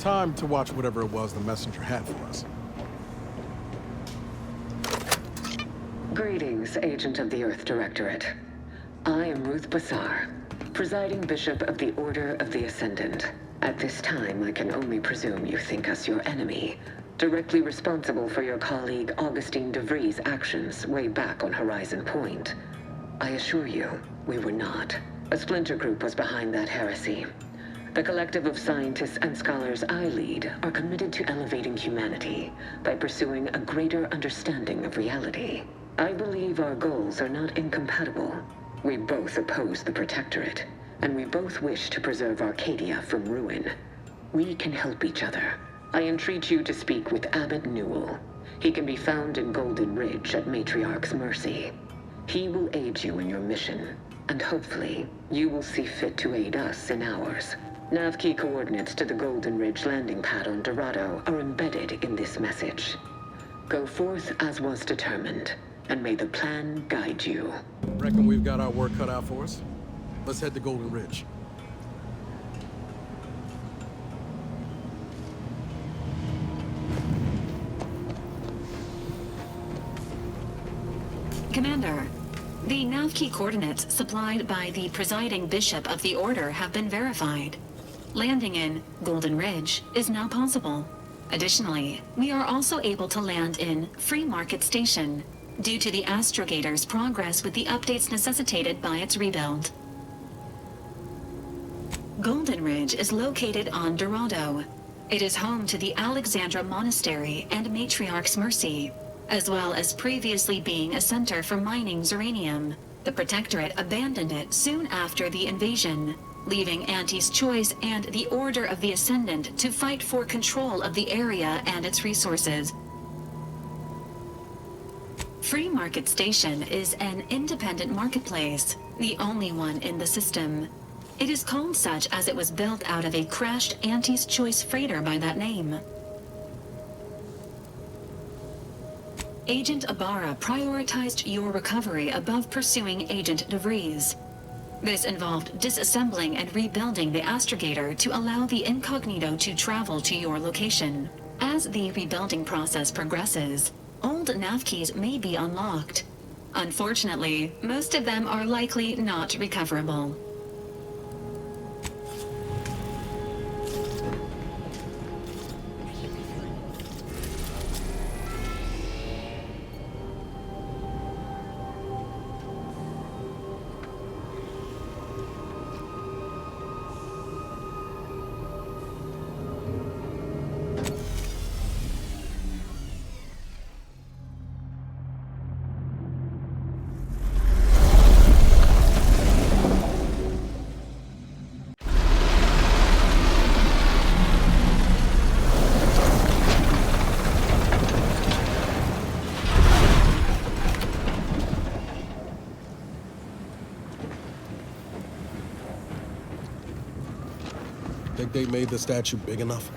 Time to watch whatever it was the messenger had for us. Greetings, Agent of the Earth Directorate. I am Ruth Bassar, presiding Bishop of the Order of the Ascendant. At this time, I can only presume you think us your enemy, directly responsible for your colleague Augustine de Vries' actions way back on Horizon Point. I assure you, we were not. A splinter group was behind that heresy. The collective of scientists and scholars I lead are committed to elevating humanity by pursuing a greater understanding of reality. I believe our goals are not incompatible. We both oppose the Protectorate, and we both wish to preserve Arcadia from ruin. We can help each other. I entreat you to speak with Abbot Newell. He can be found in Golden Ridge at Matriarch's Mercy. He will aid you in your mission, and hopefully, you will see fit to aid us in ours. Nav key coordinates to the Golden Ridge landing pad on Dorado are embedded in this message. Go forth as was determined, and may the plan guide you. Reckon we've got our work cut out for us? Let's head to Golden Ridge. Commander, the nav key coordinates supplied by the presiding Bishop of the Order have been verified. Landing in Golden Ridge is now possible. Additionally, we are also able to land in Free Market Station, due to the astrogator's progress with the updates necessitated by its rebuild. Golden Ridge is located on Dorado. It is home to the Alexandra Monastery and Matriarch's Mercy, as well as previously being a center for mining Zeranium. The Protectorate abandoned it soon after the invasion, leaving Auntie's Choice and the Order of the Ascendant to fight for control of the area and its resources. Free Market Station is an independent marketplace, the only one in the system. It is called such as it was built out of a crashed Auntie's Choice freighter by that name. Agent Ibarra prioritized your recovery above pursuing Agent de Vries. This involved disassembling and rebuilding the astrogator to allow the incognito to travel to your location. As the rebuilding process progresses, old nav keys may be unlocked. Unfortunately, most of them are likely not recoverable. Think they made the statue big enough?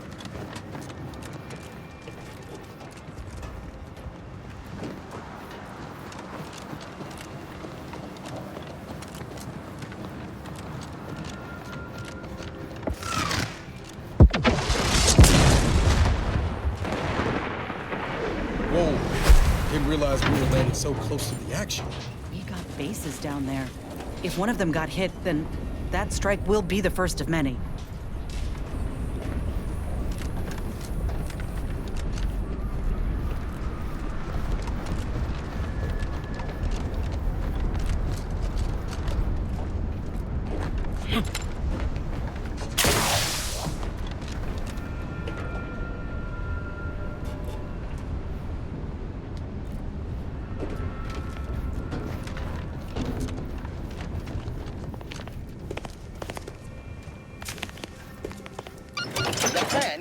Whoa, didn't realize we were landing so close to the action. We got bases down there. If one of them got hit, then that strike will be the first of many.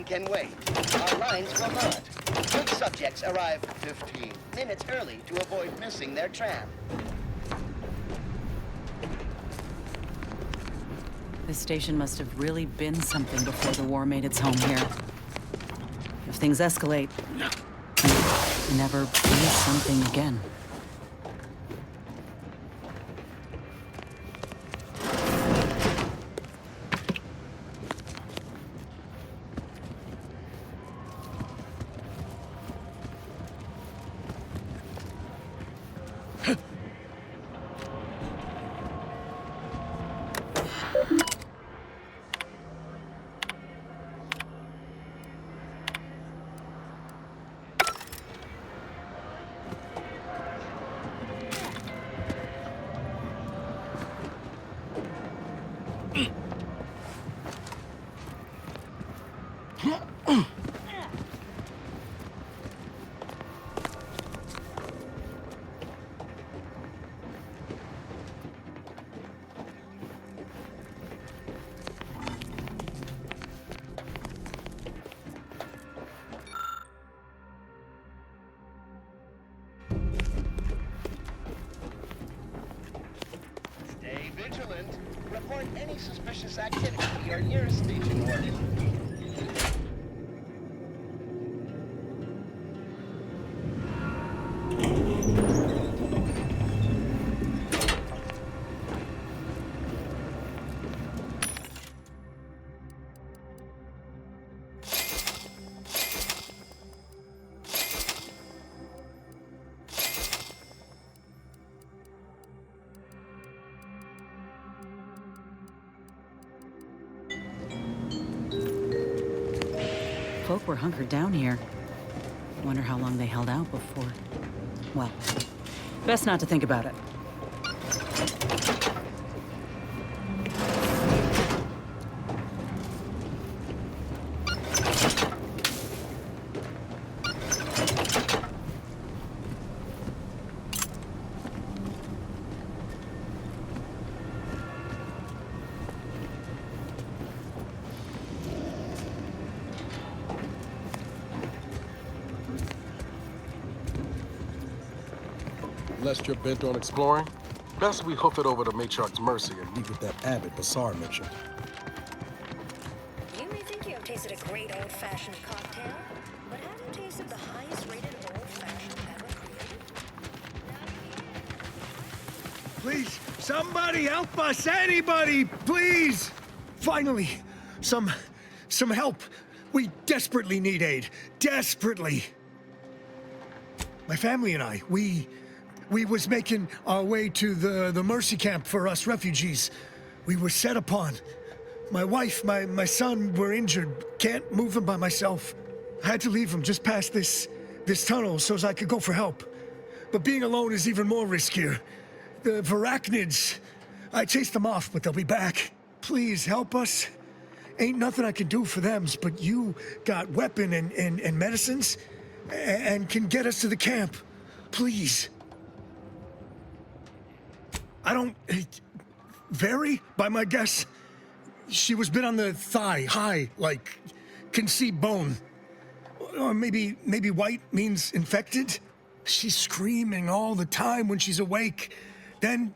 Can wait. Our lines were mud. Good subjects arrived 15 minutes early to avoid missing their tram. This station must have really been something before the war made its home here. If things escalate, never be something again. Stay vigilant. Report any suspicious activity to your nearest station warden. Folk were hunkered down here. Wonder how long they held out before. Well, best not to think about it. Unless you're bent on exploring, best we hoof it over to Matriarch's Mercy and meet with that Abbot Bassar mentioned. You may think you have tasted a great old-fashioned cocktail, but have you tasted the highest-rated old-fashioned ever created? Please, somebody help us! Anybody, please! Finally, some help. We desperately need aid. Desperately. My family and I, we was making our way to the Mercy camp for us refugees. We were set upon. My wife, my son were injured. Can't move them by myself. I had to leave them just past this tunnel so as I could go for help. But being alone is even more riskier. The Varachnids, I chased them off, but they'll be back. Please help us. Ain't nothing I can do for them, but you got weapon and medicines and can get us to the camp. Please. I don't... Very, by my guess, she was bit on the thigh, high, like, can see bone. Or maybe white means infected? She's screaming all the time when she's awake. Then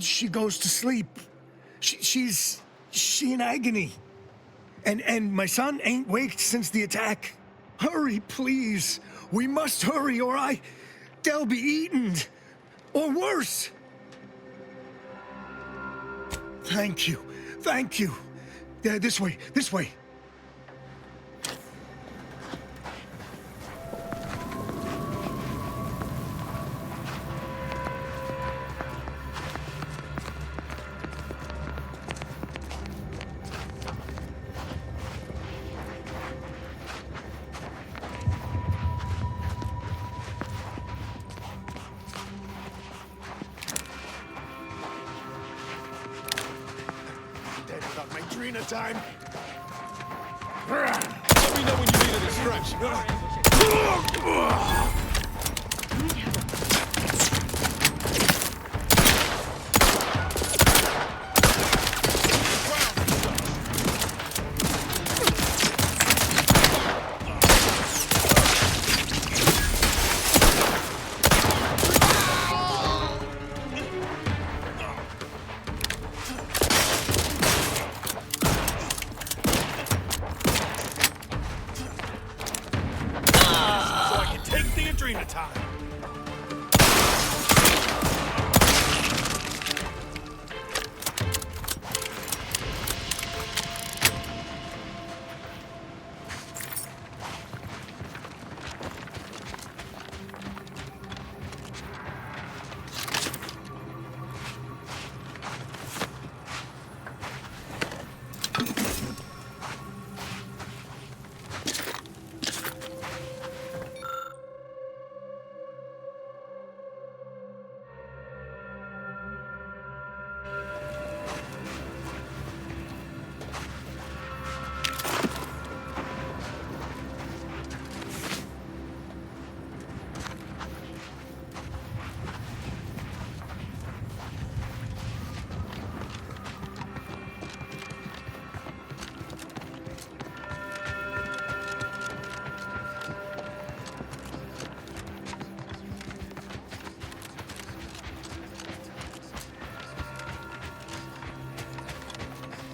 she goes to sleep. She in agony. And my son ain't waked since the attack. Hurry, please. We must hurry, or they'll be eaten. Or worse. Thank you. Thank you. This way. This way. Time. Let me know when you need a stretch.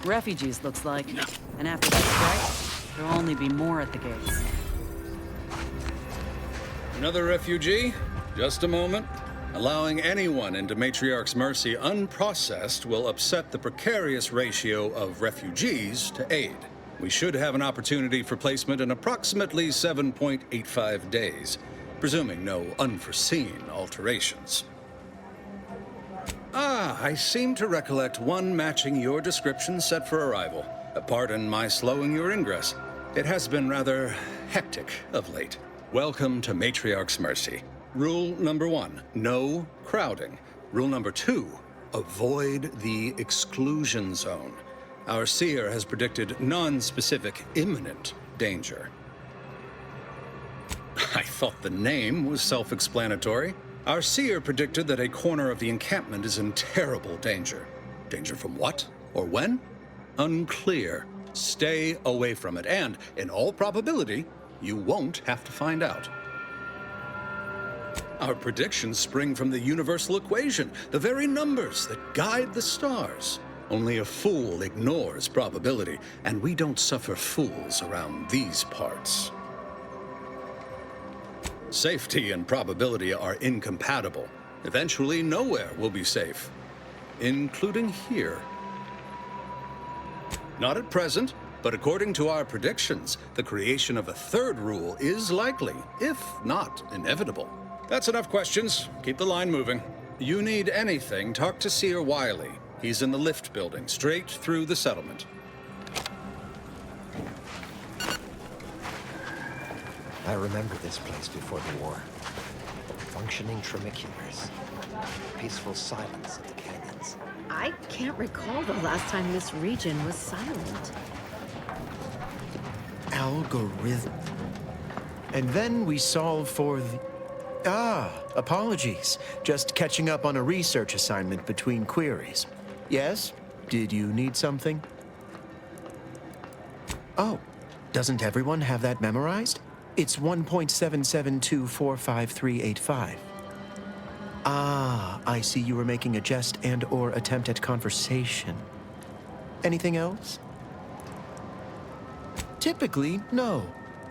Refugees, looks like. And after that strike, there'll only be more at the gates. Another refugee? Just a moment. Allowing anyone into Matriarch's Mercy unprocessed will upset the precarious ratio of refugees to aid. We should have an opportunity for placement in approximately 7.85 days, presuming no unforeseen alterations. Ah, I seem to recollect one matching your description set for arrival. Pardon my slowing your ingress. It has been rather hectic of late. Welcome to Matriarch's Mercy. Rule number 1, no crowding. Rule number 2, avoid the exclusion zone. Our seer has predicted non-specific imminent danger. I thought the name was self-explanatory. Our seer predicted that a corner of the encampment is in terrible danger. Danger from what or when? Unclear. Stay away from it, and in all probability, you won't have to find out. Our predictions spring from the universal equation, the very numbers that guide the stars. Only a fool ignores probability, and we don't suffer fools around these parts. Safety and probability are incompatible. Eventually, nowhere will be safe, including here. Not at present, but according to our predictions, the creation of a third rule is likely, if not inevitable. That's enough questions. Keep the line moving. You need anything, talk to Seer Wiley. He's in the lift building, straight through the settlement. I remember this place before the war. Functioning tramiculars. Peaceful silence of the canyons. I can't recall the last time this region was silent. Algorithm. And then we solve for the... apologies. Just catching up on a research assignment between queries. Yes? Did you need something? Oh, doesn't everyone have that memorized? It's 1.77245385. Ah, I see you were making a jest and/or attempt at conversation. Anything else? Typically, no.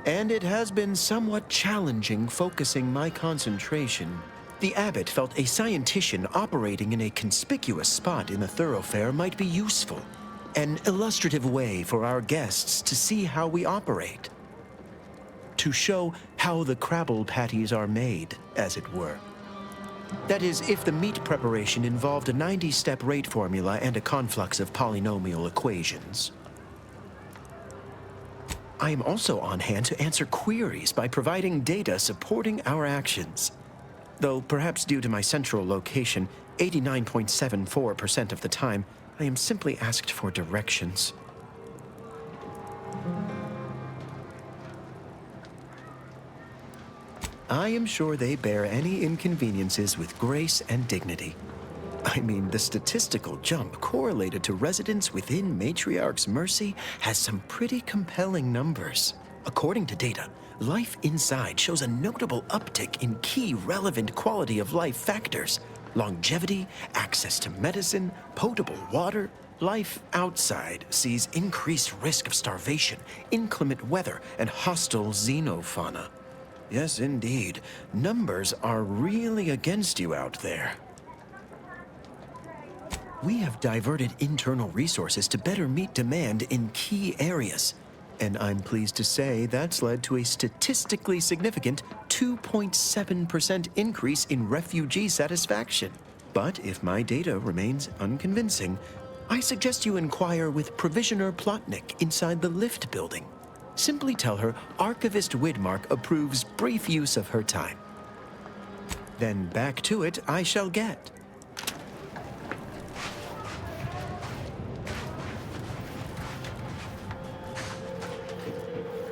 And it has been somewhat challenging focusing my concentration. The abbot felt a scientician operating in a conspicuous spot in the thoroughfare might be useful. An illustrative way for our guests to see how we operate. To show how the crabble patties are made, as it were. That is, if the meat preparation involved a 90-step rate formula and a conflux of polynomial equations. I am also on hand to answer queries by providing data supporting our actions. Though perhaps due to my central location, 89.74% of the time, I am simply asked for directions. I am sure they bear any inconveniences with grace and dignity. I mean, the statistical jump correlated to residents within Matriarch's Mercy has some pretty compelling numbers. According to data, life inside shows a notable uptick in key relevant quality of life factors: longevity, access to medicine, potable water. Life outside sees increased risk of starvation, inclement weather, and hostile xenofauna. Yes, indeed. Numbers are really against you out there. We have diverted internal resources to better meet demand in key areas. And I'm pleased to say that's led to a statistically significant 2.7% increase in refugee satisfaction. But if my data remains unconvincing, I suggest you inquire with Provisioner Plotnik inside the lift building. Simply tell her Archivist Widmark approves brief use of her time. Then back to it I shall get.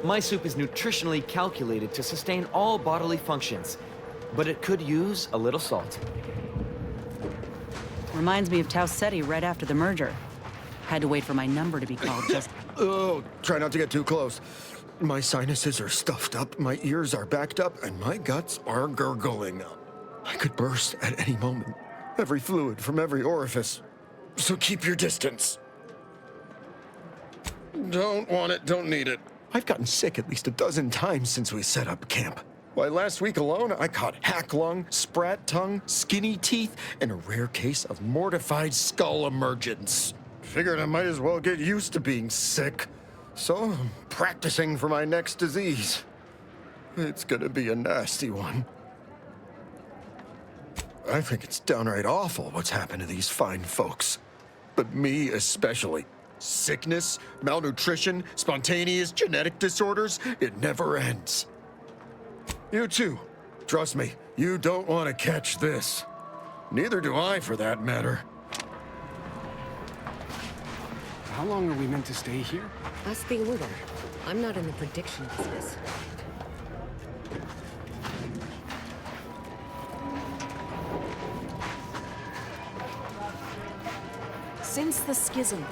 My soup is nutritionally calculated to sustain all bodily functions, but it could use a little salt. Reminds me of Tau Ceti right after the merger. Had to wait for my number to be called just... Oh, try not to get too close. My sinuses are stuffed up, my ears are backed up, and my guts are gurgling. I could burst at any moment. Every fluid from every orifice. So keep your distance. Don't want it, don't need it. I've gotten sick at least a dozen times since we set up camp. Why, last week alone, I caught hack lung, sprat tongue, skinny teeth, and a rare case of mortified skull emergence. Figured I might as well get used to being sick. So I'm practicing for my next disease. It's gonna be a nasty one. I think it's downright awful what's happened to these fine folks. But me especially. Sickness, malnutrition, spontaneous genetic disorders, it never ends. You too. Trust me, you don't want to catch this. Neither do I, for that matter. How long are we meant to stay here? That's the order. I'm not in the prediction business. Since the schism,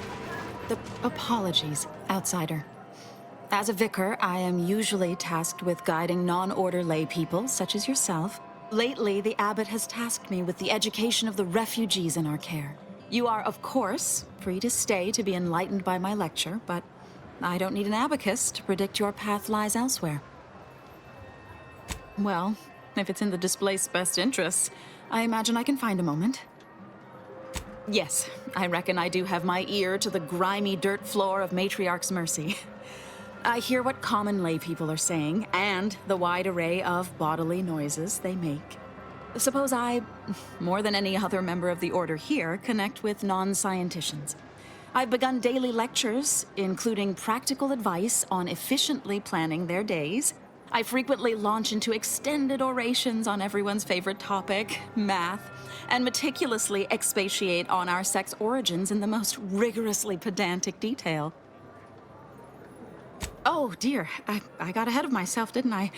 apologies, outsider. As a vicar, I am usually tasked with guiding non-order lay people, such as yourself. Lately, the abbot has tasked me with the education of the refugees in our care. You are, of course, free to stay to be enlightened by my lecture, but I don't need an abacus to predict your path lies elsewhere. Well, if it's in the displaced's best interests, I imagine I can find a moment. Yes, I reckon I do have my ear to the grimy dirt floor of Matriarch's Mercy. I hear what common lay people are saying, and the wide array of bodily noises they make. Suppose I, more than any other member of the Order here, connect with non-scienticians. I've begun daily lectures, including practical advice on efficiently planning their days. I frequently launch into extended orations on everyone's favorite topic, math, and meticulously expatiate on our sex origins in the most rigorously pedantic detail. Oh, dear. I got ahead of myself, didn't I?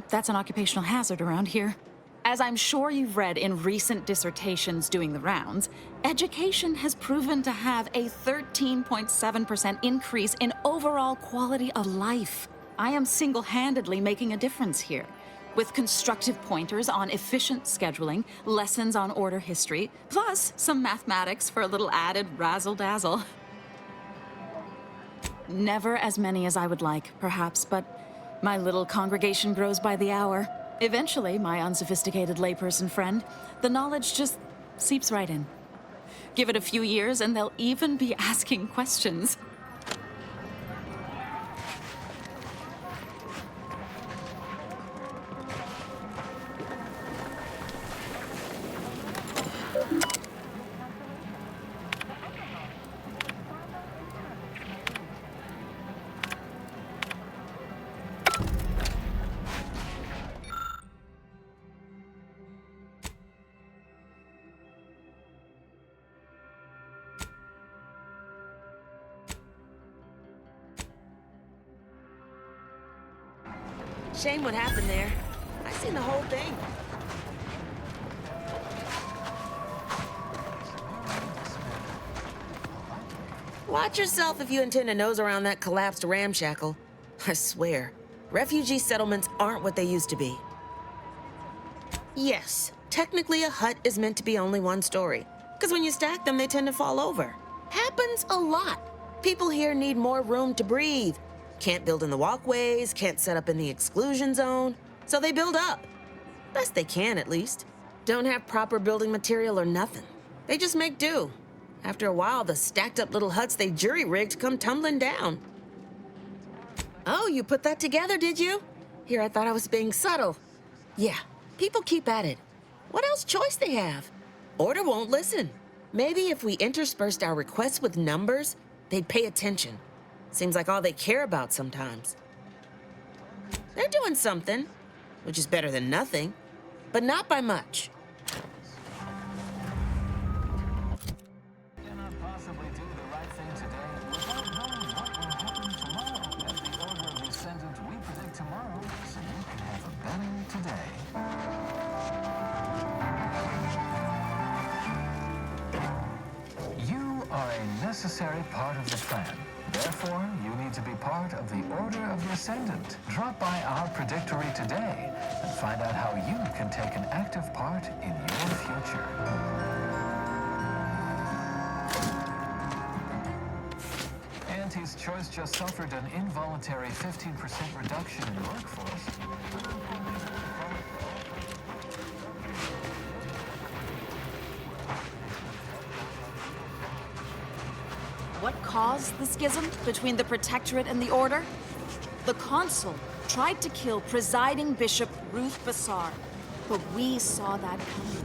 That's an occupational hazard around here. As I'm sure you've read in recent dissertations doing the rounds, education has proven to have a 13.7% increase in overall quality of life. I am single-handedly making a difference here, with constructive pointers on efficient scheduling, lessons on order history, plus some mathematics for a little added razzle-dazzle. Never as many as I would like, perhaps, but my little congregation grows by the hour. Eventually, my unsophisticated layperson friend, the knowledge just seeps right in. Give it a few years and they'll even be asking questions. Shame what happened there. I seen the whole thing. Watch yourself if you intend to nose around that collapsed ramshackle. I swear, refugee settlements aren't what they used to be. Yes, technically a hut is meant to be only one story, because when you stack them, they tend to fall over. Happens a lot. People here need more room to breathe. Can't build in the walkways, can't set up in the exclusion zone, so they build up. Best they can, at least. Don't have proper building material or nothing. They just make do. After a while, the stacked up little huts they jury-rigged come tumbling down. Oh, you put that together, did you? Here, I thought I was being subtle. Yeah, people keep at it. What else choice they have? Order won't listen. Maybe if we interspersed our requests with numbers, they'd pay attention. Seems like all they care about sometimes. They're doing something, which is better than nothing, but not by much. Cannot possibly do the right thing today without knowing what will happen tomorrow. At the order of the Ascendant, we predict tomorrow, so you can have a better today. You are a necessary part of the plan. Therefore, you need to be part of the Order of the Ascendant. Drop by our predictory today and find out how you can take an active part in your future. Auntie's Choice just suffered an involuntary 15% reduction in workforce. What caused the schism between the Protectorate and the Order? The Consul tried to kill presiding Bishop Ruth Bassar, but we saw that coming.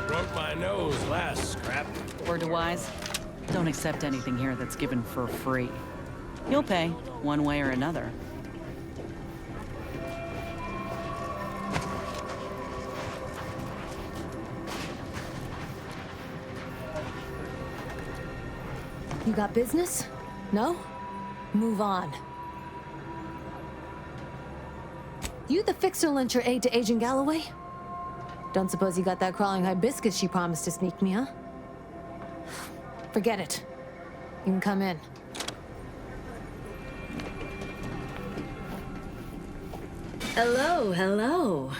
Broke my nose last scrap. Word to wise, don't accept anything here that's given for free. You'll pay, one way or another. You got business? No? Move on. You the fixer lent your aid to Agent Galloway? Don't suppose you got that crawling hibiscus she promised to sneak me, huh? Forget it. You can come in. Hello, hello.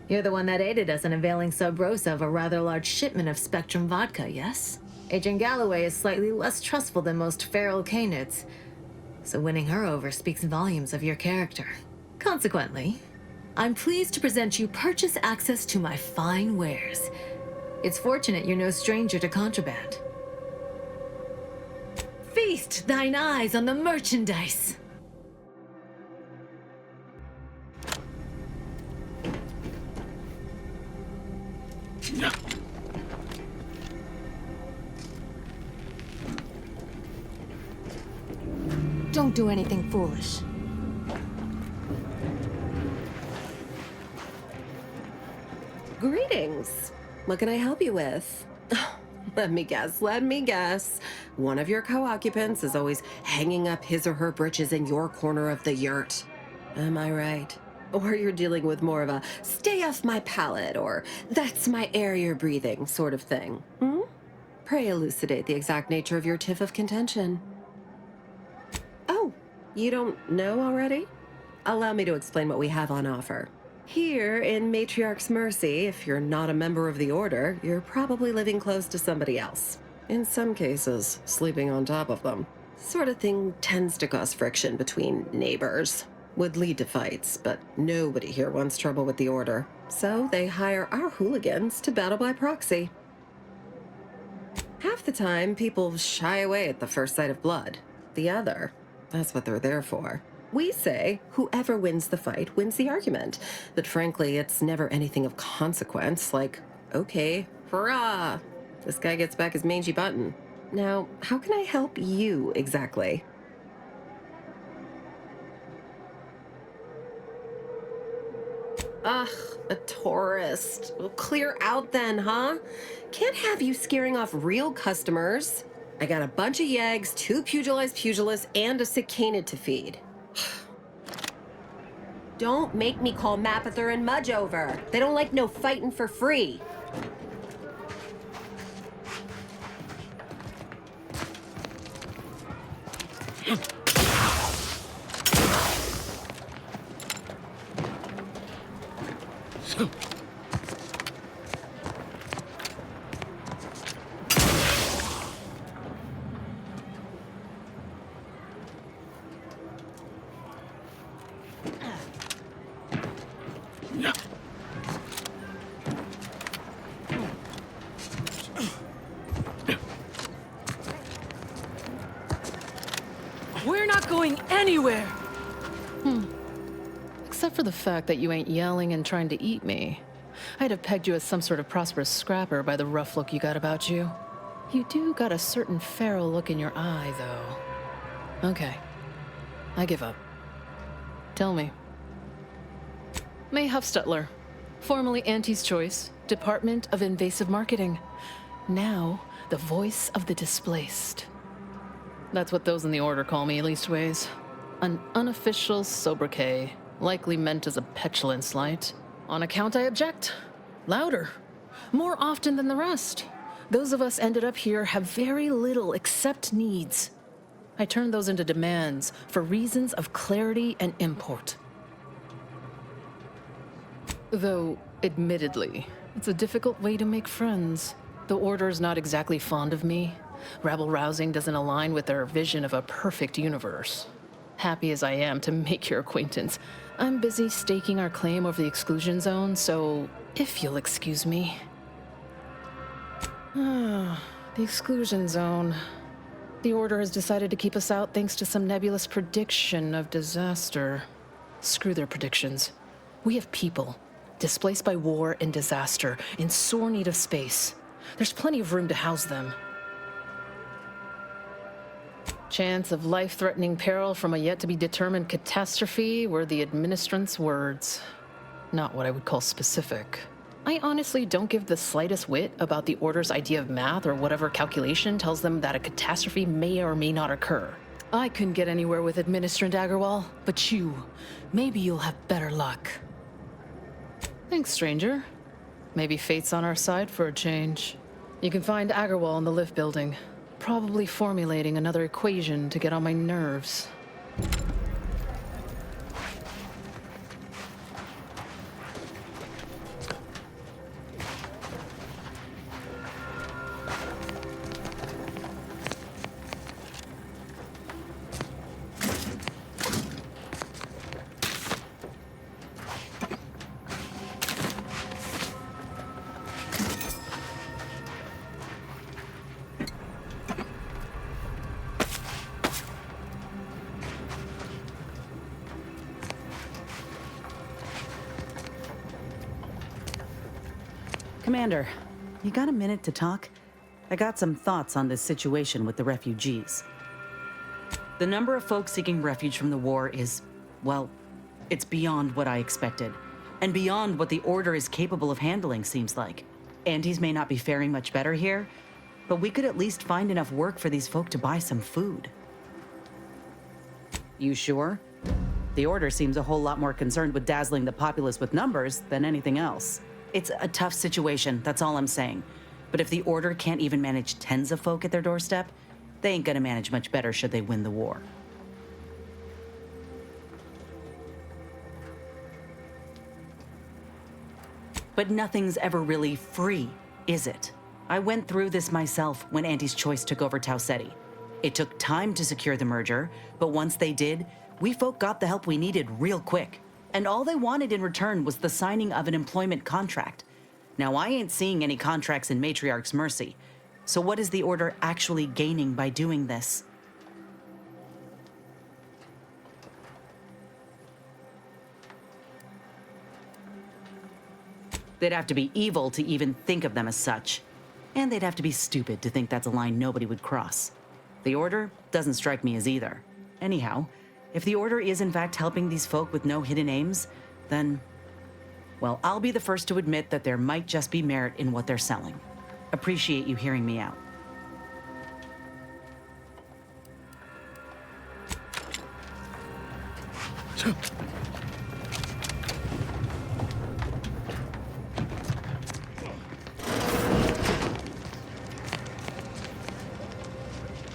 You're the one that aided us in availing Sub Rosa of a rather large shipment of Spectrum vodka, yes? Agent Galloway is slightly less trustful than most feral canids, so winning her over speaks volumes of your character. Consequently, I'm pleased to present you purchase access to my fine wares. It's fortunate you're no stranger to contraband. Feast thine eyes on the merchandise. Don't do anything foolish. Greetings. What can I help you with? Let me guess. One of your co-occupants is always hanging up his or her britches in your corner of the yurt. Am I right? Or you're dealing with more of a stay off my palate or that's my air you're breathing sort of thing. Hmm? Pray elucidate the exact nature of your tiff of contention. Oh, you don't know already? Allow me to explain what we have on offer. Here in Matriarch's Mercy, if you're not a member of the Order, you're probably living close to somebody else. In some cases, sleeping on top of them. Sort of thing tends to cause friction between neighbors. Would lead to fights, but nobody here wants trouble with the Order. So they hire our hooligans to battle by proxy. Half the time, people shy away at the first sight of blood. The other, that's what they're there for. We say whoever wins the fight wins the argument. But frankly, it's never anything of consequence, like, okay, hurrah! This guy gets back his mangy button. Now, how can I help you exactly? Ugh, a tourist. Well, clear out then, huh? Can't have you scaring off real customers. I got a bunch of yeggs, 2 pugilized pugilists, and a cicanid to feed. Don't make me call Mapother and Mudge over. They don't like no fighting for free. We're not going anywhere! Except for the fact that you ain't yelling and trying to eat me. I'd have pegged you as some sort of prosperous scrapper by the rough look you got about you. You do got a certain feral look in your eye, though. Okay. I give up. Tell me. May Huffstutler, formerly Auntie's Choice, Department of Invasive Marketing. Now, the voice of the displaced. That's what those in the Order call me, leastways. An unofficial sobriquet, likely meant as a petulant slight. On account I object. Louder. More often than the rest. Those of us ended up here have very little except needs. I turn those into demands for reasons of clarity and import. Though, admittedly, it's a difficult way to make friends. The Order's not exactly fond of me. Rabble-rousing doesn't align with their vision of a perfect universe. Happy as I am to make your acquaintance, I'm busy staking our claim over the exclusion zone, so if you'll excuse me. The exclusion zone. The Order has decided to keep us out thanks to some nebulous prediction of disaster. Screw their predictions. We have people, displaced by war and disaster, in sore need of space. There's plenty of room to house them. Chance of life-threatening peril from a yet-to-be-determined catastrophe were the administrant's words. Not what I would call specific. I honestly don't give the slightest whit about the Order's idea of math or whatever calculation tells them that a catastrophe may or may not occur. I couldn't get anywhere with Administrant Agarwal, but maybe you'll have better luck. Thanks, stranger. Maybe fate's on our side for a change. You can find Agarwal in the lift building, probably formulating another equation to get on my nerves. Commander, you got a minute to talk? I got some thoughts on this situation with the refugees. The number of folks seeking refuge from the war is, well, it's beyond what I expected. And beyond what the Order is capable of handling, seems like. Andes may not be faring much better here, but we could at least find enough work for these folk to buy some food. You sure? The Order seems a whole lot more concerned with dazzling the populace with numbers than anything else. It's a tough situation, that's all I'm saying. But if the Order can't even manage tens of folk at their doorstep, they ain't gonna manage much better should they win the war. But nothing's ever really free, is it? I went through this myself when Anti's Choice took over Tau Ceti. It took time to secure the merger, but once they did, we folk got the help we needed real quick. And all they wanted in return was the signing of an employment contract. Now, I ain't seeing any contracts in Matriarch's Mercy. So what is the Order actually gaining by doing this? They'd have to be evil to even think of them as such. And they'd have to be stupid to think that's a line nobody would cross. The Order doesn't strike me as either. Anyhow, if the Order is in fact helping these folk with no hidden aims, then, well, I'll be the first to admit that there might just be merit in what they're selling. Appreciate you hearing me out.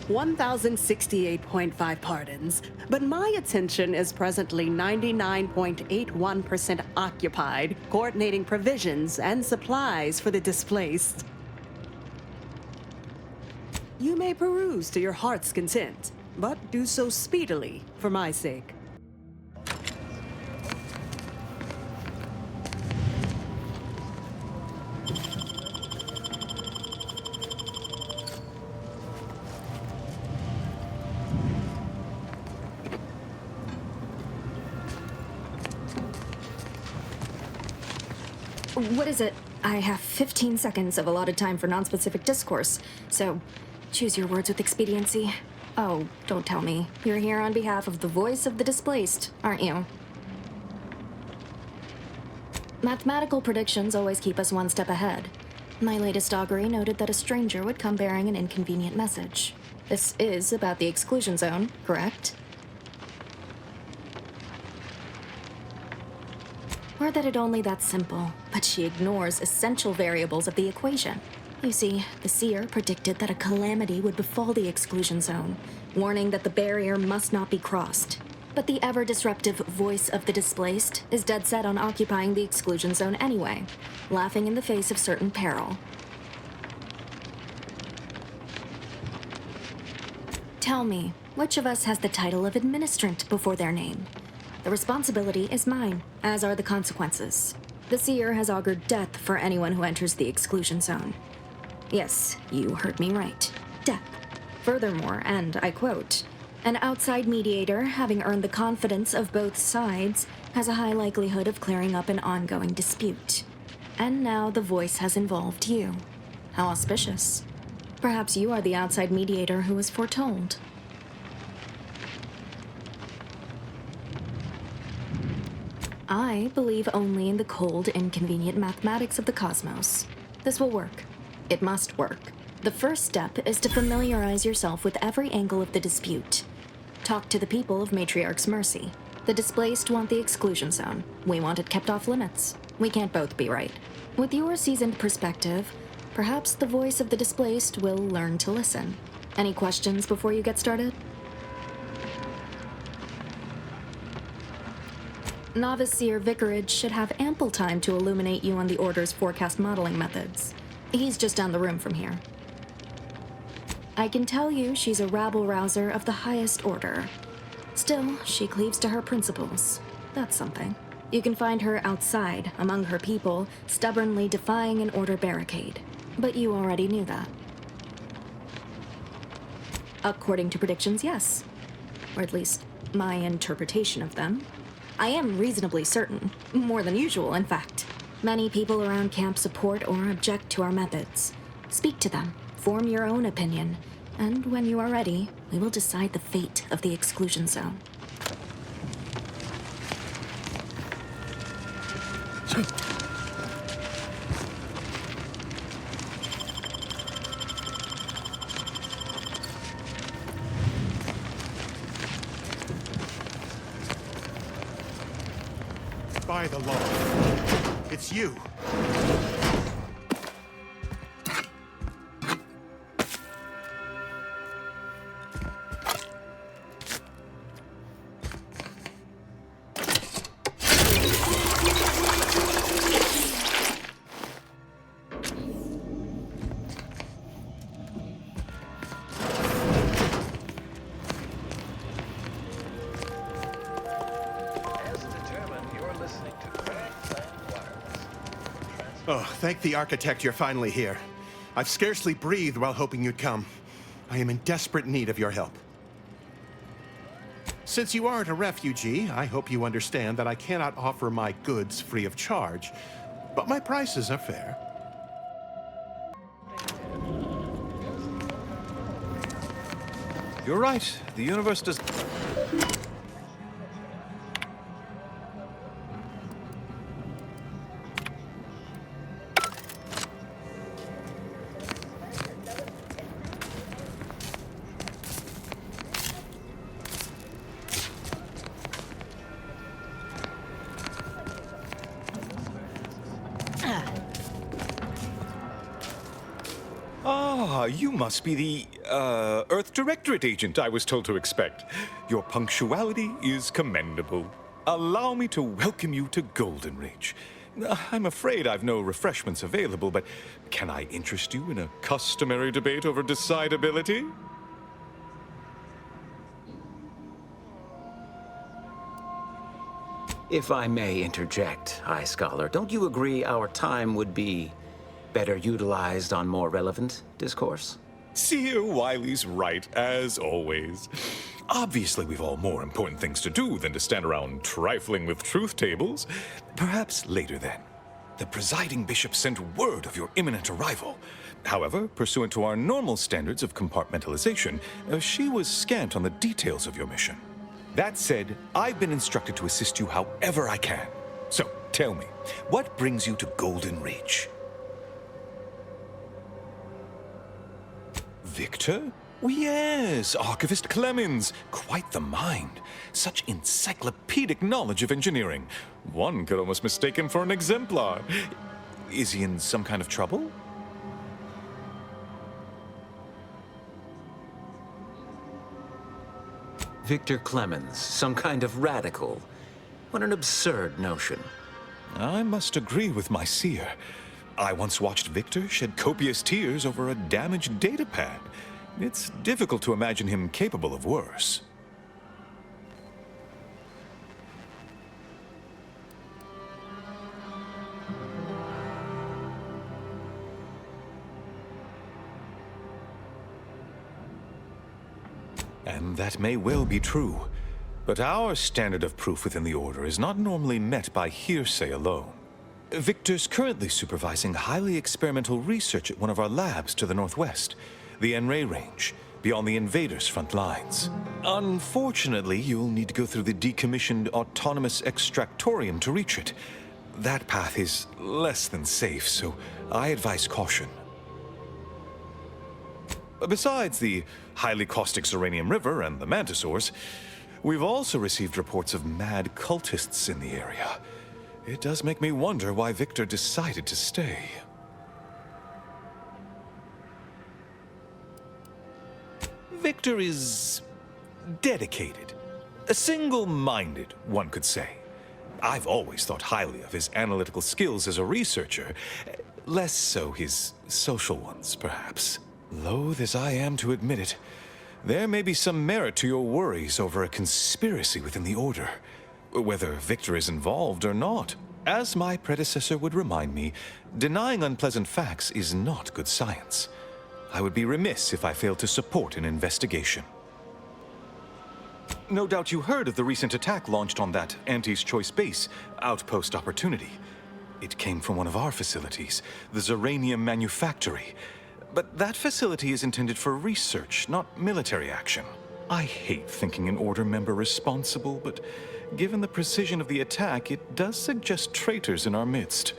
$1,068.5 pardons, but my attention is presently 99.81% occupied, coordinating provisions and supplies for the displaced. You may peruse to your heart's content, but do so speedily for my sake. What is it? I have 15 seconds of allotted time for non-specific discourse, so choose your words with expediency. Oh, don't tell me. You're here on behalf of the voice of the displaced, aren't you? Mathematical predictions always keep us one step ahead. My latest augury noted that a stranger would come bearing an inconvenient message. This is about the exclusion zone, correct? Or that it only that simple, but she ignores essential variables of the equation. You see, the seer predicted that a calamity would befall the exclusion zone, warning that the barrier must not be crossed. But the ever-disruptive voice of the displaced is dead set on occupying the exclusion zone anyway, laughing in the face of certain peril. Tell me, which of us has the title of administrant before their name? The responsibility is mine, as are the consequences. The Seer has augured death for anyone who enters the exclusion zone. Yes, you heard me right. Death. Furthermore, and I quote, an outside mediator, having earned the confidence of both sides, has a high likelihood of clearing up an ongoing dispute. And now the voice has involved you. How auspicious. Perhaps you are the outside mediator who was foretold. I believe only in the cold, inconvenient mathematics of the cosmos. This will work. It must work. The first step is to familiarize yourself with every angle of the dispute. Talk to the people of Matriarch's Mercy. The displaced want the exclusion zone. We want it kept off limits. We can't both be right. With your seasoned perspective, perhaps the voice of the displaced will learn to listen. Any questions before you get started? Novice Seer Vicarage should have ample time to illuminate you on the Order's forecast modeling methods. He's just down the room from here. I can tell you she's a rabble-rouser of the highest order. Still, she cleaves to her principles. That's something. You can find her outside, among her people, stubbornly defying an Order barricade. But you already knew that. According to predictions, yes. Or at least, my interpretation of them. I am reasonably certain. More than usual, in fact. Many people around camp support or object to our methods. Speak to them. Form your own opinion. And when you are ready, we will decide the fate of the exclusion zone. By the law, it's you. Oh, thank the architect you're finally here. I've scarcely breathed while hoping you'd come. I am in desperate need of your help. Since you aren't a refugee, I hope you understand that I cannot offer my goods free of charge, but my prices are fair. You're right. The universe does... Ah, you must be the, Earth Directorate agent I was told to expect. Your punctuality is commendable. Allow me to welcome you to Golden Ridge. I'm afraid I've no refreshments available, but can I interest you in a customary debate over decidability? If I may interject, High Scholar, don't you agree our time would be better utilized on more relevant discourse? Seer Wiley's right, as always. Obviously, we've all more important things to do than to stand around trifling with truth tables. Perhaps later then. The presiding bishop sent word of your imminent arrival. However, pursuant to our normal standards of compartmentalization, she was scant on the details of your mission. That said, I've been instructed to assist you however I can. So, tell me, what brings you to Golden Ridge? Victor? Oh, yes, Archivist Clemens. Quite the mind. Such encyclopedic knowledge of engineering. One could almost mistake him for an exemplar. Is he in some kind of trouble? Victor Clemens, some kind of radical. What an absurd notion. I must agree with my seer. I once watched Victor shed copious tears over a damaged datapad. It's difficult to imagine him capable of worse. And that may well be true, but our standard of proof within the Order is not normally met by hearsay alone. Victor's currently supervising highly experimental research at one of our labs to the northwest, the Enray Range, beyond the invaders' front lines. Unfortunately, you'll need to go through the decommissioned autonomous extractorium to reach it. That path is less than safe, so I advise caution. Besides the highly caustic Zeranium River and the Mantisaurs, we've also received reports of mad cultists in the area. It does make me wonder why Victor decided to stay. Victor is dedicated. Single-minded, one could say. I've always thought highly of his analytical skills as a researcher, less so his social ones, perhaps. Loath as I am to admit it, there may be some merit to your worries over a conspiracy within the Order, whether Victor is involved or not. As my predecessor would remind me, denying unpleasant facts is not good science. I would be remiss if I failed to support an investigation. No doubt you heard of the recent attack launched on that Auntie's Choice base, Outpost Opportunity. It came from one of our facilities, the Zeranium Manufactory. But that facility is intended for research, not military action. I hate thinking an Order member responsible, but given the precision of the attack, it does suggest traitors in our midst.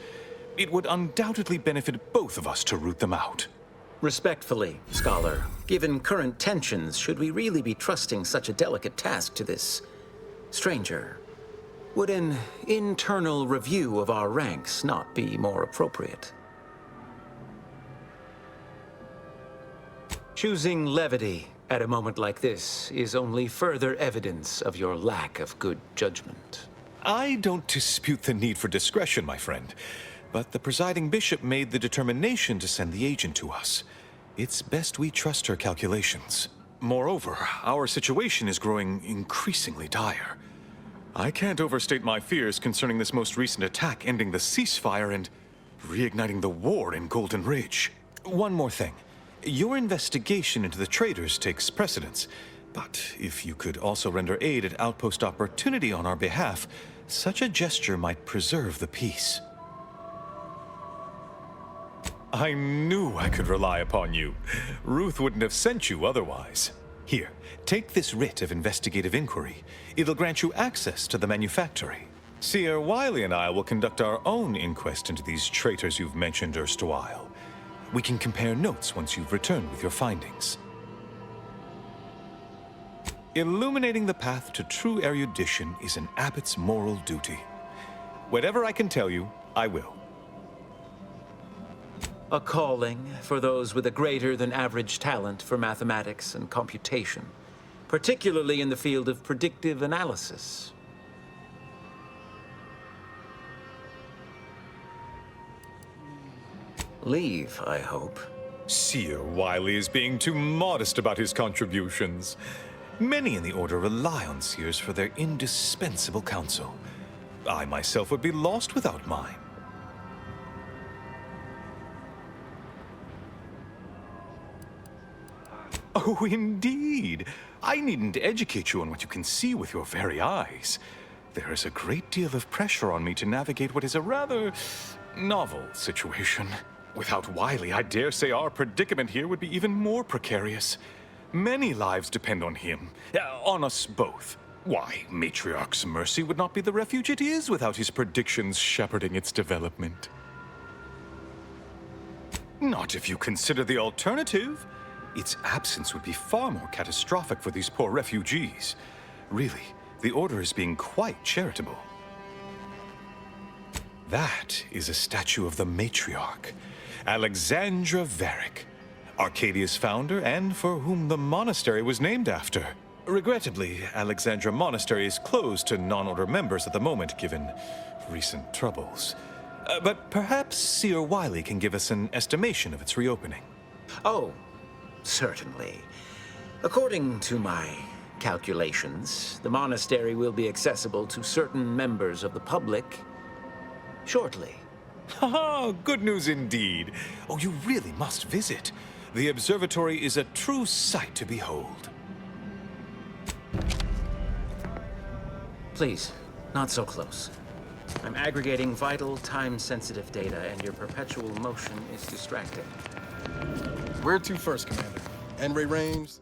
It would undoubtedly benefit both of us to root them out. Respectfully, Scholar, given current tensions, should we really be trusting such a delicate task to this stranger? Would an internal review of our ranks not be more appropriate? Choosing levity at a moment like this is only further evidence of your lack of good judgment. I don't dispute the need for discretion, my friend, but the presiding bishop made the determination to send the agent to us. It's best we trust her calculations. Moreover, our situation is growing increasingly dire. I can't overstate my fears concerning this most recent attack ending the ceasefire and reigniting the war in Golden Ridge. One more thing. Your investigation into the traitors takes precedence, but if you could also render aid at Outpost Opportunity on our behalf, such a gesture might preserve the peace. I knew I could rely upon you. Ruth wouldn't have sent you otherwise. Here, take this writ of investigative inquiry. It'll grant you access to the manufactory. Seer Wiley and I will conduct our own inquest into these traitors you've mentioned erstwhile. We can compare notes once you've returned with your findings. Illuminating the path to true erudition is an abbot's moral duty. Whatever I can tell you, I will. A calling for those with a greater than average talent for mathematics and computation, particularly in the field of predictive analysis. Leave, I hope. Seer Wiley is being too modest about his contributions. Many in the Order rely on Seers for their indispensable counsel. I myself would be lost without mine. Oh, indeed. I needn't educate you on what you can see with your very eyes. There is a great deal of pressure on me to navigate what is a rather novel situation. Without Wiley, I dare say our predicament here would be even more precarious. Many lives depend on him, on us both. Why, Matriarch's Mercy would not be the refuge it is without his predictions shepherding its development. Not if you consider the alternative. Its absence would be far more catastrophic for these poor refugees. Really, the Order is being quite charitable. That is a statue of the Matriarch, Alexandra Varick, Arcadia's founder and for whom the monastery was named after. Regrettably, Alexandra Monastery is closed to non-Order members at the moment, given recent troubles. But perhaps Seer Wiley can give us an estimation of its reopening. Oh, Certainly. According to my calculations, the monastery will be accessible to certain members of the public shortly. Oh, good news indeed. Oh, you really must visit. The observatory is a true sight to behold. Please, not so close. I'm aggregating vital, time-sensitive data, and your perpetual motion is distracting. Where to first, Commander? N-ray range?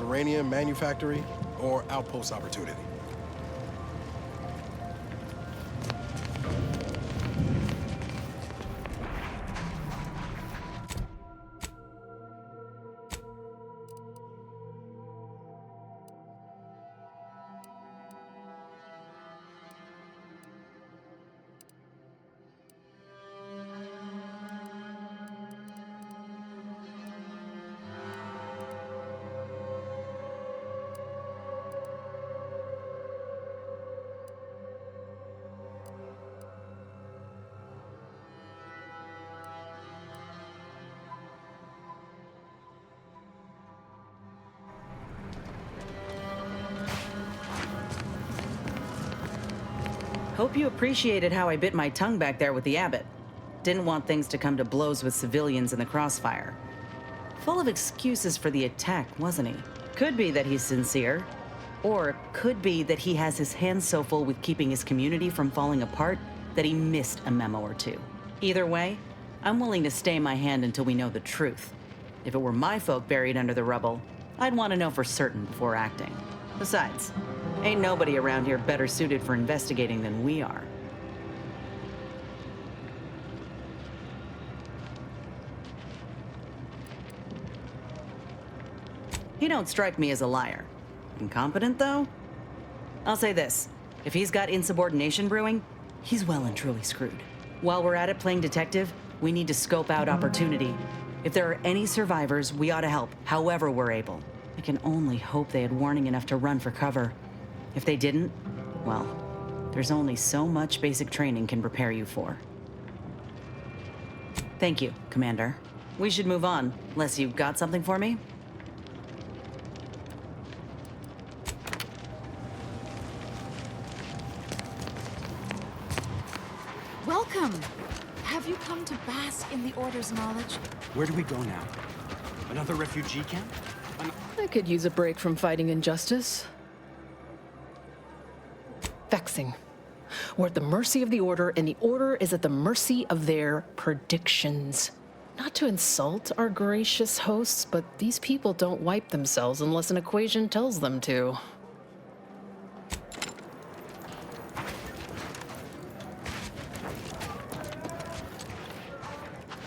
Uranium manufactory or outpost opportunity? Hope you appreciated how I bit my tongue back there with the abbot. Didn't want things to come to blows with civilians in the crossfire. Full of excuses for the attack, wasn't he? Could be that he's sincere, or could be that he has his hands so full with keeping his community from falling apart that he missed a memo or two. Either way, I'm willing to stay my hand until we know the truth. If it were my folk buried under the rubble, I'd want to know for certain before acting. Besides, ain't nobody around here better suited for investigating than we are. He don't strike me as a liar. Incompetent, though? I'll say this. If he's got insubordination brewing, he's well and truly screwed. While we're at it playing detective, we need to scope out opportunity. If there are any survivors, we ought to help, however we're able. I can only hope they had warning enough to run for cover. If they didn't, well, there's only so much basic training can prepare you for. Thank you, Commander. We should move on, unless you've got something for me? Welcome! Have you come to bask in the Order's knowledge? Where do we go now? Another refugee camp? I could use a break from fighting injustice. Vexing. We're at the mercy of the Order, and the Order is at the mercy of their predictions. Not to insult our gracious hosts, but these people don't wipe themselves unless an equation tells them to.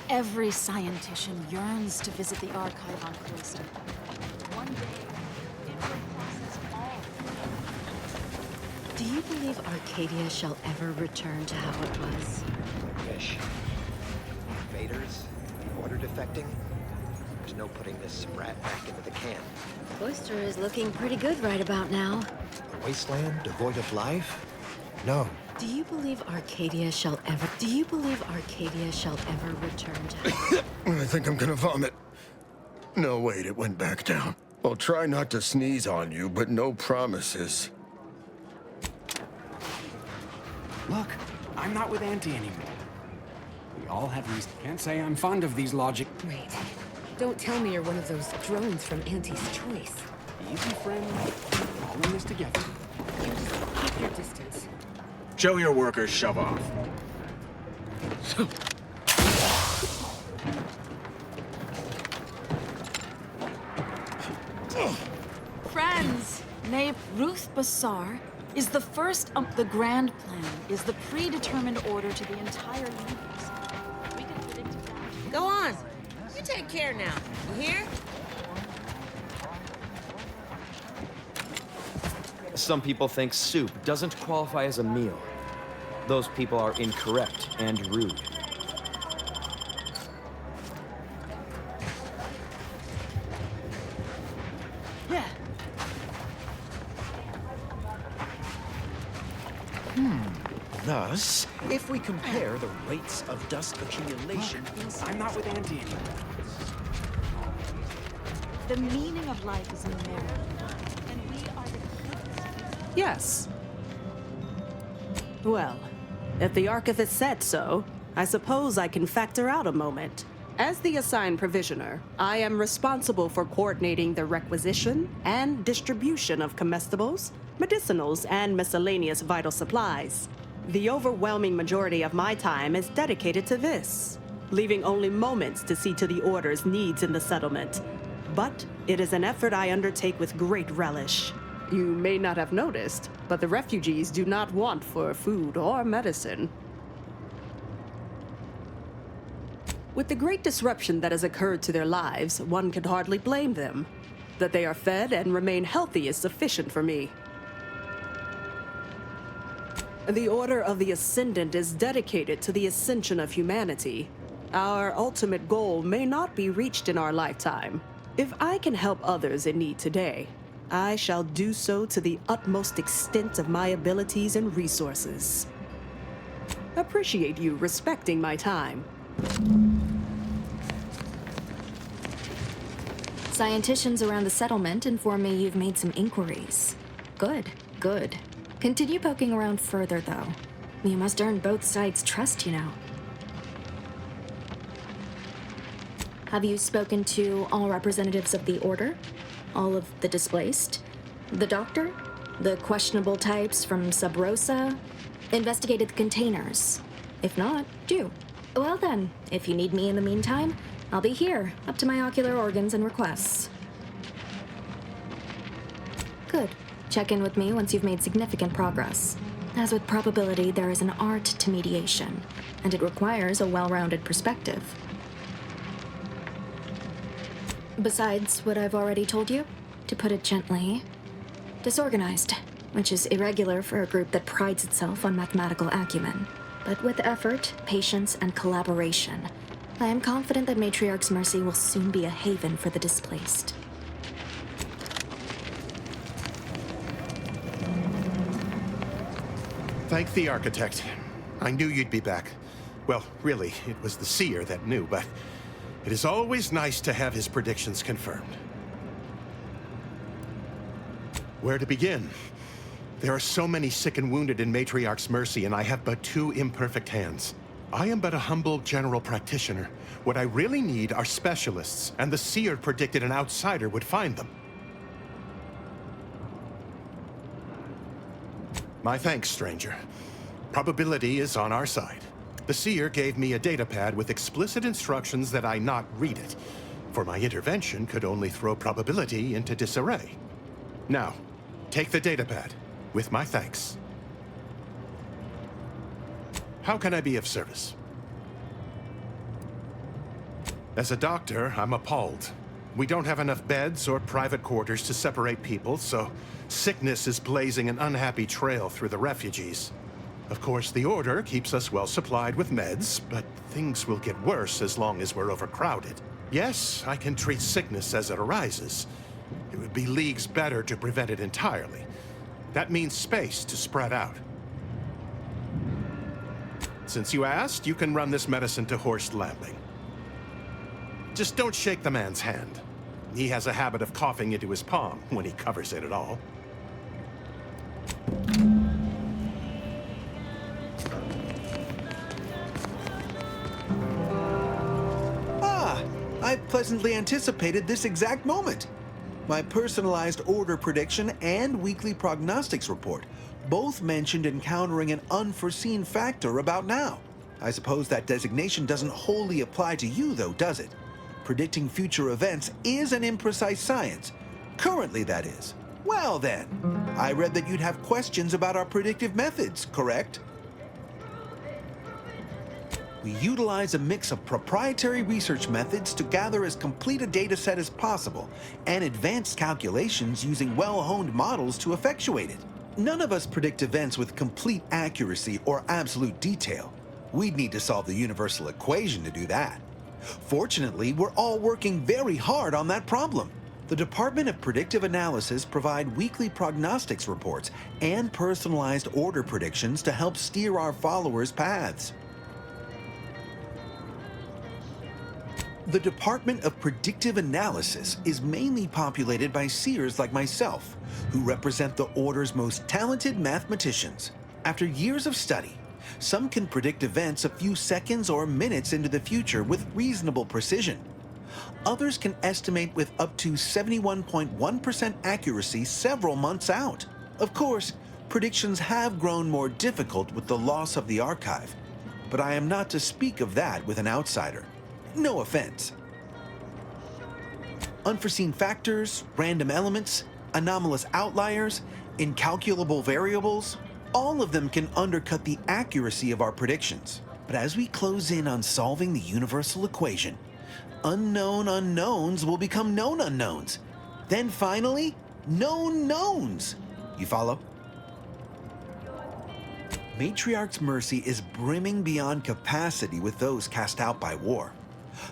Every scientician yearns to visit the archive on Callisto. One day, it will process all. Do you believe Arcadia shall ever return to how it was? Fish. Invaders? Order defecting? There's no putting this sprat back into the can. Cloister is looking pretty good right about now. A wasteland devoid of life? No. Do you believe Arcadia shall ever return to I think I'm gonna vomit. No, wait, it went back down. I'll try not to sneeze on you, but no promises. Look, I'm not with Auntie anymore. We all have reason. Can't say I'm fond of these logic. Wait. Don't tell me you're one of those drones from Auntie's Choice. Easy, friend. We're all in this together. You just keep your distance. Show your workers shove off. Friends, Nape Ruth Bassar is the first the grand plan is the predetermined order to the entire universe. We can predict it down. Go on. You take care now. You hear? Some people think soup doesn't qualify as a meal. Those people are incorrect and rude. Yeah. Thus, if we compare the rates of dust accumulation I'm not with Auntie anymore. The meaning of life is numerical, and we are the Yes. Well, if the archivist said so, I suppose I can factor out a moment. As the assigned provisioner, I am responsible for coordinating the requisition and distribution of comestibles, medicinals, and miscellaneous vital supplies. The overwhelming majority of my time is dedicated to this, leaving only moments to see to the Order's needs in the settlement. But it is an effort I undertake with great relish. You may not have noticed, but the refugees do not want for food or medicine. With the great disruption that has occurred to their lives, one can hardly blame them. That they are fed and remain healthy is sufficient for me. The Order of the Ascendant is dedicated to the ascension of humanity. Our ultimate goal may not be reached in our lifetime. If I can help others in need today, I shall do so to the utmost extent of my abilities and resources. Appreciate you respecting my time. Scienticians around the settlement inform me you've made some inquiries. Good, good. Continue poking around further, though. You must earn both sides' trust, you know. Have you spoken to all representatives of the Order? All of the displaced? The doctor? The questionable types from Sub Rosa? Investigated the containers? If not, do. Well then, if you need me in the meantime, I'll be here, up to my ocular organs and requests. Good. Check in with me once you've made significant progress. As with probability, there is an art to mediation, and it requires a well-rounded perspective. Besides what I've already told you, to put it gently, disorganized, which is irregular for a group that prides itself on mathematical acumen. But with effort, patience, and collaboration, I am confident that Matriarch's Mercy will soon be a haven for the displaced. Thank the architect. I knew you'd be back. Well, really, it was the seer that knew, but it is always nice to have his predictions confirmed. Where to begin? There are so many sick and wounded in Matriarch's Mercy, and I have but 2 imperfect hands. I am but a humble general practitioner. What I really need are specialists, and the seer predicted an outsider would find them. My thanks, stranger. Probability is on our side. The seer gave me a datapad with explicit instructions that I not read it, for my intervention could only throw probability into disarray. Now, take the datapad, with my thanks. How can I be of service? As a doctor, I'm appalled. We don't have enough beds or private quarters to separate people, so sickness is blazing an unhappy trail through the refugees. Of course, the Order keeps us well supplied with meds, but things will get worse as long as we're overcrowded. Yes, I can treat sickness as it arises. It would be leagues better to prevent it entirely. That means space to spread out. Since you asked, you can run this medicine to Horst Lambing. Just don't shake the man's hand. He has a habit of coughing into his palm when he covers it at all. Ah! I pleasantly anticipated this exact moment. My personalized order prediction and weekly prognostics report both mentioned encountering an unforeseen factor about now. I suppose that designation doesn't wholly apply to you, though, does it? Predicting future events is an imprecise science. Currently, that is. Well then, I read that you'd have questions about our predictive methods, correct? We utilize a mix of proprietary research methods to gather as complete a data set as possible, and advanced calculations using well-honed models to effectuate it. None of us predict events with complete accuracy or absolute detail. We'd need to solve the universal equation to do that. Fortunately, we're all working very hard on that problem. The Department of Predictive Analysis provide weekly prognostics reports and personalized order predictions to help steer our followers' paths. The Department of Predictive Analysis is mainly populated by seers like myself, who represent the Order's most talented mathematicians. After years of study, some can predict events a few seconds or minutes into the future with reasonable precision. Others can estimate with up to 71.1% accuracy several months out. Of course, predictions have grown more difficult with the loss of the archive, but I am not to speak of that with an outsider. No offense. Unforeseen factors, random elements, anomalous outliers, incalculable variables, all of them can undercut the accuracy of our predictions. But as we close in on solving the universal equation, unknown unknowns will become known unknowns. Then finally, known knowns. You follow? Matriarch's Mercy is brimming beyond capacity with those cast out by war.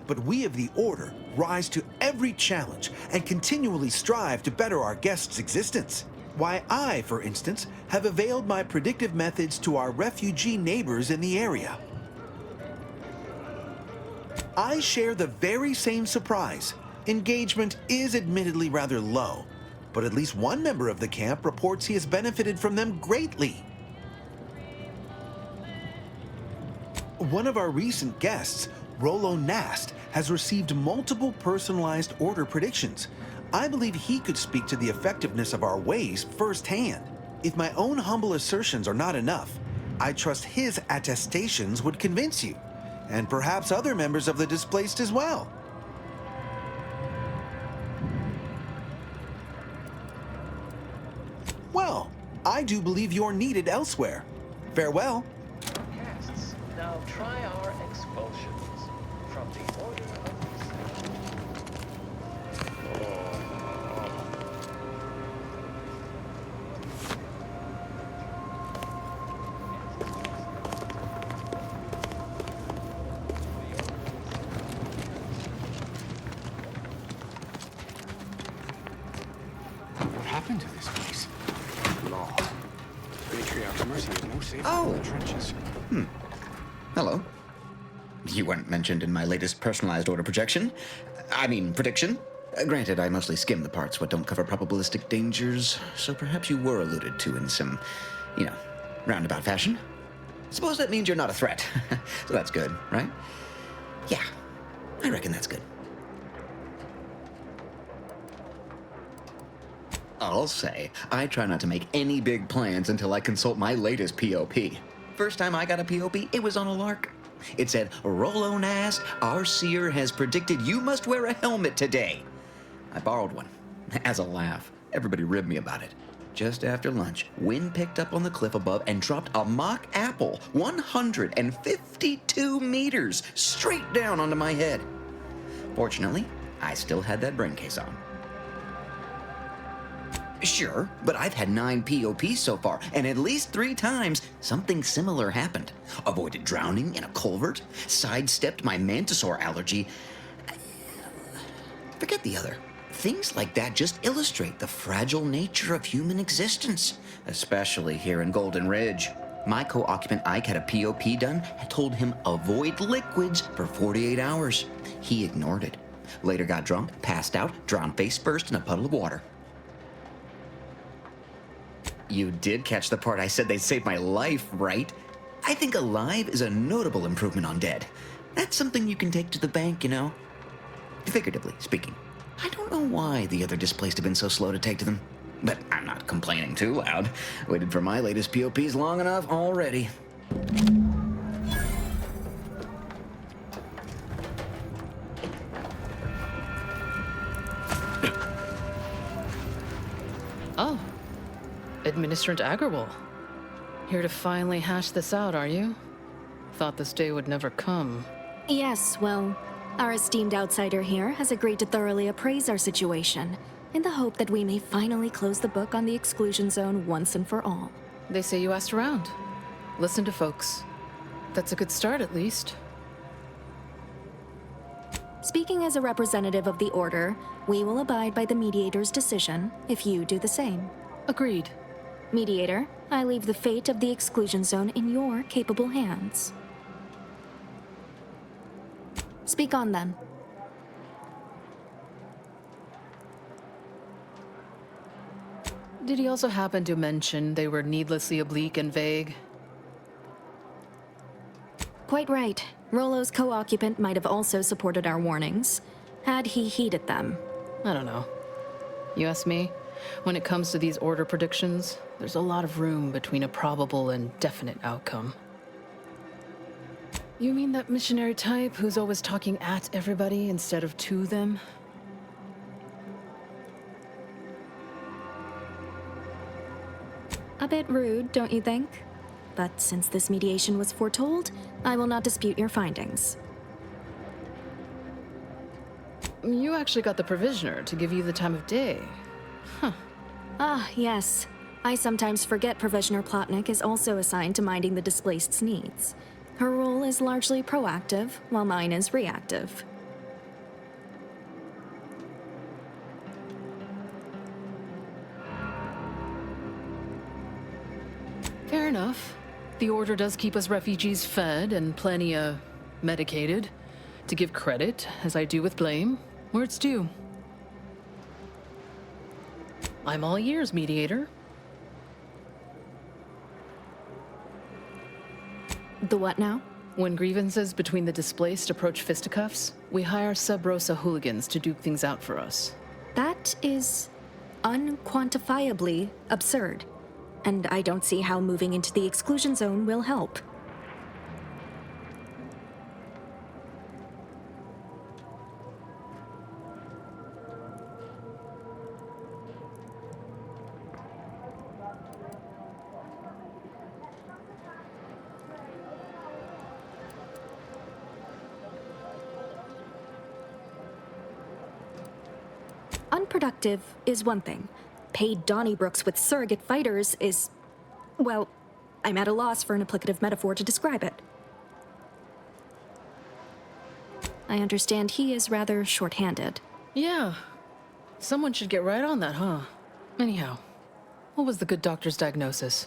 But we of the Order rise to every challenge and continually strive to better our guests' existence. Why, I, for instance, have availed my predictive methods to our refugee neighbors in the area. I share the very same surprise. Engagement is admittedly rather low, but at least one member of the camp reports he has benefited from them greatly. One of our recent guests, Rollo Nast, has received multiple personalized order predictions. I believe he could speak to the effectiveness of our ways firsthand. If my own humble assertions are not enough, I trust his attestations would convince you, and perhaps other members of the displaced as well. Well, I do believe you're needed elsewhere. Farewell. Guests, now try our expulsions from the Order of What happened to this place? Law. Matriarch's Mercy is no safer Oh. than the trenches. Hello. You weren't mentioned in my latest personalized order prediction. Granted, I mostly skim the parts what don't cover probabilistic dangers, so perhaps you were alluded to in some, roundabout fashion. Suppose that means you're not a threat. So that's good, right? Yeah, I reckon that's good. I'll say, I try not to make any big plans until I consult my latest POP. First time I got a POP, it was on a lark. It said, Rollo Nast, our seer has predicted you must wear a helmet today. I borrowed one, as a laugh. Everybody ribbed me about it. Just after lunch, wind picked up on the cliff above and dropped a mock apple 152 meters straight down onto my head. Fortunately, I still had that brain case on. Sure, but I've had 9 POPs so far, and at least 3 times something similar happened. Avoided drowning in a culvert, sidestepped my mantisaur allergy. Forget the other. Things like that just illustrate the fragile nature of human existence, especially here in Golden Ridge. My co-occupant Ike had a POP done and told him avoid liquids for 48 hours. He ignored it. Later got drunk, passed out, drowned face first in a puddle of water. You did catch the part I said they saved my life, right? I think alive is a notable improvement on dead. That's something you can take to the bank, Figuratively speaking. I don't know why the other displaced have been so slow to take to them. But I'm not complaining too loud. Waited for my latest POPs long enough already. Oh. Administrant Agrawal. Here to finally hash this out, are you? Thought this day would never come. Yes, well, our esteemed outsider here has agreed to thoroughly appraise our situation, in the hope that we may finally close the book on the exclusion zone once and for all. They say you asked around. Listen to folks. That's a good start, at least. Speaking as a representative of the Order, we will abide by the Mediator's decision if you do the same. Agreed. Mediator, I leave the fate of the exclusion zone in your capable hands. Speak on then. Did he also happen to mention they were needlessly oblique and vague? Quite right. Rollo's co-occupant might have also supported our warnings, had he heeded them. I don't know. You ask me? When it comes to these Order predictions, there's a lot of room between a probable and definite outcome. You mean that missionary type who's always talking at everybody instead of to them? A bit rude, don't you think? But since this mediation was foretold, I will not dispute your findings. You actually got the Provisioner to give you the time of day. Huh. Ah, yes. I sometimes forget Provisioner Plotnik is also assigned to minding the displaced's needs. Her role is largely proactive, while mine is reactive. Fair enough. The Order does keep us refugees fed and plenty, medicated. To give credit, as I do with blame, where it's due. I'm all ears, Mediator. The what now? When grievances between the displaced approach fisticuffs, we hire Sub Rosa hooligans to duke things out for us. That is unquantifiably absurd. And I don't see how moving into the exclusion zone will help. Unproductive is one thing. Paid Donnybrooks with surrogate fighters is... well, I'm at a loss for an applicative metaphor to describe it. I understand he is rather short-handed. Yeah. Someone should get right on that, huh? Anyhow, what was the good doctor's diagnosis?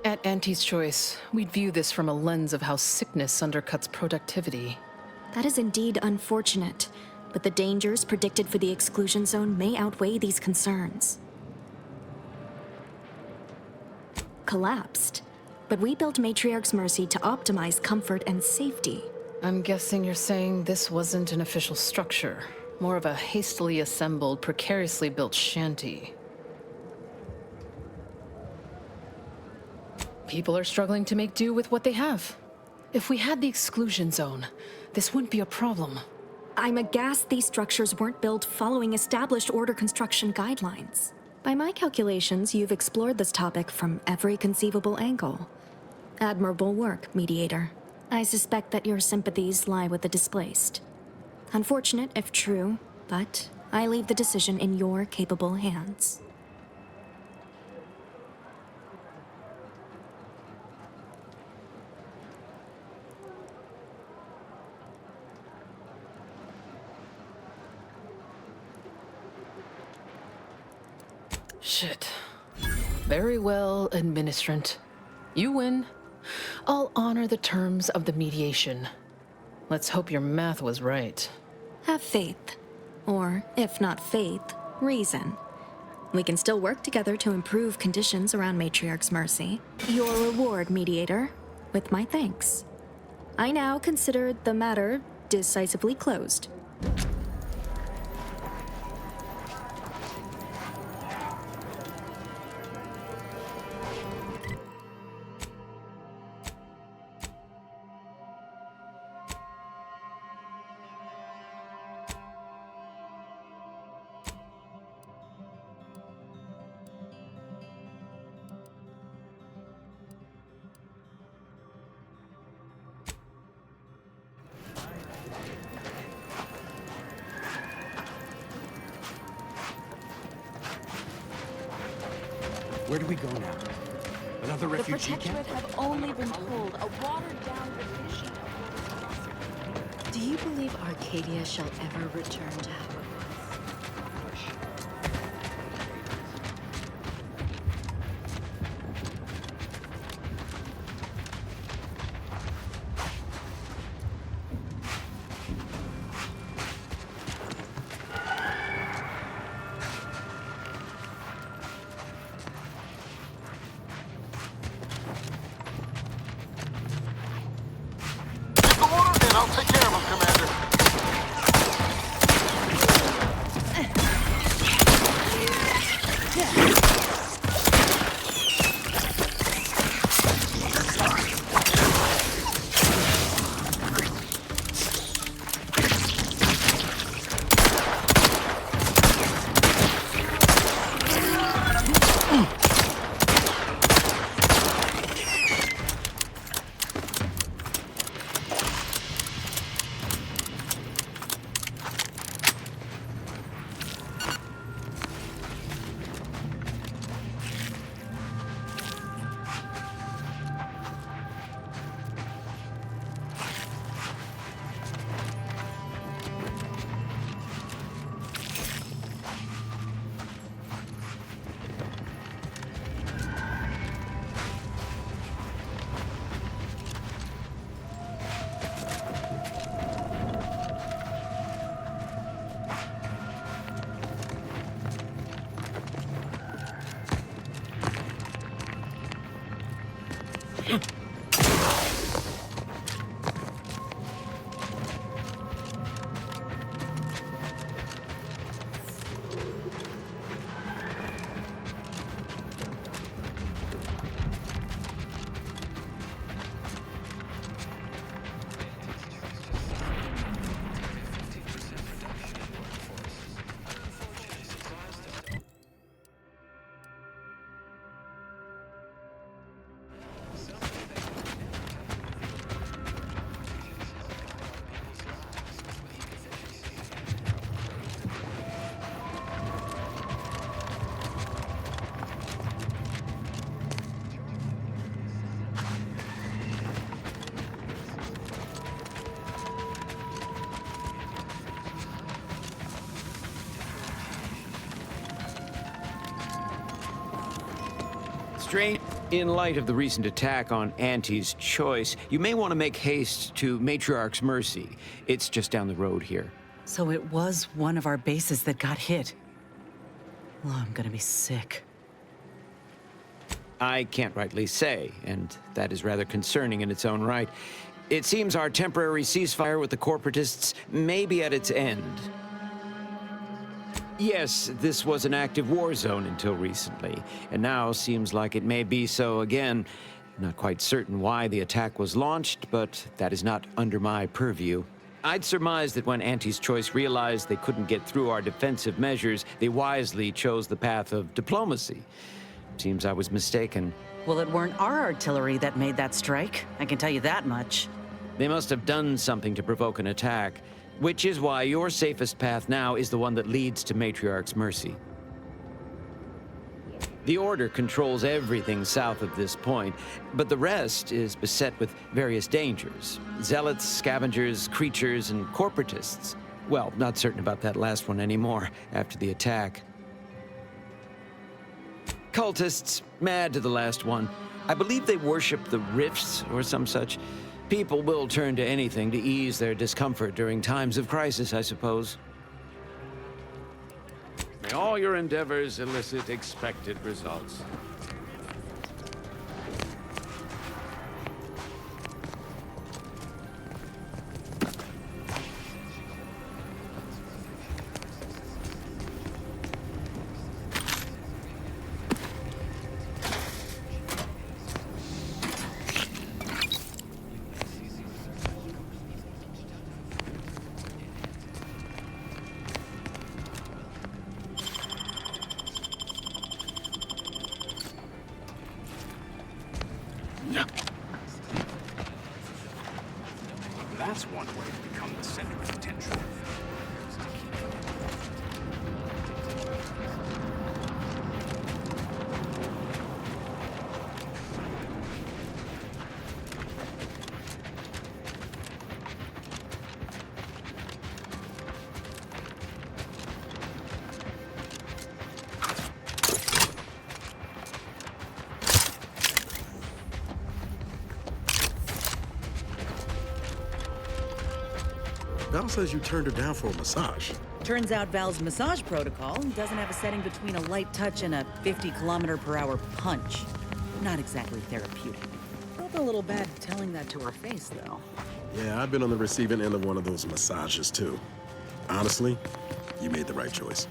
At Auntie's choice, we'd view this from a lens of how sickness undercuts productivity. That is indeed unfortunate, but the dangers predicted for the exclusion zone may outweigh these concerns. Collapsed, but we built Matriarch's Mercy to optimize comfort and safety. I'm guessing you're saying this wasn't an official structure, more of a hastily assembled, precariously built shanty. People are struggling to make do with what they have. If we had the exclusion zone, this wouldn't be a problem. I'm aghast these structures weren't built following established Order construction guidelines. By my calculations, you've explored this topic from every conceivable angle. Admirable work, Mediator. I suspect that your sympathies lie with the displaced. Unfortunate if true, but I leave the decision in your capable hands. Shit. Very well, administrant. You win. I'll honor the terms of the mediation. Let's hope your math was right. Have faith. Or, if not faith, reason. We can still work together to improve conditions around Matriarch's Mercy. Your reward, Mediator, with my thanks. I now consider the matter decisively closed. Where do we go now? Another The refugee Protectorate camp? have only been told a watered-down rendition of Do you believe Arcadia shall ever return to how it was? And I'll take care of him, Commander. In light of the recent attack on Auntie's Choice, you may want to make haste to Matriarch's Mercy. It's just down the road here. So it was one of our bases that got hit. Well, I'm gonna be sick. I can't rightly say, and that is rather concerning in its own right. It seems our temporary ceasefire with the corporatists may be at its end. Yes, this was an active war zone until recently, and now seems like it may be so again. Not quite certain why the attack was launched, but that is not under my purview. I'd surmise that when Auntie's Choice realized they couldn't get through our defensive measures, they wisely chose the path of diplomacy. Seems I was mistaken. Well, it weren't our artillery that made that strike. I can tell you that much. They must have done something to provoke an attack. Which is why your safest path now is the one that leads to Matriarch's Mercy. The Order controls everything south of this point, but the rest is beset with various dangers. Zealots, scavengers, creatures, and corporatists. Well, not certain about that last one anymore after the attack. Cultists, mad to the last one. I believe they worship the rifts or some such. People will turn to anything to ease their discomfort during times of crisis, I suppose. May all your endeavors elicit expected results. That's one way to become the center of attention. Val says you turned her down for a massage. Turns out Val's massage protocol doesn't have a setting between a light touch and a 50-kilometer-per-hour punch. Not exactly therapeutic. Felt a little bad telling that to her face, though. Yeah, I've been on the receiving end of one of those massages, too. Honestly, you made the right choice.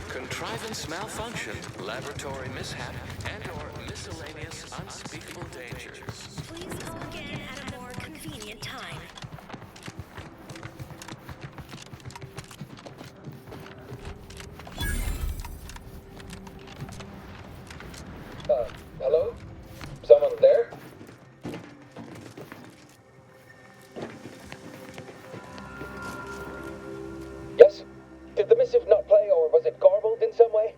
Contrivance malfunction, laboratory mishap, and/or miscellaneous unspeakable dangers. Please call again at a more convenient time. Hello? Someone there? Yes? Did the missive not play, or was it garbled in some way?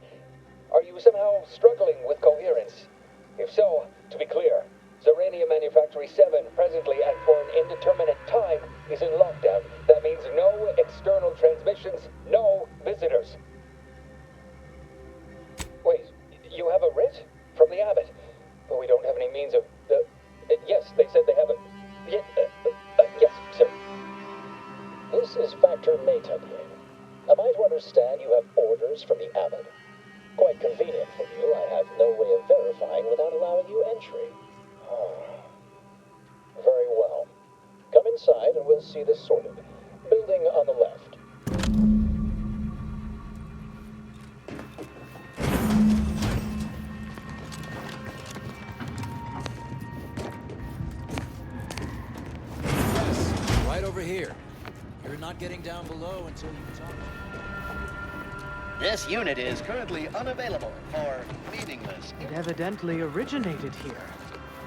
Are you somehow struggling with coherence? If so, to be clear, Zeranium Manufactory 7, presently and for an indeterminate time, is in lockdown. That means no external transmissions, no visitors. Wait, you have a writ? From the Abbot? But we don't have any means of... yes, they said they have a... yes, sir. This is Factor Maytubling. Am I to understand you have orders from the Abbot? Quite convenient for you. I have no way of verifying without allowing you entry. Very well. Come inside and we'll see this sorted. Building on the left. Yes, right over here. You're not getting down below until you talk. This unit is currently unavailable for meaningless. It evidently originated here.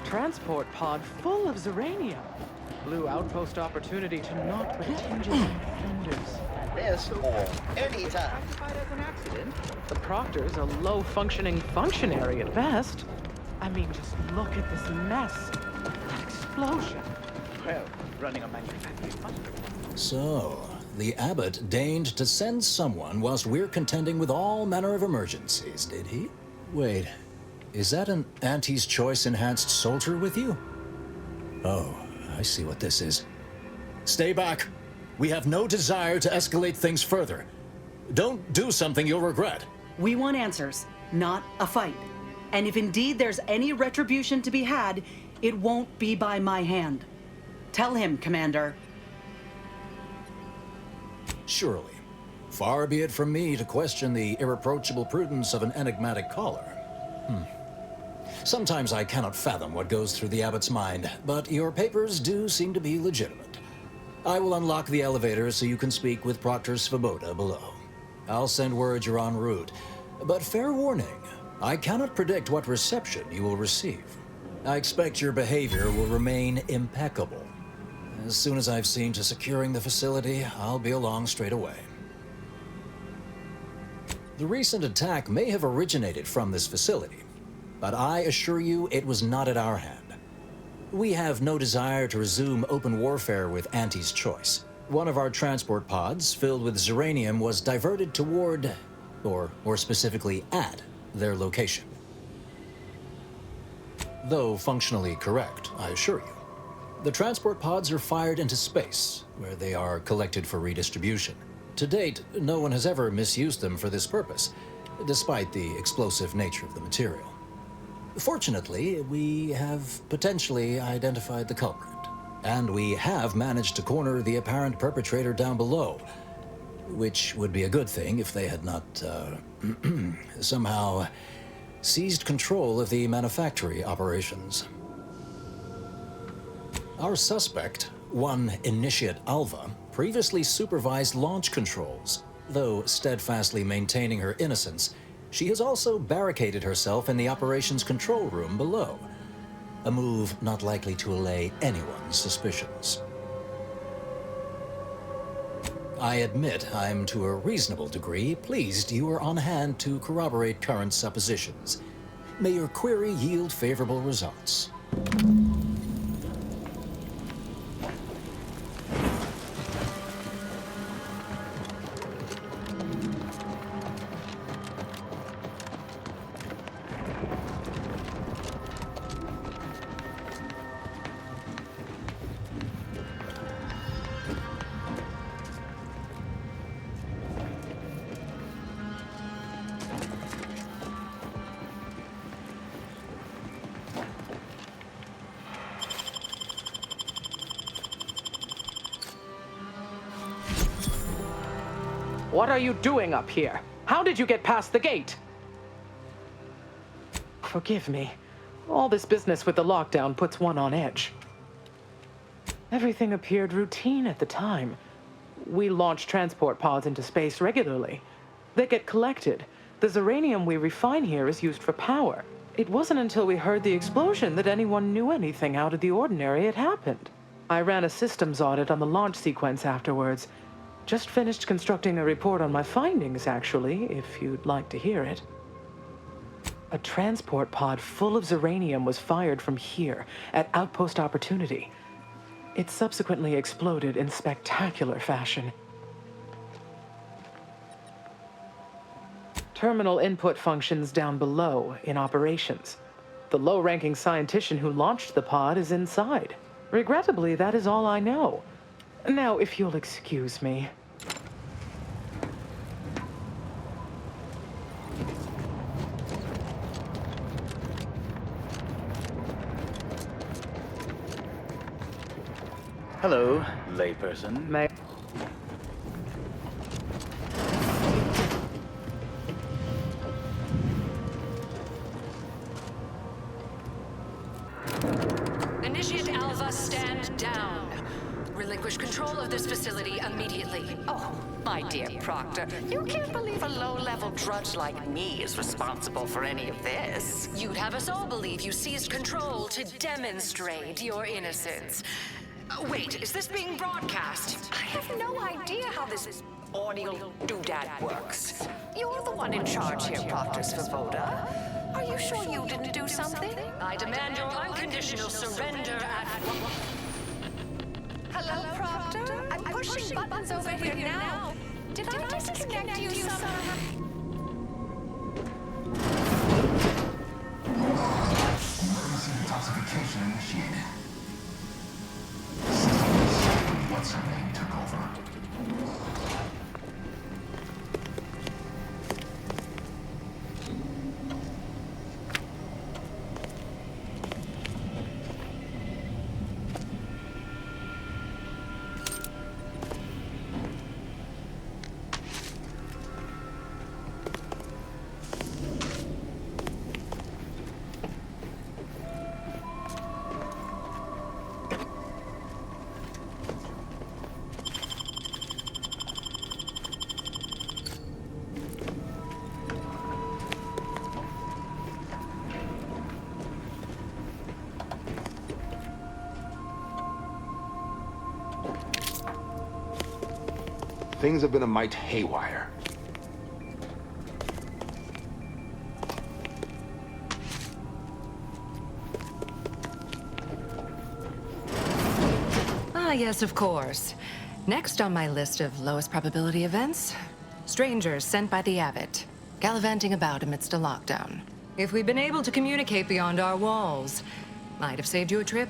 Transport pod full of Zeranium. Blue outpost opportunity to knock potential offenders. This or any time. Classified as an accident? The Proctor's a low-functioning functionary at best. I mean, just look at this mess. That explosion. Well, running a manufacturing must. So, the Abbot deigned to send someone whilst we're contending with all manner of emergencies, did he? Wait, is that an Auntie's Choice enhanced soldier with you? Oh, I see what this is. Stay back. We have no desire to escalate things further. Don't do something you'll regret. We want answers, not a fight. And if indeed there's any retribution to be had, it won't be by my hand. Tell him, Commander. Surely. Far be it from me to question the irreproachable prudence of an enigmatic caller. Sometimes I cannot fathom what goes through the Abbot's mind, but your papers do seem to be legitimate. I will unlock the elevator so you can speak with Proctor Svoboda below. I'll send word you're en route, but fair warning, I cannot predict what reception you will receive. I expect your behavior will remain impeccable. As soon as I've seen to securing the facility, I'll be along straight away. The recent attack may have originated from this facility, but I assure you it was not at our hand. We have no desire to resume open warfare with Auntie's Choice. One of our transport pods, filled with Zeranium, was diverted toward, or more specifically at, their location. Though functionally correct, I assure you. The transport pods are fired into space, where they are collected for redistribution. To date, no one has ever misused them for this purpose, despite the explosive nature of the material. Fortunately, we have potentially identified the culprit, and we have managed to corner the apparent perpetrator down below, which would be a good thing if they had not, somehow seized control of the manufactory operations. Our suspect, one Initiate Alva, previously supervised launch controls. Though steadfastly maintaining her innocence, she has also barricaded herself in the operations control room below, a move not likely to allay anyone's suspicions. I admit I'm to a reasonable degree pleased you are on hand to corroborate current suppositions. May your query yield favorable results. What are you doing up here? How did you get past the gate? Forgive me. All this business with the lockdown puts one on edge. Everything appeared routine at the time. We launch transport pods into space regularly. They get collected. The uranium we refine here is used for power. It wasn't until we heard the explosion that anyone knew anything out of the ordinary had happened. I ran a systems audit on the launch sequence afterwards. Just finished constructing a report on my findings, actually, if you'd like to hear it. A transport pod full of uranium was fired from here, at Outpost Opportunity. It subsequently exploded in spectacular fashion. Terminal input functions down below in operations. The low-ranking scientist who launched the pod is inside. Regrettably, that is all I know. Now, if you'll excuse me. Hello, layperson. May Initiate Alpha, stand down. Relinquish control of this facility immediately. Oh, my dear Proctor, you can't believe a low-level drudge like me is responsible for any of this. You'd have us all believe you seized control to demonstrate your innocence. Wait, is this being broadcast? I have no idea how this audio doodad works. You're the one in charge here, Proctor Svoboda. Are you sure you didn't do something? I demand your unconditional surrender at... Hello, Proctor? I'm pushing buttons over here now. Did I disconnect you somehow? Emergency detoxification initiated. What's her name took over. Things have been a mite haywire. Ah, yes, of course. Next on my list of lowest probability events, strangers sent by the Abbot, gallivanting about amidst a lockdown. If we'd been able to communicate beyond our walls, might have saved you a trip.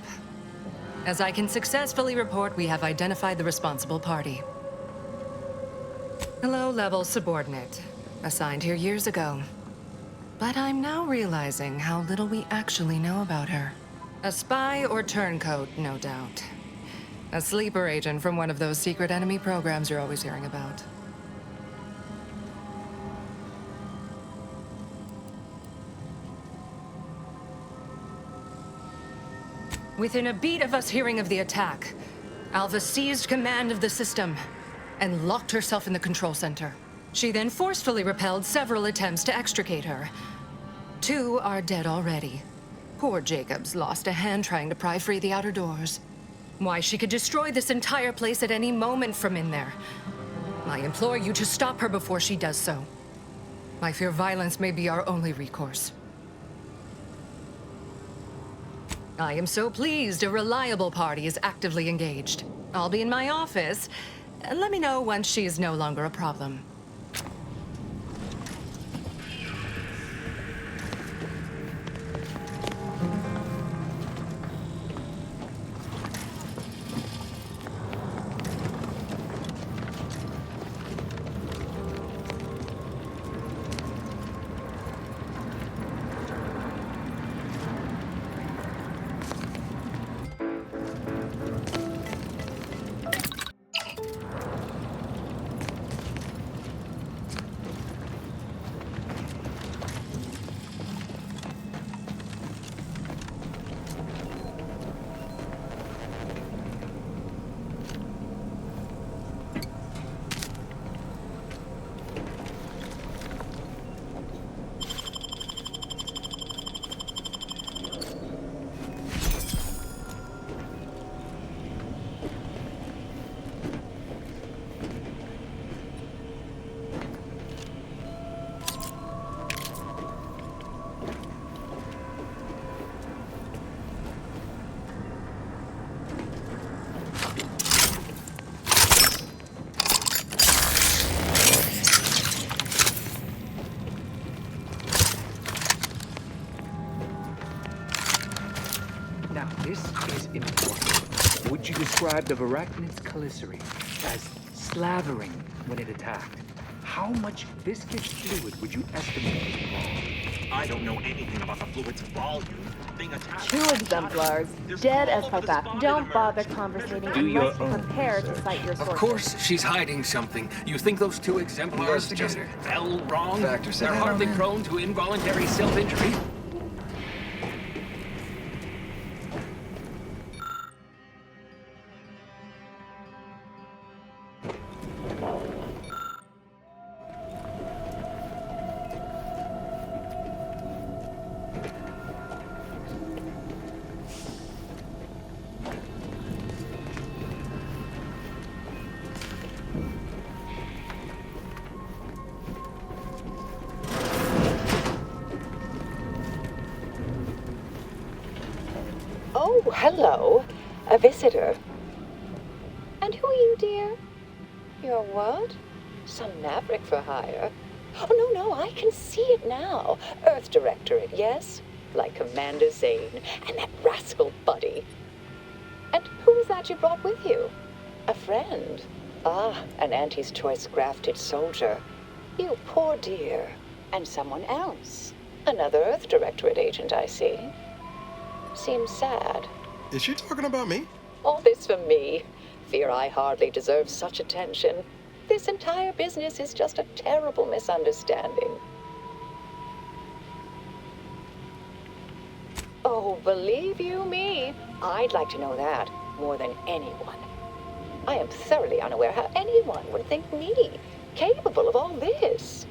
As I can successfully report, we have identified the responsible party. A low-level subordinate, assigned here years ago. But I'm now realizing how little we actually know about her. A spy or turncoat, no doubt. A sleeper agent from one of those secret enemy programs you're always hearing about. Within a beat of us hearing of the attack, Alva seized command of the system and locked herself in the control center. She then forcefully repelled several attempts to extricate her. 2 are dead already. Poor Jacobs lost a hand trying to pry free the outer doors. Why, she could destroy this entire place at any moment from in there. I implore you to stop her before she does so. I fear violence may be our only recourse. I am so pleased a reliable party is actively engaged. I'll be in my office. Let me know once she is no longer a problem. Now, this is important. Would you describe the Varachid's Calicity as slavering when it attacked? How much viscous fluid would you estimate was involved? I don't know anything about the fluid's volume. Being attacked. 2 exemplars, dead as Pythaf. Don't bother conversating unless you're prepared to cite your sources. Of course she's hiding something. You think those 2 exemplars just fell wrong? They're hardly prone to involuntary self-injury. Oh, hello. A visitor. And who are you, dear? You're what? Some maverick for hire? Oh, no, I can see it now. Earth Directorate, yes? Like Commander Zane and that rascal Buddy. And who was that you brought with you? A friend. Ah, an Auntie's Choice grafted soldier. You poor dear. And someone else. Another Earth Directorate agent, I see. Seems sad. Is she talking about me? All this for me. Fear I hardly deserve such attention. This entire business is just a terrible misunderstanding. Oh, believe you me, I'd like to know that more than anyone. I am thoroughly unaware how anyone would think me capable of all this.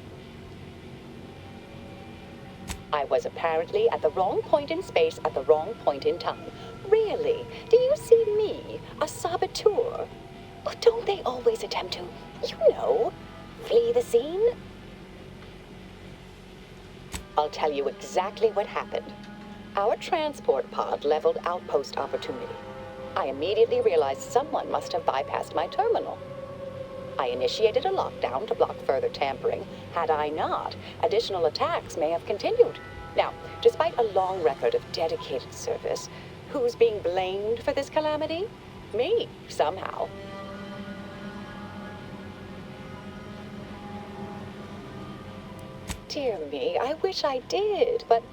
I was apparently at the wrong point in space at the wrong point in time. Really? Do you see me, a saboteur? Oh, don't they always attempt to, flee the scene? I'll tell you exactly what happened. Our transport pod leveled outpost opportunity. I immediately realized someone must have bypassed my terminal. I initiated a lockdown to block further tampering. Had I not, additional attacks may have continued. Now, despite a long record of dedicated service, who's being blamed for this calamity? Me, somehow. Dear me, I wish I did, but...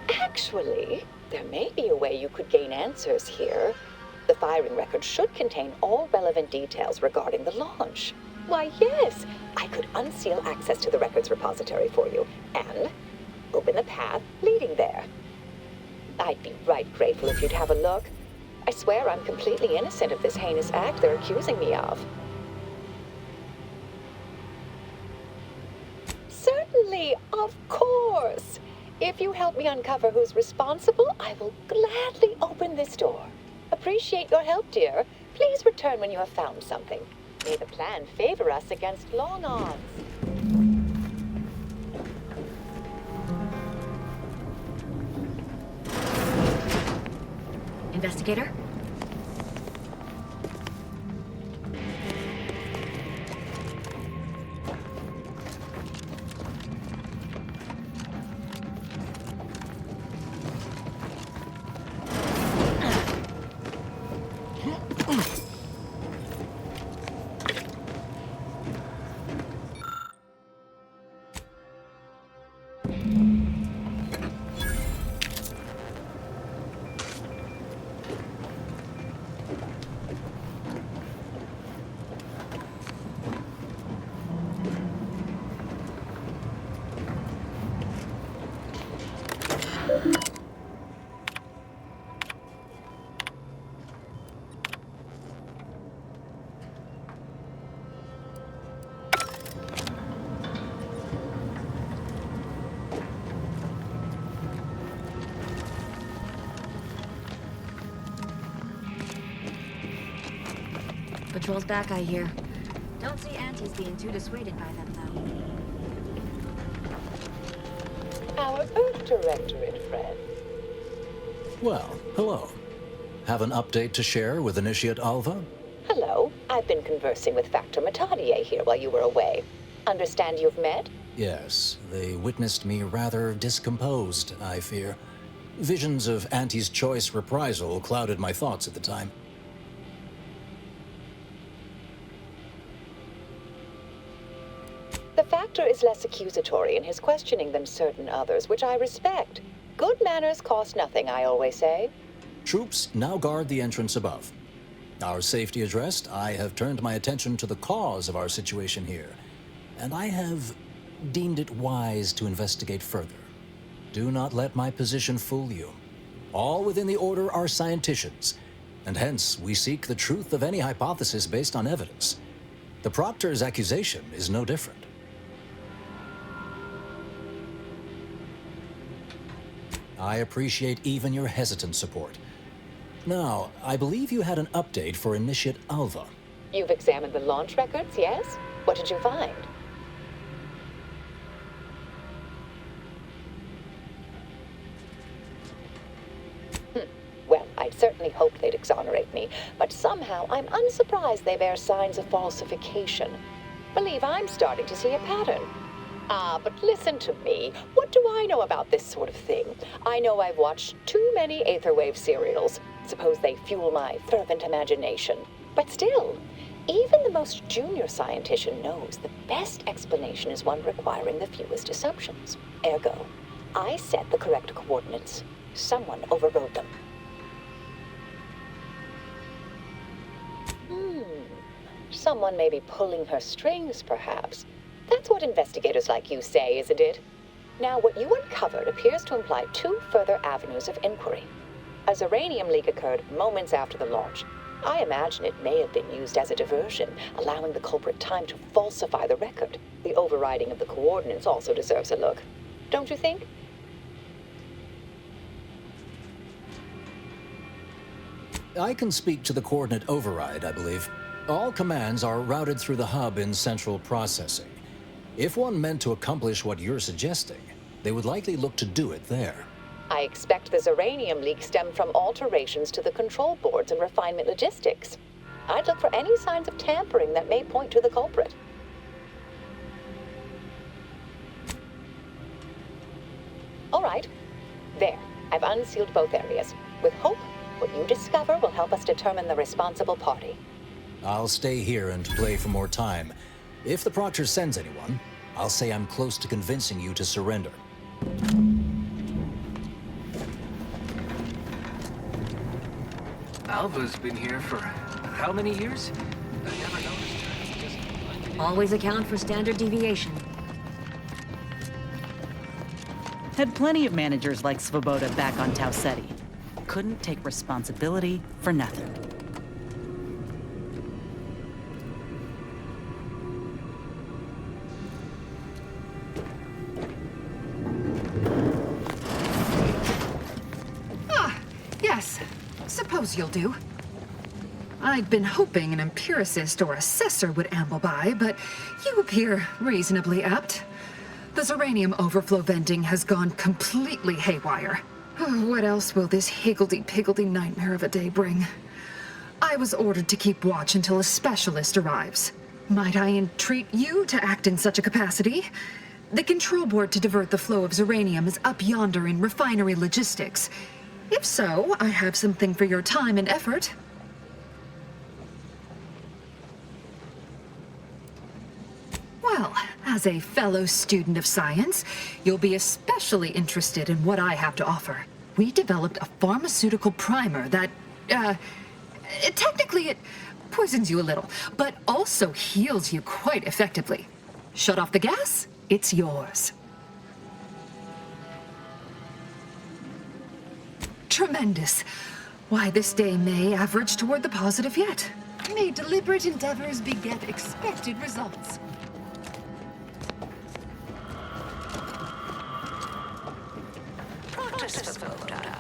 Actually, there may be a way you could gain answers here. The firing record should contain all relevant details regarding the launch. Why, yes, I could unseal access to the records repository for you and open the path leading there. I'd be right grateful if you'd have a look. I swear I'm completely innocent of this heinous act they're accusing me of. Certainly, of course. If you help me uncover who's responsible, I will gladly open this door. Appreciate your help, dear. Please return when you have found something. May the plan favor us against long odds. Investigator? Patrol's back, I hear. Don't see Auntie's being too dissuaded by them, though. Our Earth Directorate friend. Well, hello. Have an update to share with Initiate Alva? Hello. I've been conversing with Factor Matadier here while you were away. Understand you've met? Yes, they witnessed me rather discomposed, I fear. Visions of Auntie's choice reprisal clouded my thoughts at the time. The Factor is less accusatory in his questioning than certain others, which I respect. Good manners cost nothing, I always say. Troops now guard the entrance above. Our safety addressed, I have turned my attention to the cause of our situation here, and I have deemed it wise to investigate further. Do not let my position fool you. All within the Order are scienticians, and hence we seek the truth of any hypothesis based on evidence. The Proctor's accusation is no different. I appreciate even your hesitant support. Now, I believe you had an update for Initiate Alva. You've examined the launch records, yes? What did you find? Well, I'd certainly hoped they'd exonerate me, but somehow I'm unsurprised they bear signs of falsification. Believe I'm starting to see a pattern. But listen to me. What do I know about this sort of thing? I know I've watched too many Aetherwave serials. Suppose they fuel my fervent imagination. But still, even the most junior scientician knows the best explanation is one requiring the fewest assumptions. Ergo, I set the correct coordinates. Someone overrode them. Someone may be pulling her strings, perhaps. That's what investigators like you say, isn't it? Now, what you uncovered appears to imply two further avenues of inquiry. A Zeranium leak occurred moments after the launch. I imagine it may have been used as a diversion, allowing the culprit time to falsify the record. The overriding of the coordinates also deserves a look. Don't you think? I can speak to the coordinate override, I believe. All commands are routed through the hub in central processing. If one meant to accomplish what you're suggesting, they would likely look to do it there. I expect the Zeranium leak stemmed from alterations to the control boards and refinement logistics. I'd look for any signs of tampering that may point to the culprit. All right. There. I've unsealed both areas. With hope, what you discover will help us determine the responsible party. I'll stay here and play for more time. If the Proctor sends anyone, I'll say I'm close to convincing you to surrender. Alva's been here for how many years? I never noticed her. Always account for standard deviation. Had plenty of managers like Svoboda back on Tau Ceti. Couldn't take responsibility for nothing. Yes. Suppose you'll do. I'd been hoping an empiricist or assessor would amble by, but you appear reasonably apt. The Zeranium overflow venting has gone completely haywire. What else will this higgledy-piggledy nightmare of a day bring? I was ordered to keep watch until a specialist arrives. Might I entreat you to act in such a capacity? The control board to divert the flow of Zeranium is up yonder in refinery logistics. If so, I have something for your time and effort. Well, as a fellow student of science, you'll be especially interested in what I have to offer. We developed a pharmaceutical primer that, technically it poisons you a little, but also heals you quite effectively. Shut off the gas, it's yours. Tremendous. Why, this day may average toward the positive yet. May deliberate endeavors beget expected results. Practice for Voda.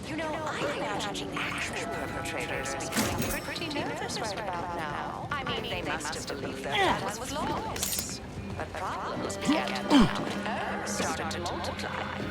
You know, I imagine actual perpetrators becoming pretty nervous right about now. I mean, they must have believed that was flawless. But problems began to mount and started to multiply.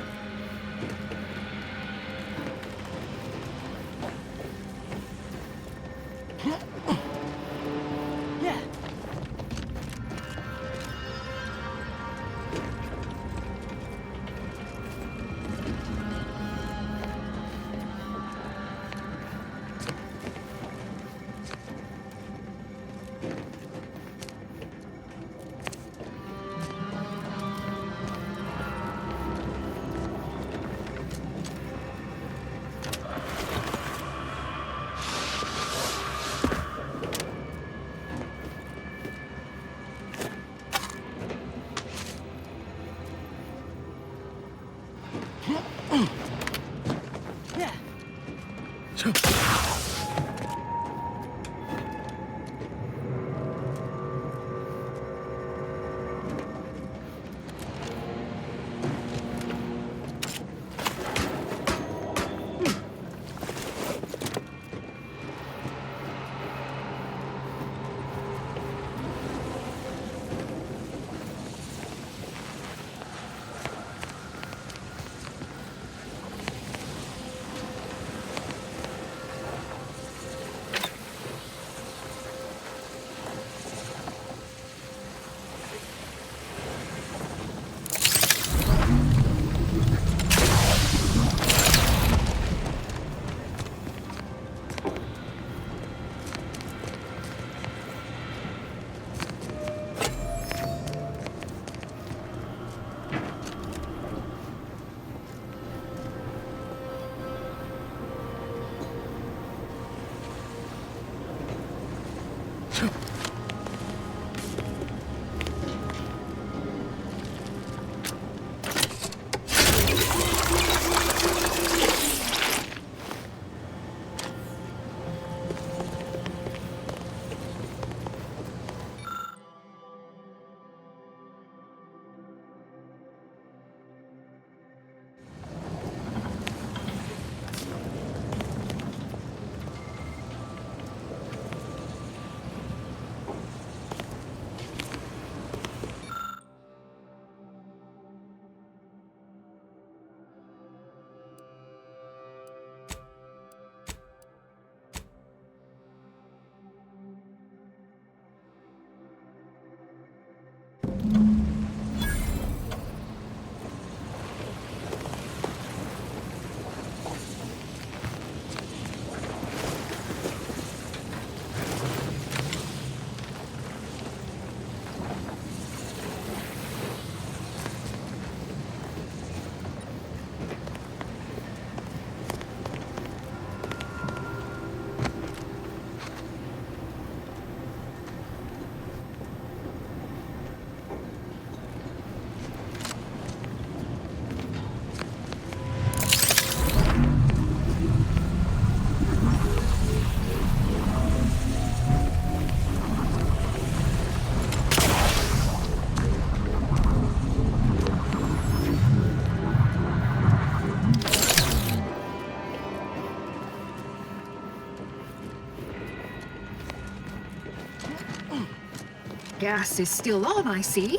gas is still on, I see.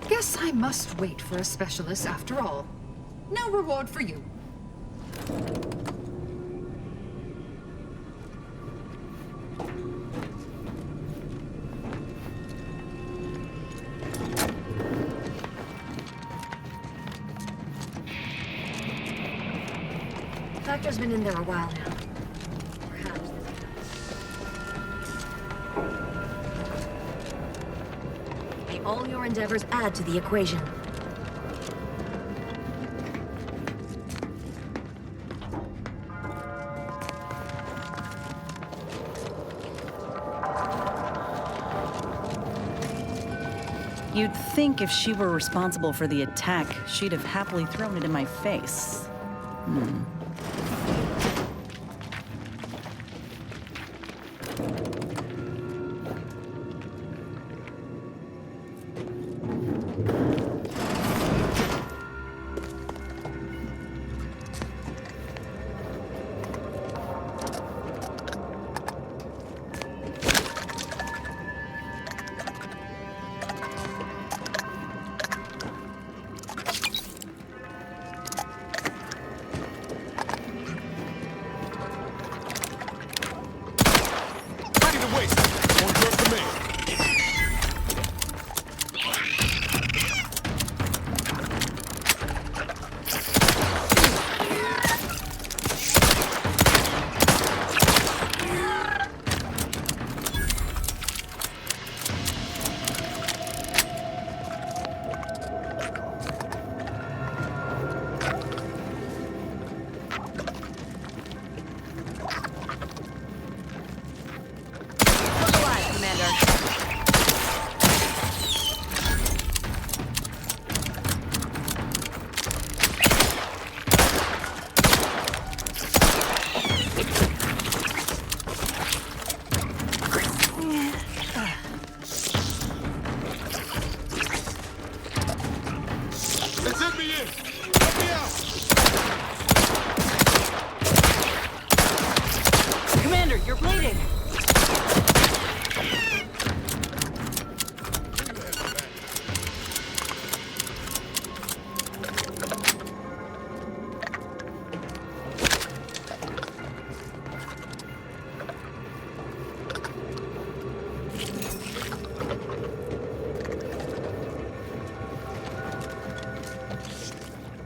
Guess I must wait for a specialist after all. No reward for you. Factor's been in there a while now. Perhaps. All your endeavors add to the equation. You'd think if she were responsible for the attack, she'd have happily thrown it in my face.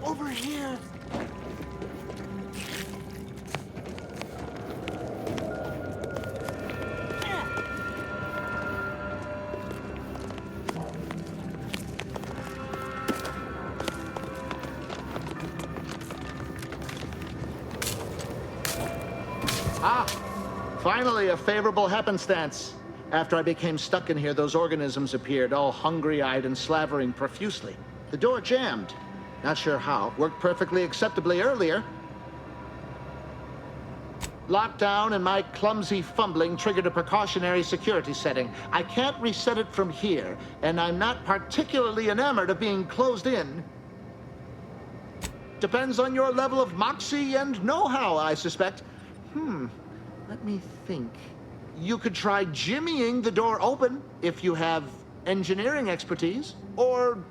Over here. Finally, a favorable happenstance. After I became stuck in here, those organisms appeared, all hungry-eyed and slavering profusely. The door jammed. Not sure how. Worked perfectly acceptably earlier. Lockdown and my clumsy fumbling triggered a precautionary security setting. I can't reset it from here, and I'm not particularly enamored of being closed in. Depends on your level of moxie and know-how, I suspect. Let me think. You could try jimmying the door open if you have engineering expertise. Or,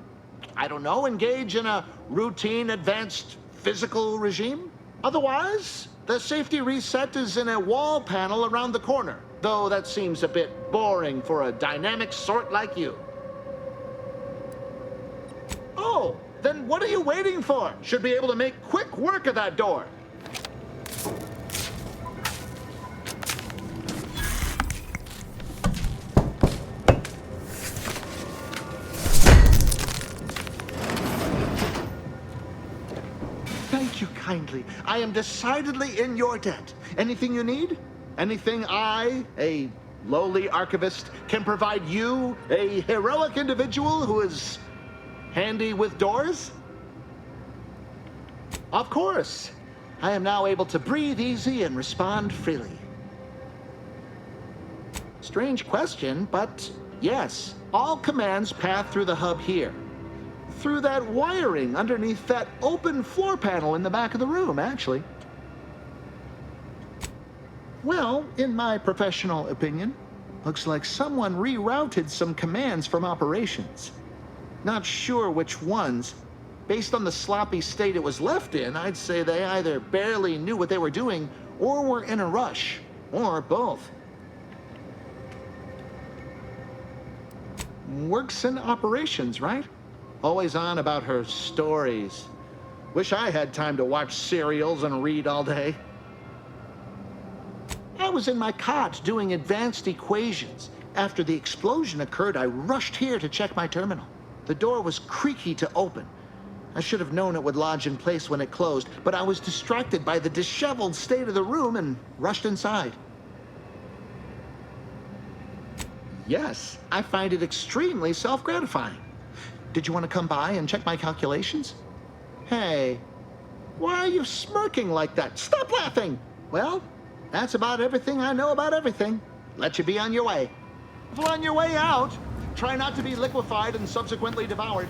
I don't know, engage in a routine advanced physical regime. Otherwise, the safety reset is in a wall panel around the corner. Though that seems a bit boring for a dynamic sort like you. Oh, then what are you waiting for? Should be able to make quick work of that door. Thank you kindly. I am decidedly in your debt. Anything you need? Anything I, a lowly archivist, can provide you, a heroic individual who is handy with doors? Of course. I am now able to breathe easy and respond freely. Strange question, but yes, all commands pass through the hub here. Through that wiring underneath that open floor panel in the back of the room, actually. Well, in my professional opinion, Looks like someone rerouted some commands from operations. Not sure which ones. Based on the sloppy state it was left in, I'd say they either barely knew what they were doing or were in a rush, or both. Works in operations, right? Always on about her stories. Wish I had time to watch serials and read all day. I was in my cot doing advanced equations. After the explosion occurred, I rushed here to check my terminal. The door was creaky to open. I should have known it would lodge in place when it closed, but I was distracted by the disheveled state of the room and rushed inside. Yes, I find it extremely self-gratifying. Did you want to come by and check my calculations? Hey, why are you smirking like that? Stop laughing! Well, that's about everything I know about everything. Let you be on your way. If on your way out, try not to be liquefied and subsequently devoured.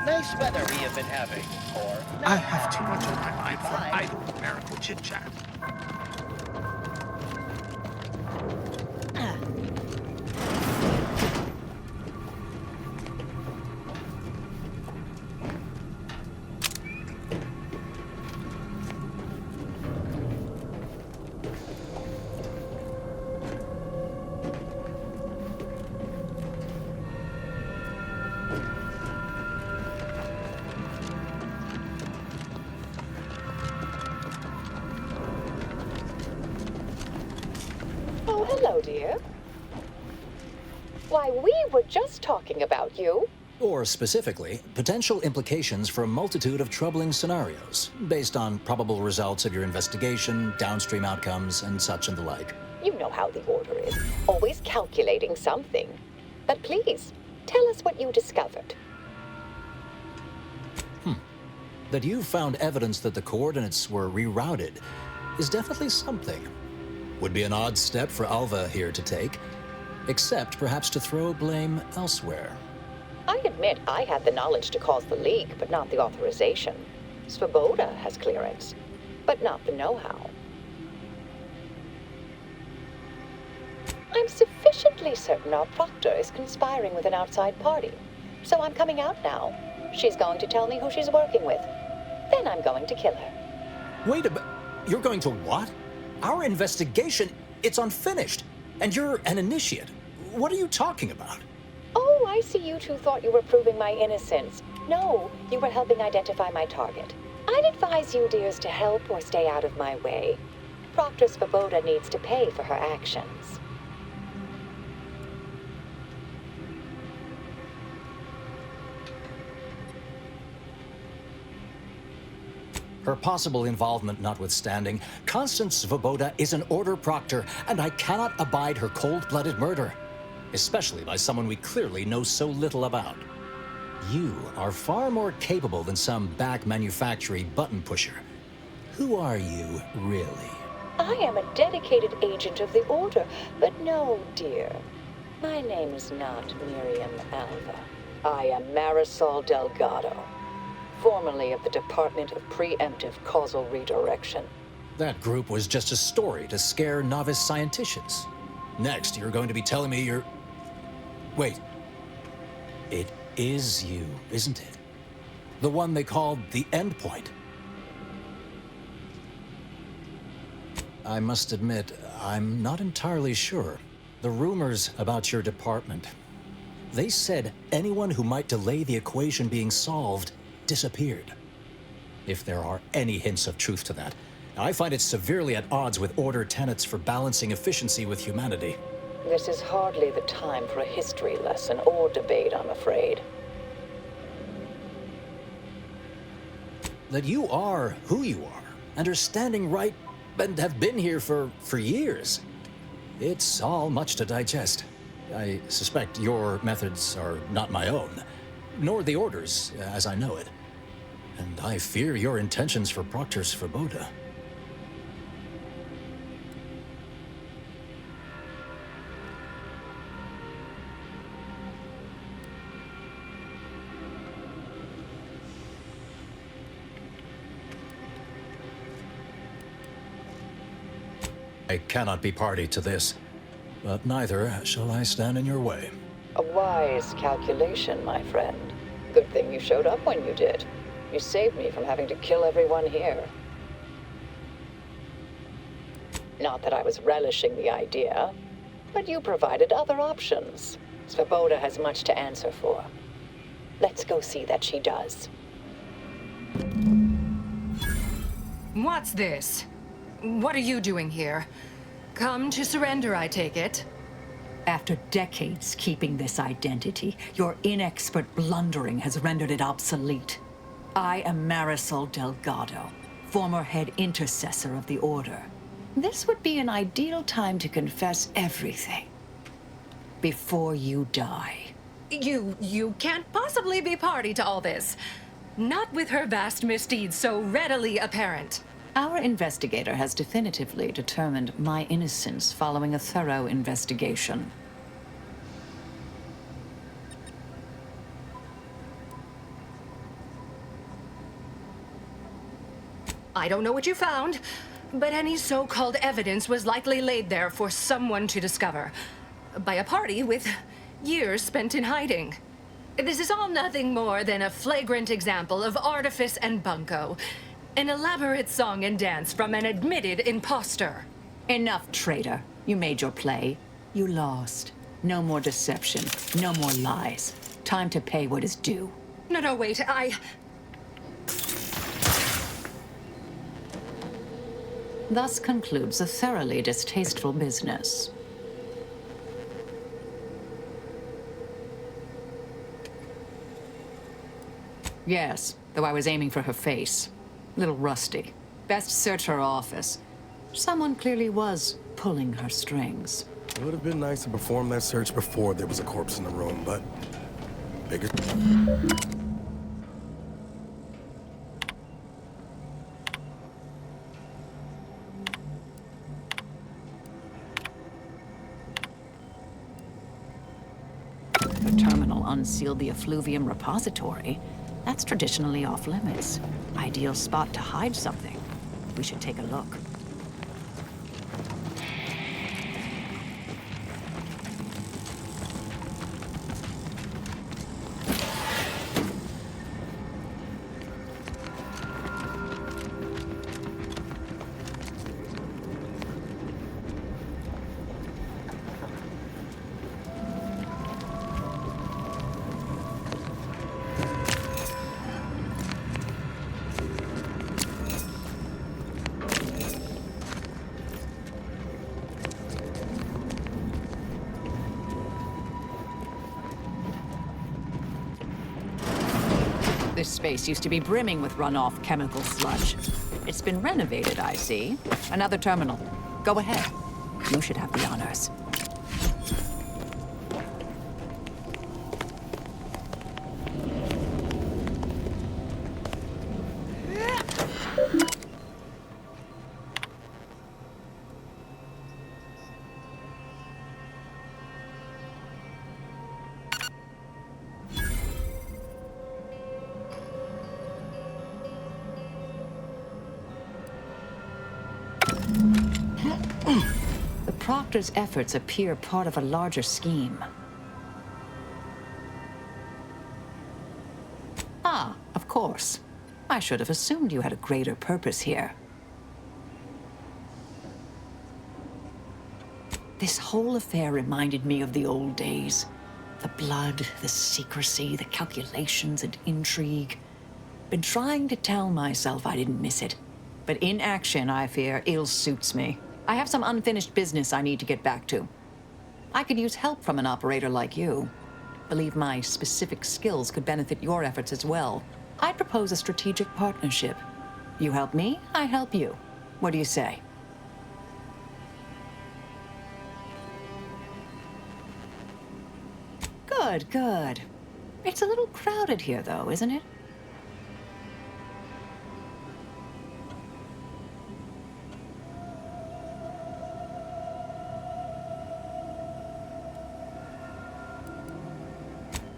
Nice weather we have been having, or... I have too much on my mind for idle numerical chit-chat. Hello, dear. Why, we were just talking about you. Or specifically, potential implications for a multitude of troubling scenarios, based on probable results of your investigation, downstream outcomes, and such and the like. You know how the Order is, always calculating something. But please, tell us what you discovered. That you found evidence that the coordinates were rerouted is definitely something. Would be an odd step for Alva here to take, except perhaps to throw blame elsewhere. I admit I had the knowledge to cause the leak, but not the authorization. SvilverBeardD has clearance, but not the know-how. I'm sufficiently certain our proctor is conspiring with an outside party, so I'm coming out now. She's going to tell me who she's working with. Then I'm going to kill her. Wait a minute. You're going to what? Our investigation, it's unfinished. And you're an initiate. What are you talking about? Oh, I see you two thought you were proving my innocence. No, you were helping identify my target. I'd advise you, dears, to help or stay out of my way. Proctor Svoboda needs to pay for her actions. Her possible involvement notwithstanding, Constance Svoboda is an Order Proctor, and I cannot abide her cold-blooded murder. Especially by someone we clearly know so little about. You are far more capable than some back manufacturing button pusher. Who are you, really? I am a dedicated agent of the Order, but no, dear. My name is not Miriam Alva. I am Marisol Delgado, formerly of the Department of Preemptive Causal Redirection. That group was just a story to scare novice scienticians. Next, you're going to be telling me you're... Wait. It is you, isn't it? The one they called the Endpoint. I must admit, I'm not entirely sure. The rumors about your department. They said anyone who might delay the equation being solved disappeared. If there are any hints of truth to that, I find it severely at odds with Order tenets for balancing efficiency with humanity. This is hardly the time for a history lesson or debate, I'm afraid. That you are who you are, and are standing right, and have been here for years. It's all much to digest. I suspect your methods are not my own, nor the Order's, as I know it. And I fear your intentions for Proctor Svoboda. I cannot be party to this, but neither shall I stand in your way. A wise calculation, my friend. Good thing you showed up when you did. You saved me from having to kill everyone here. Not that I was relishing the idea, but you provided other options. Svoboda has much to answer for. Let's go see that she does. What's this? What are you doing here? Come to surrender, I take it? After decades keeping this identity, your inexpert blundering has rendered it obsolete. I am Marisol Delgado, former head intercessor of the Order. This would be an ideal time to confess everything. Before you die. You can't possibly be party to all this. Not with her vast misdeeds so readily apparent. Our investigator has definitively determined my innocence following a thorough investigation. I don't know what you found, but any so-called evidence was likely laid there for someone to discover. By a party with years spent in hiding. This is all nothing more than a flagrant example of artifice and bunco. An elaborate song and dance from an admitted imposter. Enough, traitor. You made your play. You lost. No more deception. No more lies. Time to pay what is due. No, wait, Thus concludes a thoroughly distasteful business. Yes, though I was aiming for her face. Little rusty. Best search her office. Someone clearly was pulling her strings. It would have been nice to perform that search before there was a corpse in the room, but... bigger... The terminal unsealed the effluvium repository. That's traditionally off limits. Ideal spot to hide something. We should take a look. This space used to be brimming with runoff chemical sludge. It's been renovated, I see. Another terminal. Go ahead. You should have the honors. The Proctor's efforts appear part of a larger scheme. Ah, of course. I should have assumed you had a greater purpose here. This whole affair reminded me of the old days. The blood, the secrecy, the calculations and intrigue. Been trying to tell myself I didn't miss it. But in action, I fear, ill suits me. I have some unfinished business I need to get back to. I could use help from an operator like you. Believe my specific skills could benefit your efforts as well. I'd propose a strategic partnership. You help me, I help you. What do you say? Good, good. It's a little crowded here, though, isn't it?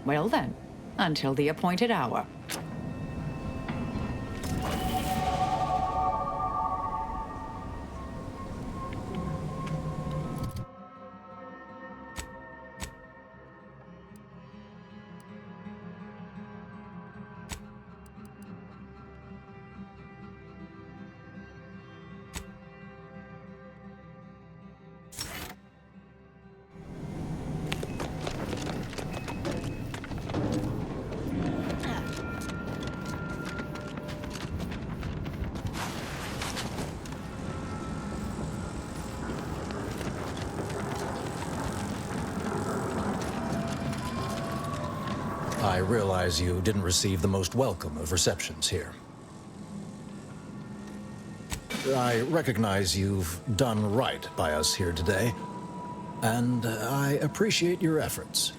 Well then, until the appointed hour. I realize you didn't receive the most welcome of receptions here. I recognize you've done right by us here today, and I appreciate your efforts.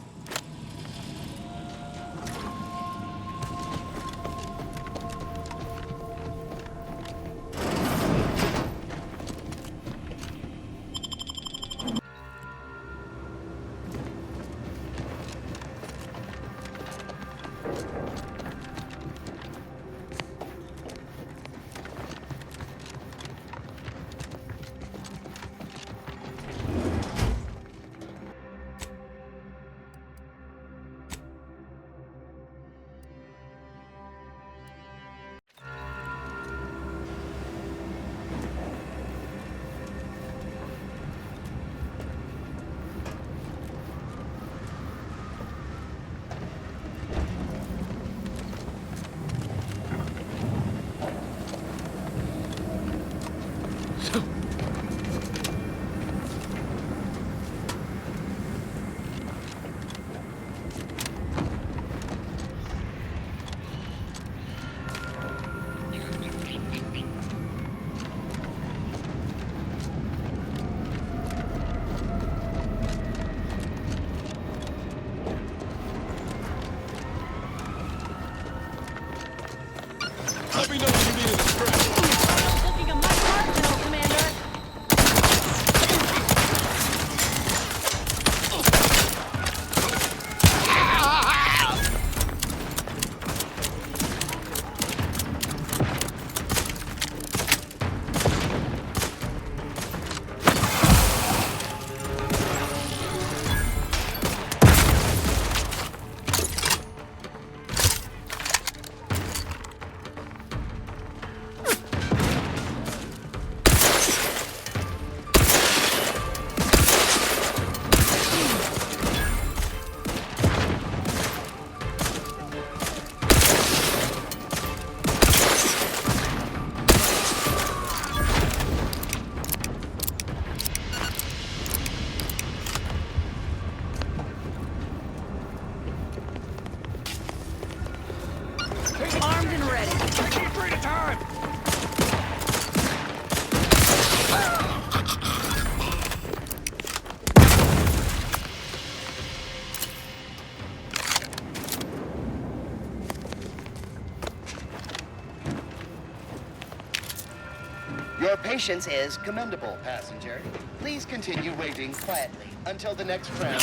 Let me know if you need a stretch. Looking a much marginal, Commander. ready. I can't read a time! Your patience is commendable, passenger. Please continue waiting quietly until the next tram.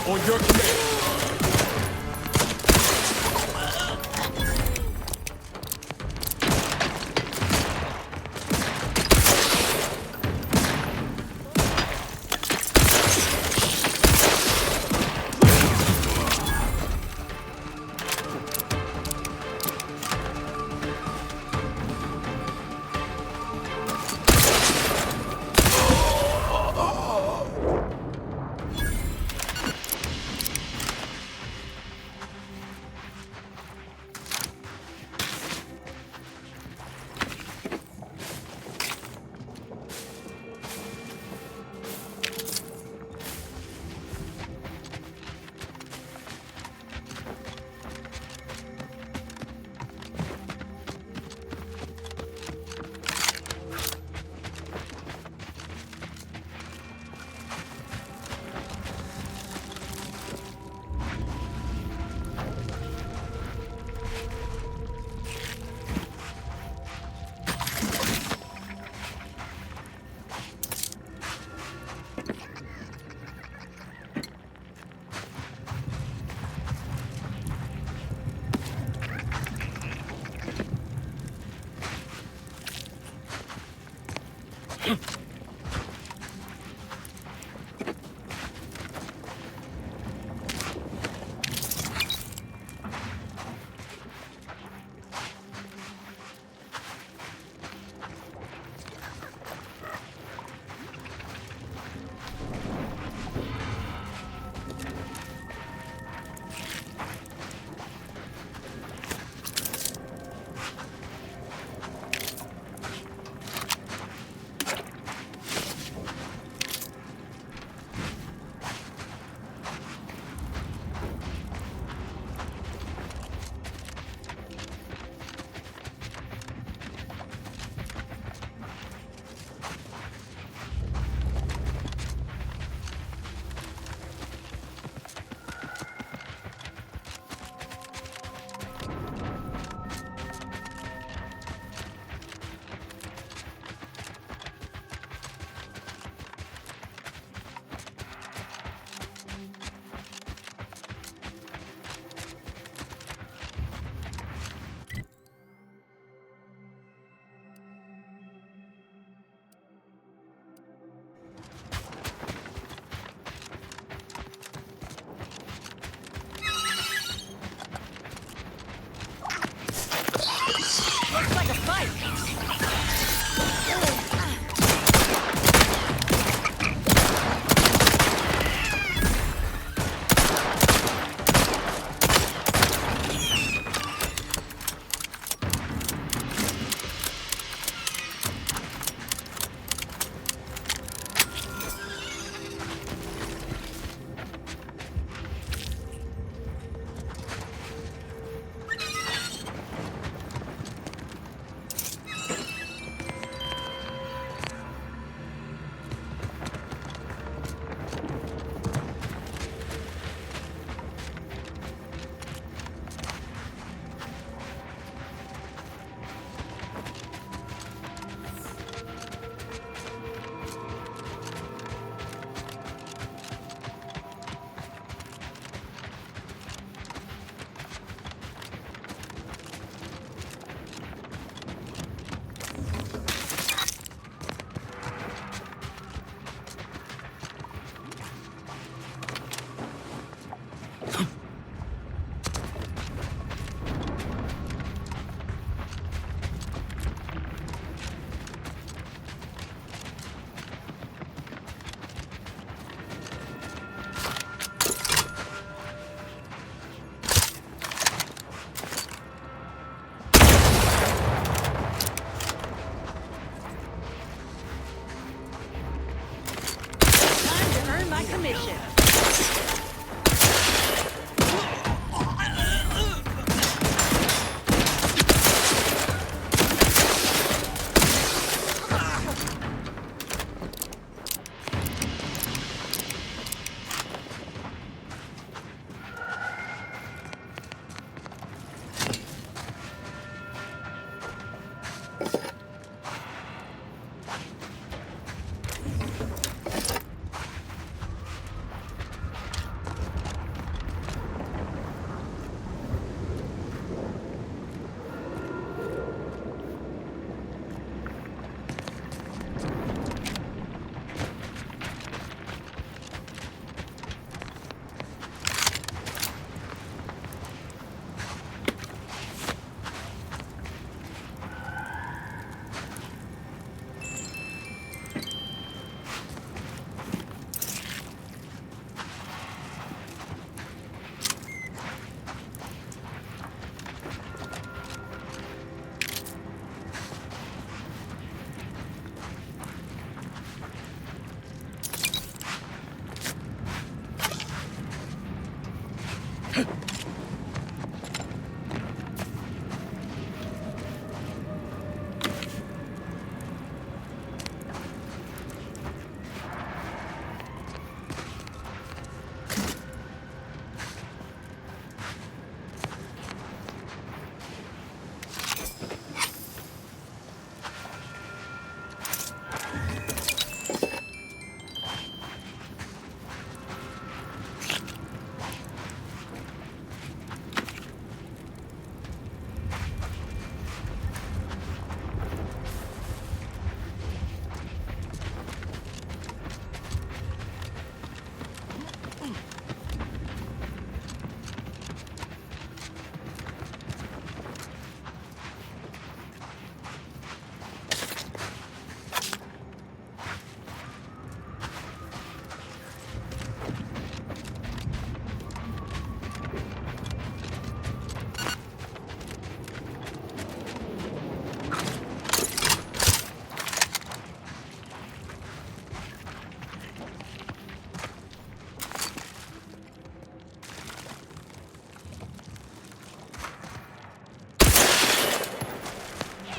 On your command.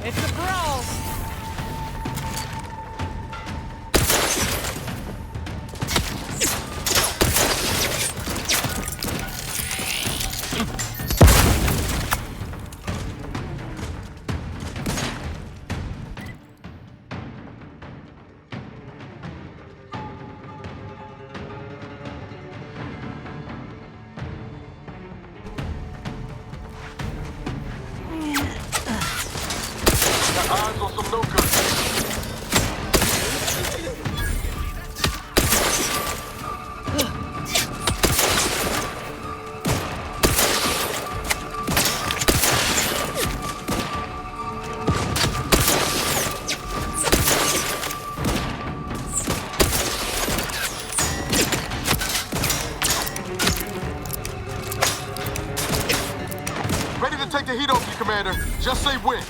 It's a brawl! Eyes on some no-good. Ready to take the heat off you, Commander. Just say when.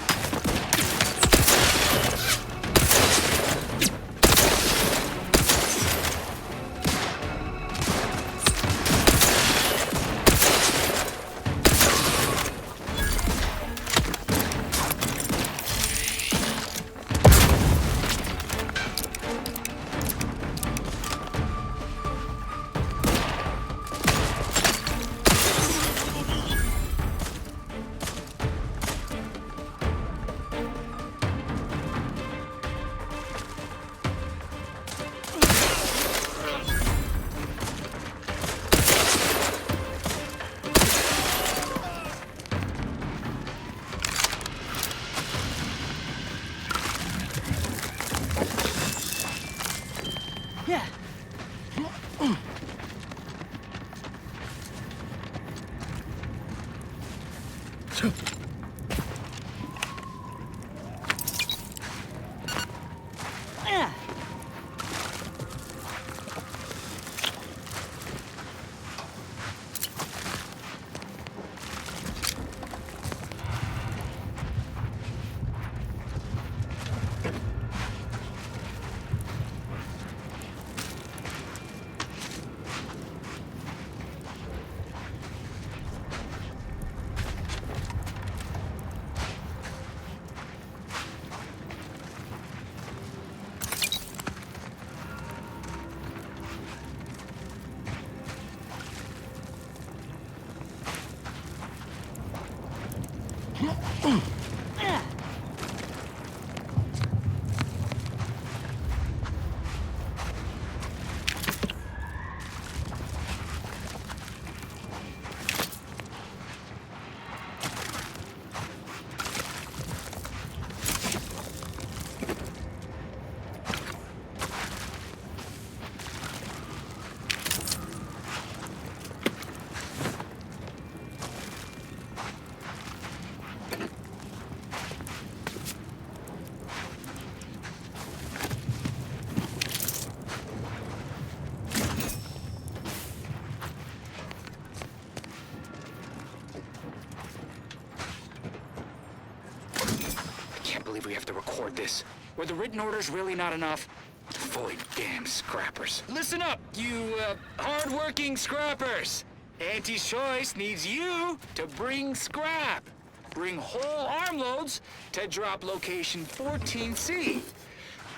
believe we have to record this. Were the written orders really not enough? Fully damn scrappers. Listen up, you, hard-working scrappers. Auntie's Choice needs you to bring scrap. Bring whole armloads to drop location 14C.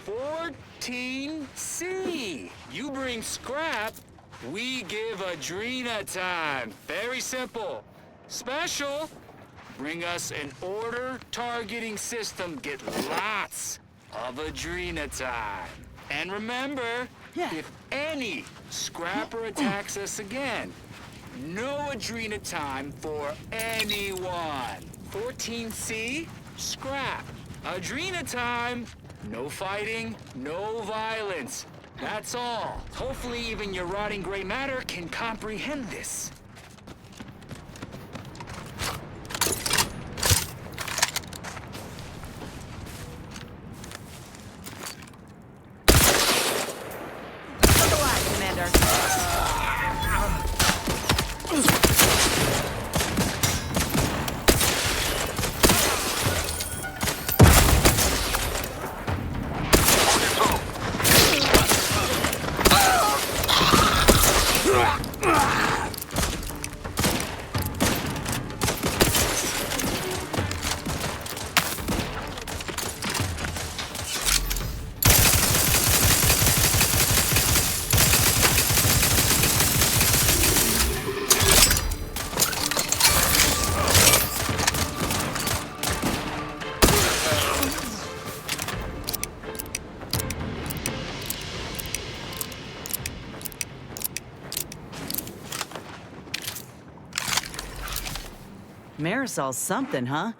14C. You bring scrap, we give Adrena time. Very simple. Special. Bring us an order targeting system. Get lots of Adrena time. And remember, if any scrapper attacks us again, no Adrena time for anyone. 14C, scrap. Adrena time, no fighting, no violence. That's all. Hopefully even your rotting gray matter can comprehend this. Marisol's something, huh?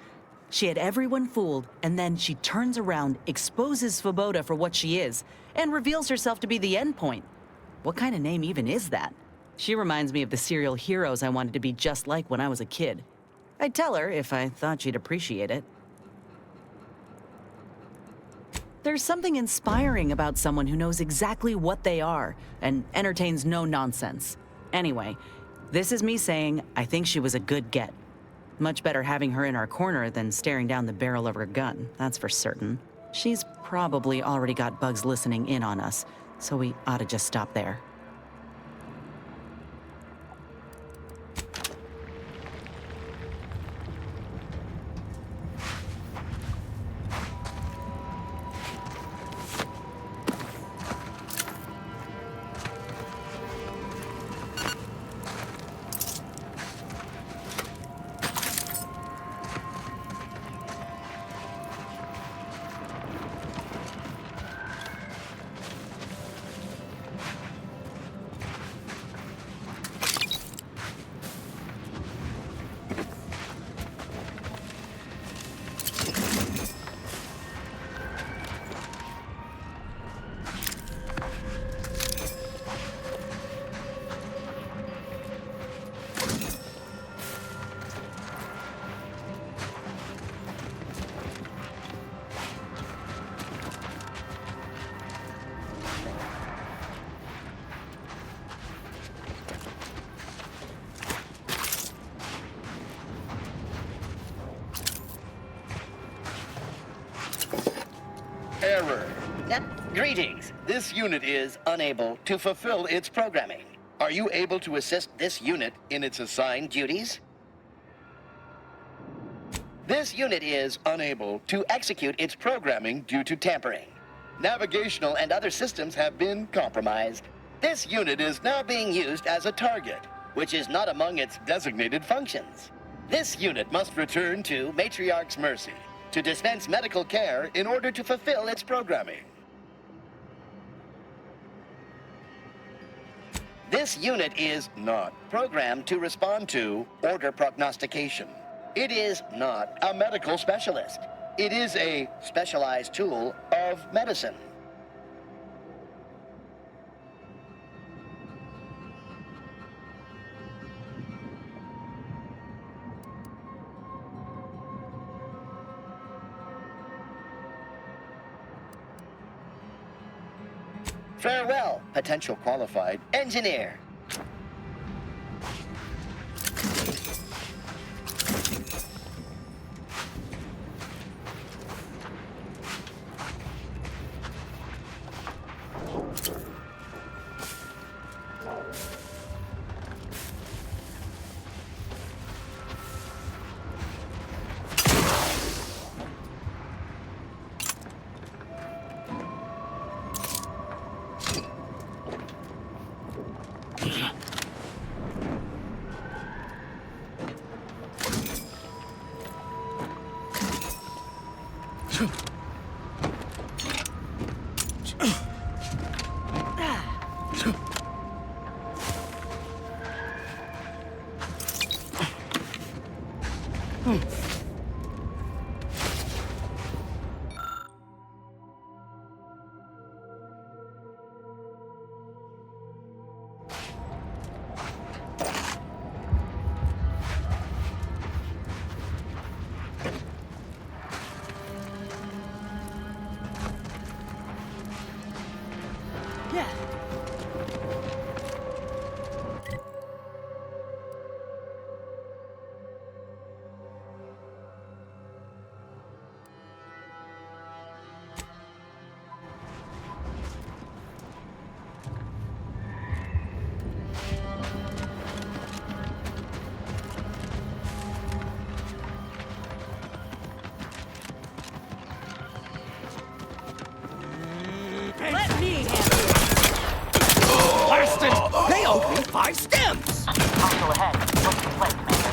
She had everyone fooled, and then she turns around, exposes Svoboda for what she is, and reveals herself to be the endpoint. What kind of name even is that? She reminds me of the serial heroes I wanted to be just like when I was a kid. I'd tell her if I thought she'd appreciate it. There's something inspiring about someone who knows exactly what they are and entertains no nonsense. Anyway, this is me saying I think she was a good get. Much better having her in our corner than staring down the barrel of her gun, that's for certain. She's probably already got bugs listening in on us, so we ought to just stop there. Error. Greetings. This unit is unable to fulfill its programming. Are you able to assist this unit in its assigned duties? This unit is unable to execute its programming due to tampering. Navigational and other systems have been compromised. This unit is now being used as a target, which is not among its designated functions. This unit must return to Matriarch's mercy to dispense medical care in order to fulfill its programming. This unit is not programmed to respond to order prognostication. It is not a medical specialist. It is a specialized tool of medicine. Farewell, potential qualified engineer. Let me handle it! Blast it! They owed me 5 stems! Hostile ahead. What's the play, Commander?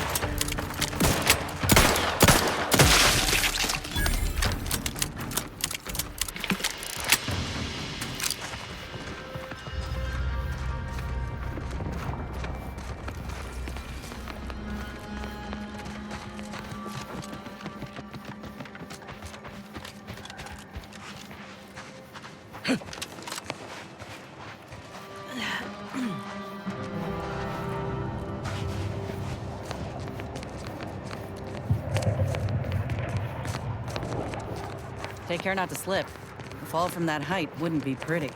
Take care not to slip. A fall from that height wouldn't be pretty.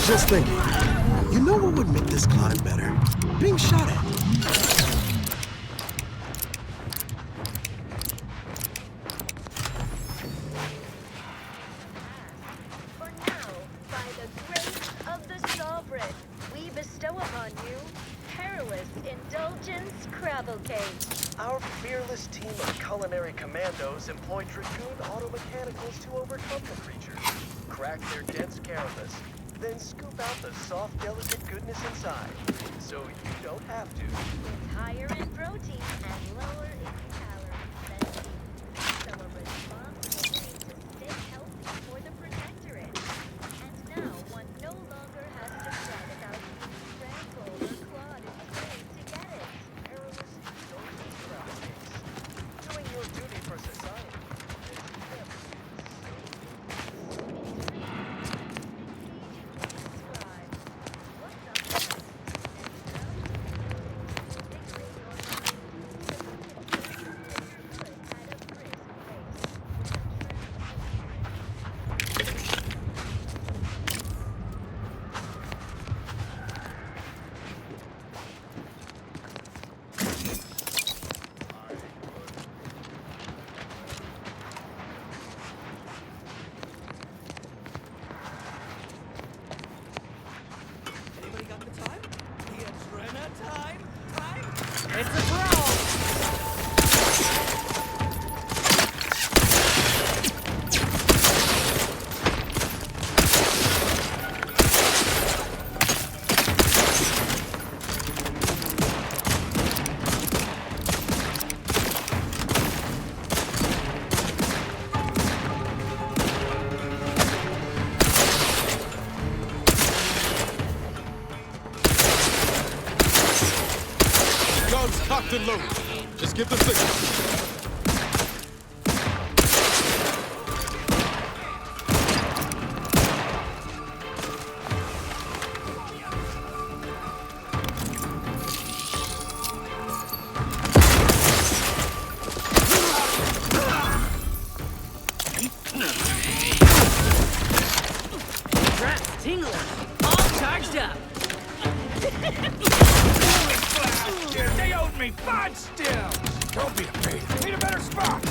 Just thinking, you know what would make this climb better? Being shot at. For now, by the grace of the Sovereign, we bestow upon you perilous indulgence crabble cake. Our fearless team of culinary commandos employ dragoon automechanicals to overcome the creatures, crack their dense carapace, then scoop out the soft, delicate goodness inside, so you don't have to. It's higher in protein and lower in calories than beef, so a responsible way to stay healthy for the Protectorate. And now one no longer has to fret about being strangled or clawed in trade to get it. Perilous indulgence crabble cakes. Doing your duty for society. It's a throw! Guns cocked and loaded. Just get the signal. Trap's tingling. All charged up. They owed me 5 stems! Don't be afraid. Need a better spot!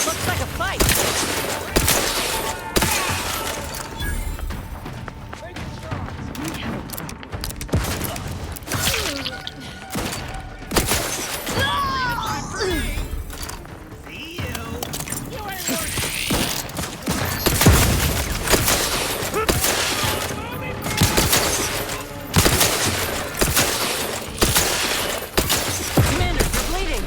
Looks like a fight. Commander, you're bleeding.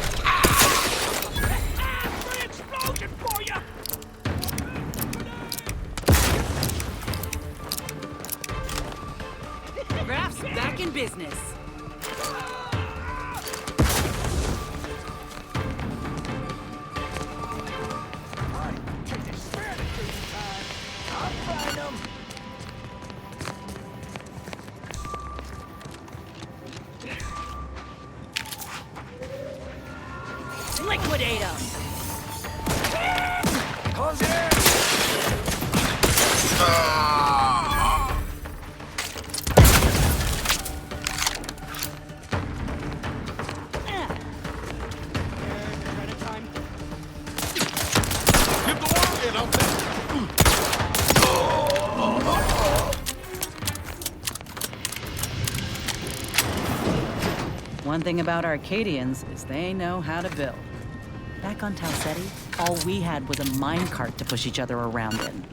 Raph's back in business. Liquidate him! Close it! Get the wall in out there. One thing about Arcadians is they know how to build. Back on Tau Ceti, all we had was a minecart to push each other around in.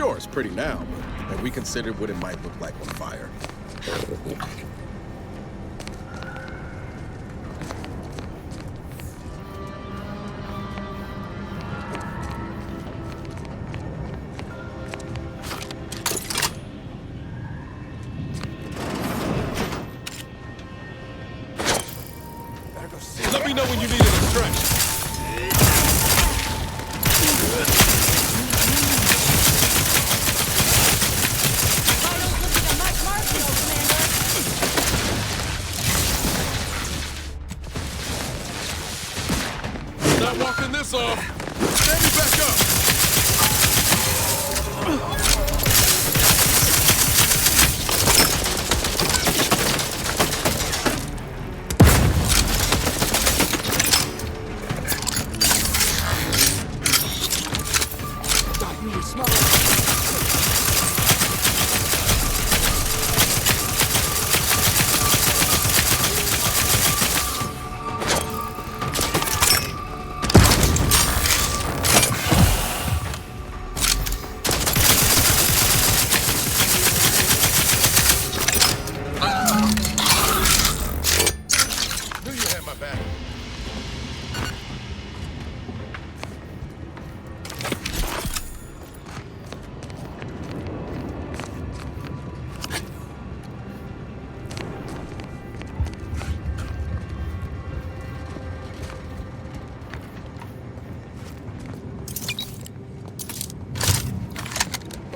Sure, it's pretty now, but have we considered what it might look like on fire? Let me know when you need an extraction. Not walking this off. Stand me back up.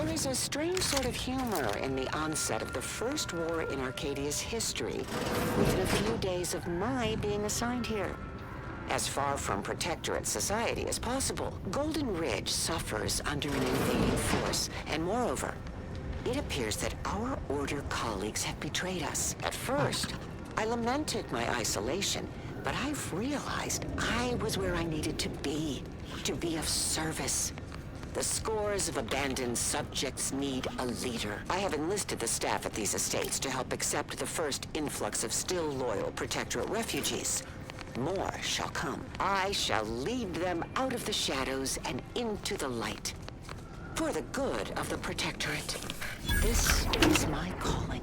There's a strange sort of humor in the onset of the first war in Arcadia's history, within a few days of my being assigned here. As far from Protectorate society as possible, Golden Ridge suffers under an invading force, and moreover, it appears that our Order colleagues have betrayed us. At first, I lamented my isolation, but I've realized I was where I needed to be of service. The scores of abandoned subjects need a leader. I have enlisted the staff at these estates to help accept the first influx of still loyal Protectorate refugees. More shall come. I shall lead them out of the shadows and into the light. For the good of the Protectorate. This is my calling.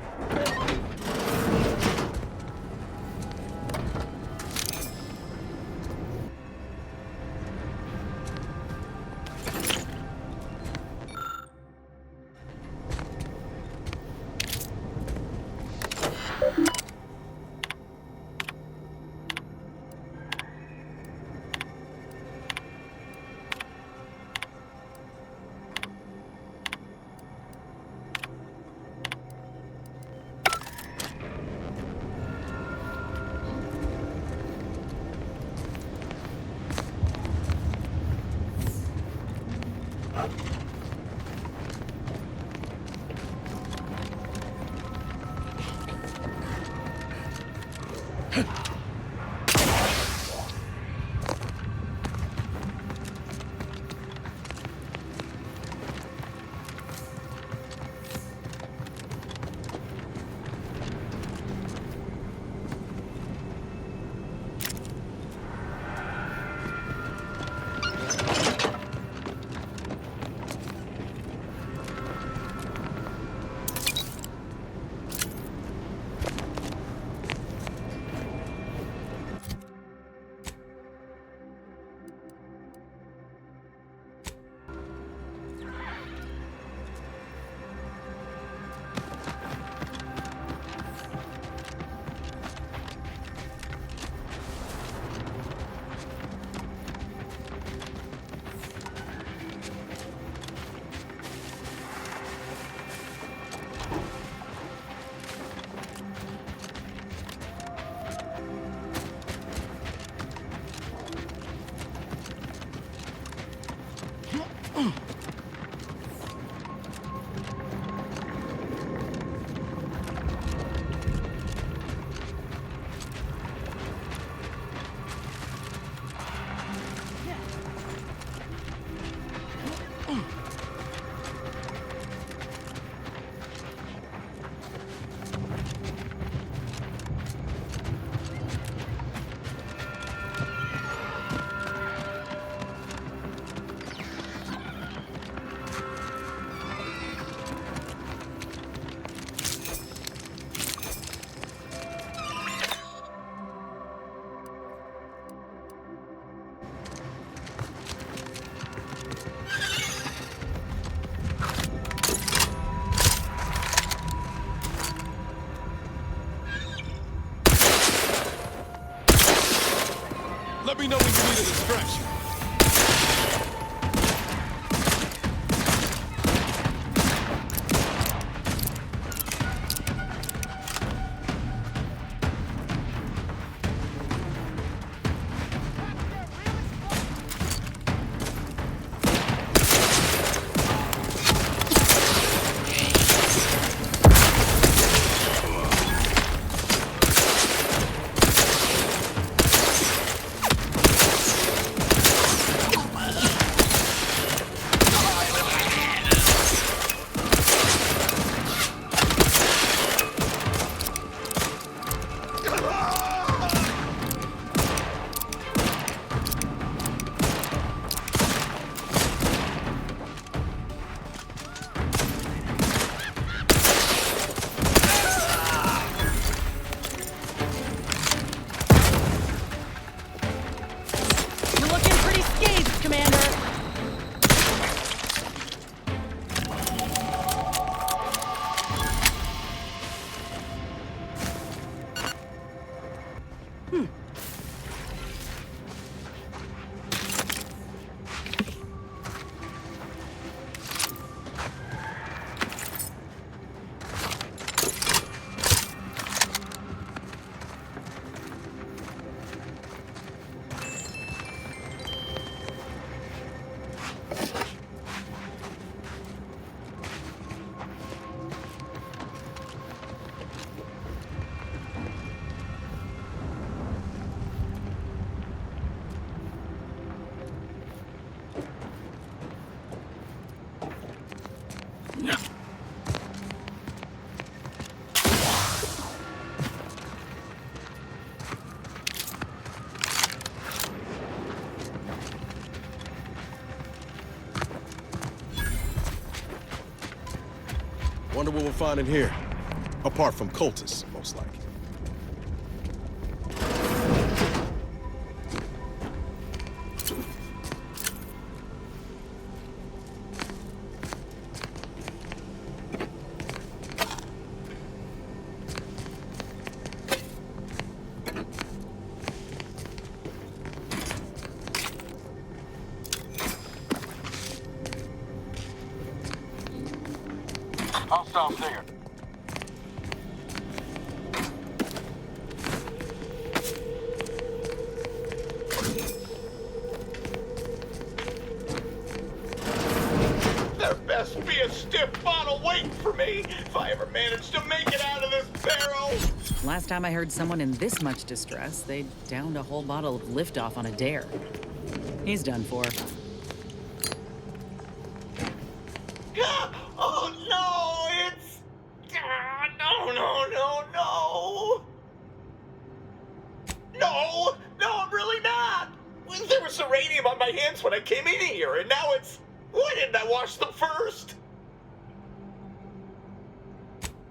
distraction. You're looking pretty scathed, Commander. Wonder what we'll find in here. Apart from cultists, most likely. Hostile there. There best be a stiff bottle waiting for me if I ever manage to make it out of this barrel. Last time I heard someone in this much distress, they downed a whole bottle of liftoff on a dare. He's done for. Oh no, it's... no. No, I'm really not. There was uranium on my hands when I came in here, and now it's... Why didn't I wash them first?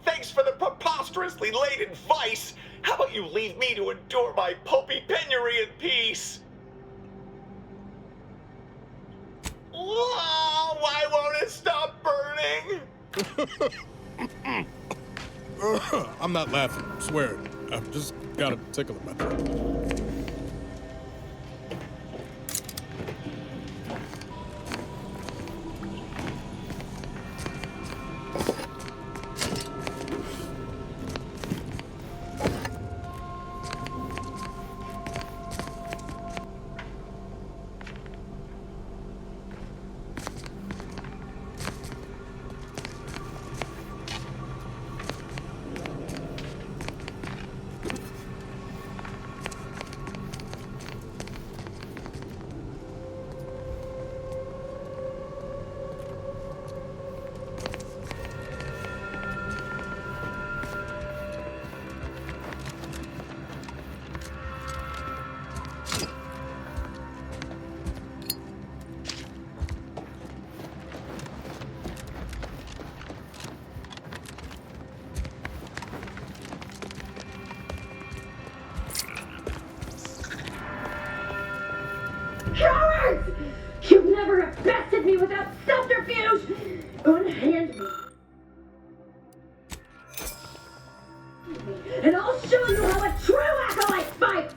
Thanks for the preposterously late advice. How about you leave me to endure my pulpy penury in peace? Oh, why won't it stop burning? I'm not laughing, I swear. I've just got a tickle in my throat. Cowards! You'd never have bested me without subterfuge! Unhand me. And I'll show you how a true acolyte fights!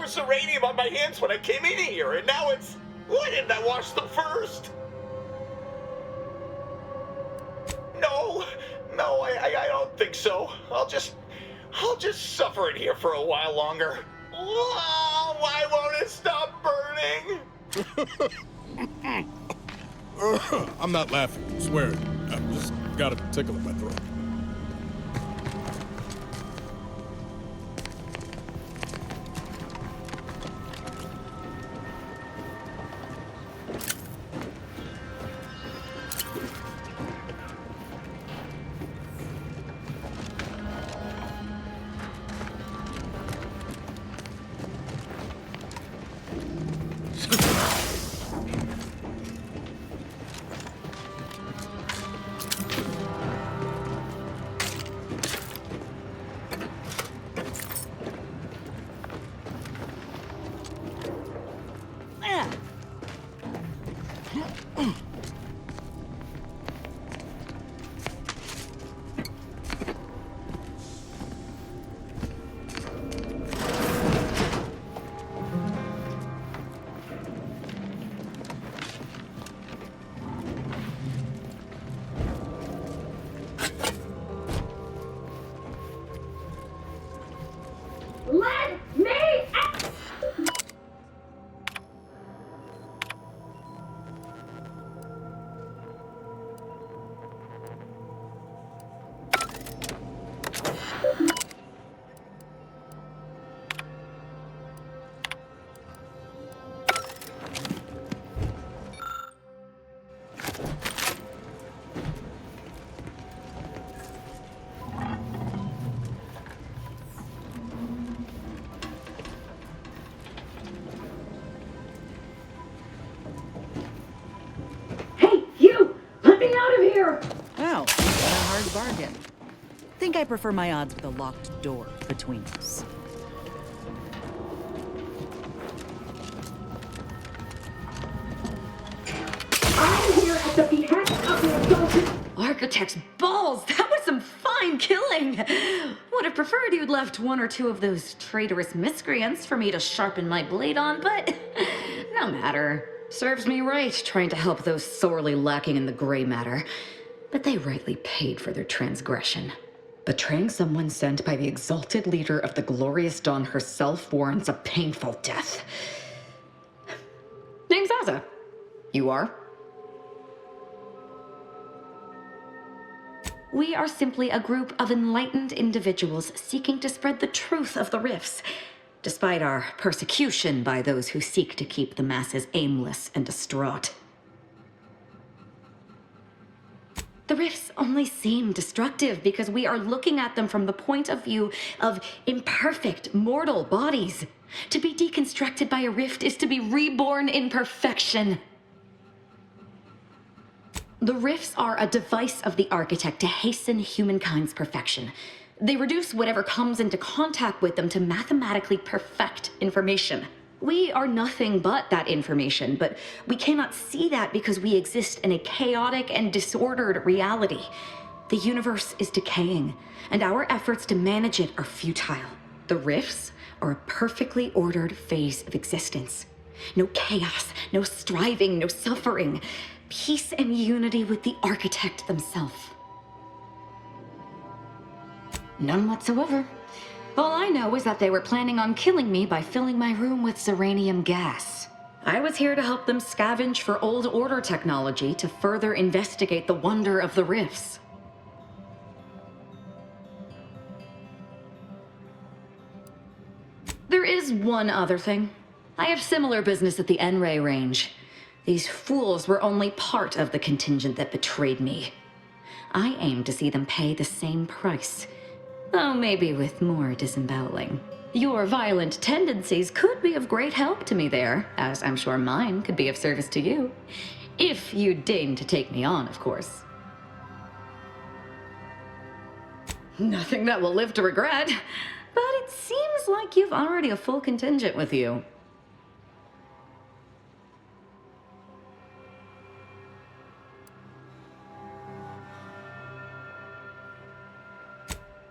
There was uranium on my hands when I came in here, and now it's... Why didn't I wash them first? No, I don't think so. I'll just suffer it here for a while longer. Oh, why won't it stop burning? I'm not laughing, I swear. I've just got a tickle in my throat. Let me out! Hey, you! Let me out of here! Oh, what a hard bargain. Think I prefer my odds with a locked door between us. I'm here at the behest of the assaulted... Architect's balls! That was some fine killing! Would have preferred you'd left one or two of those traitorous miscreants for me to sharpen my blade on, but no matter. Serves me right trying to help those sorely lacking in the gray matter. But they rightly paid for their transgression. Betraying someone sent by the exalted leader of the glorious dawn herself warrants a painful death. Name's Azza. You are? We are simply a group of enlightened individuals seeking to spread the truth of the rifts, despite our persecution by those who seek to keep the masses aimless and distraught. The rifts only seem destructive because we are looking at them from the point of view of imperfect, mortal bodies. To be deconstructed by a rift is to be reborn in perfection. The rifts are a device of the architect to hasten humankind's perfection. They reduce whatever comes into contact with them to mathematically perfect information. We are nothing but that information, but we cannot see that because we exist in a chaotic and disordered reality. The universe is decaying, and our efforts to manage it are futile. The rifts are a perfectly ordered phase of existence. No chaos, no striving, no suffering. Peace and unity with the architect themselves. None whatsoever. All I know is that they were planning on killing me by filling my room with uranium gas. I was here to help them scavenge for old order technology to further investigate the wonder of the rifts. There is one other thing. I have similar business at the N-Ray range. These fools were only part of the contingent that betrayed me. I aim to see them pay the same price, though maybe with more disemboweling. Your violent tendencies could be of great help to me there, as I'm sure mine could be of service to you. If you deign to take me on, of course. Nothing that will live to regret, but it seems like you've already a full contingent with you.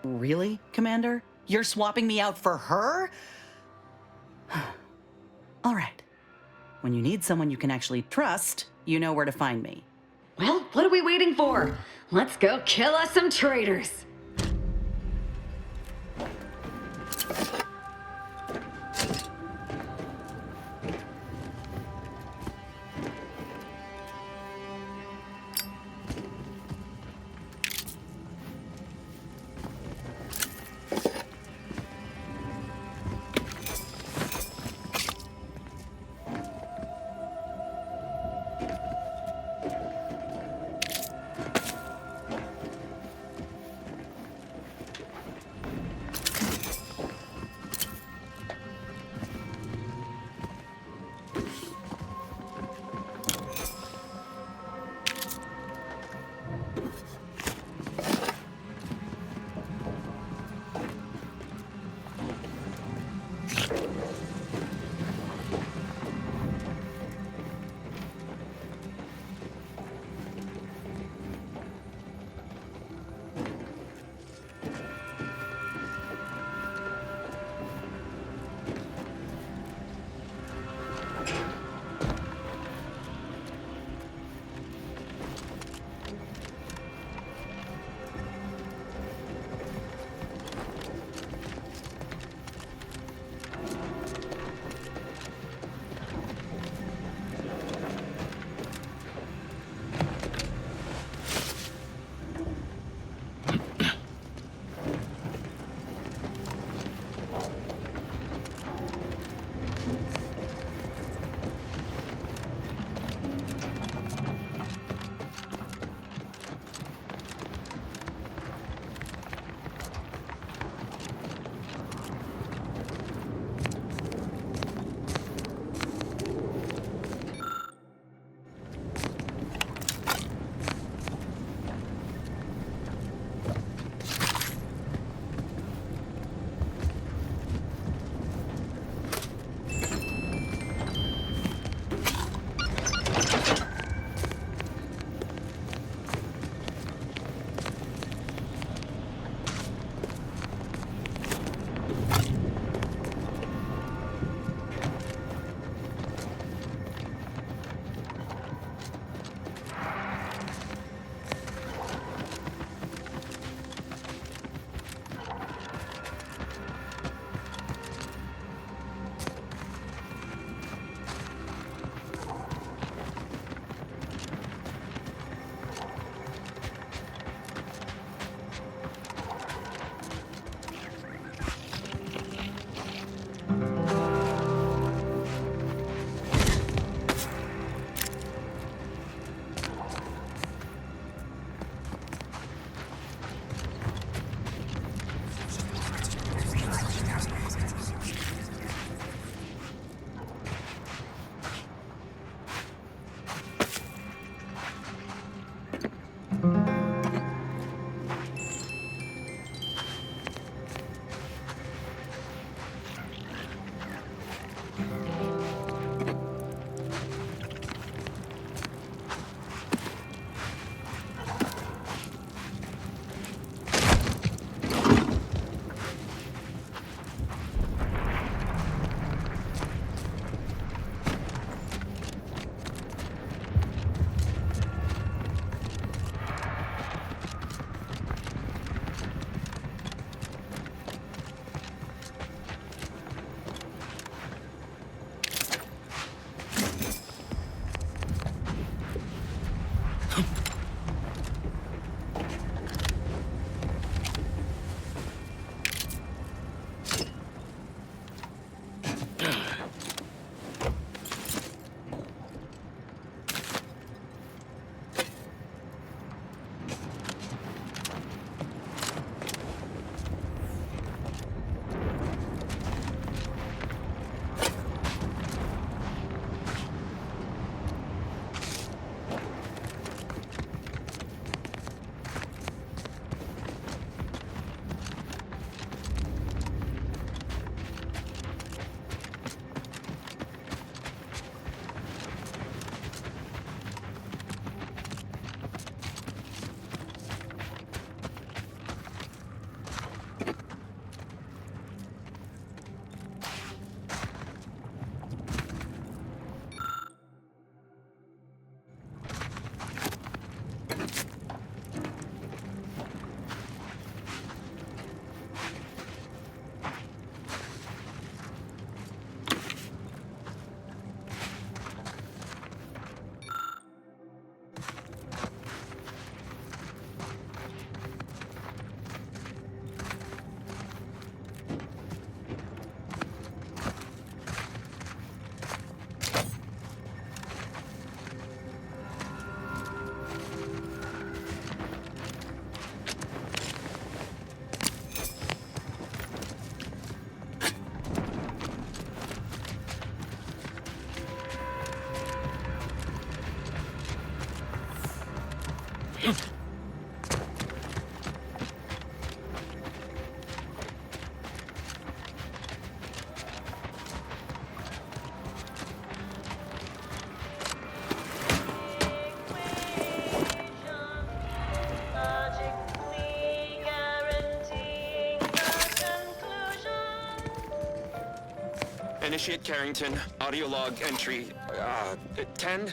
Really, Commander? You're swapping me out for her? All right. When you need someone you can actually trust, you know where to find me. Well, what are we waiting for? Let's go kill us some traitors. Initiate Carrington, audio log entry, 10.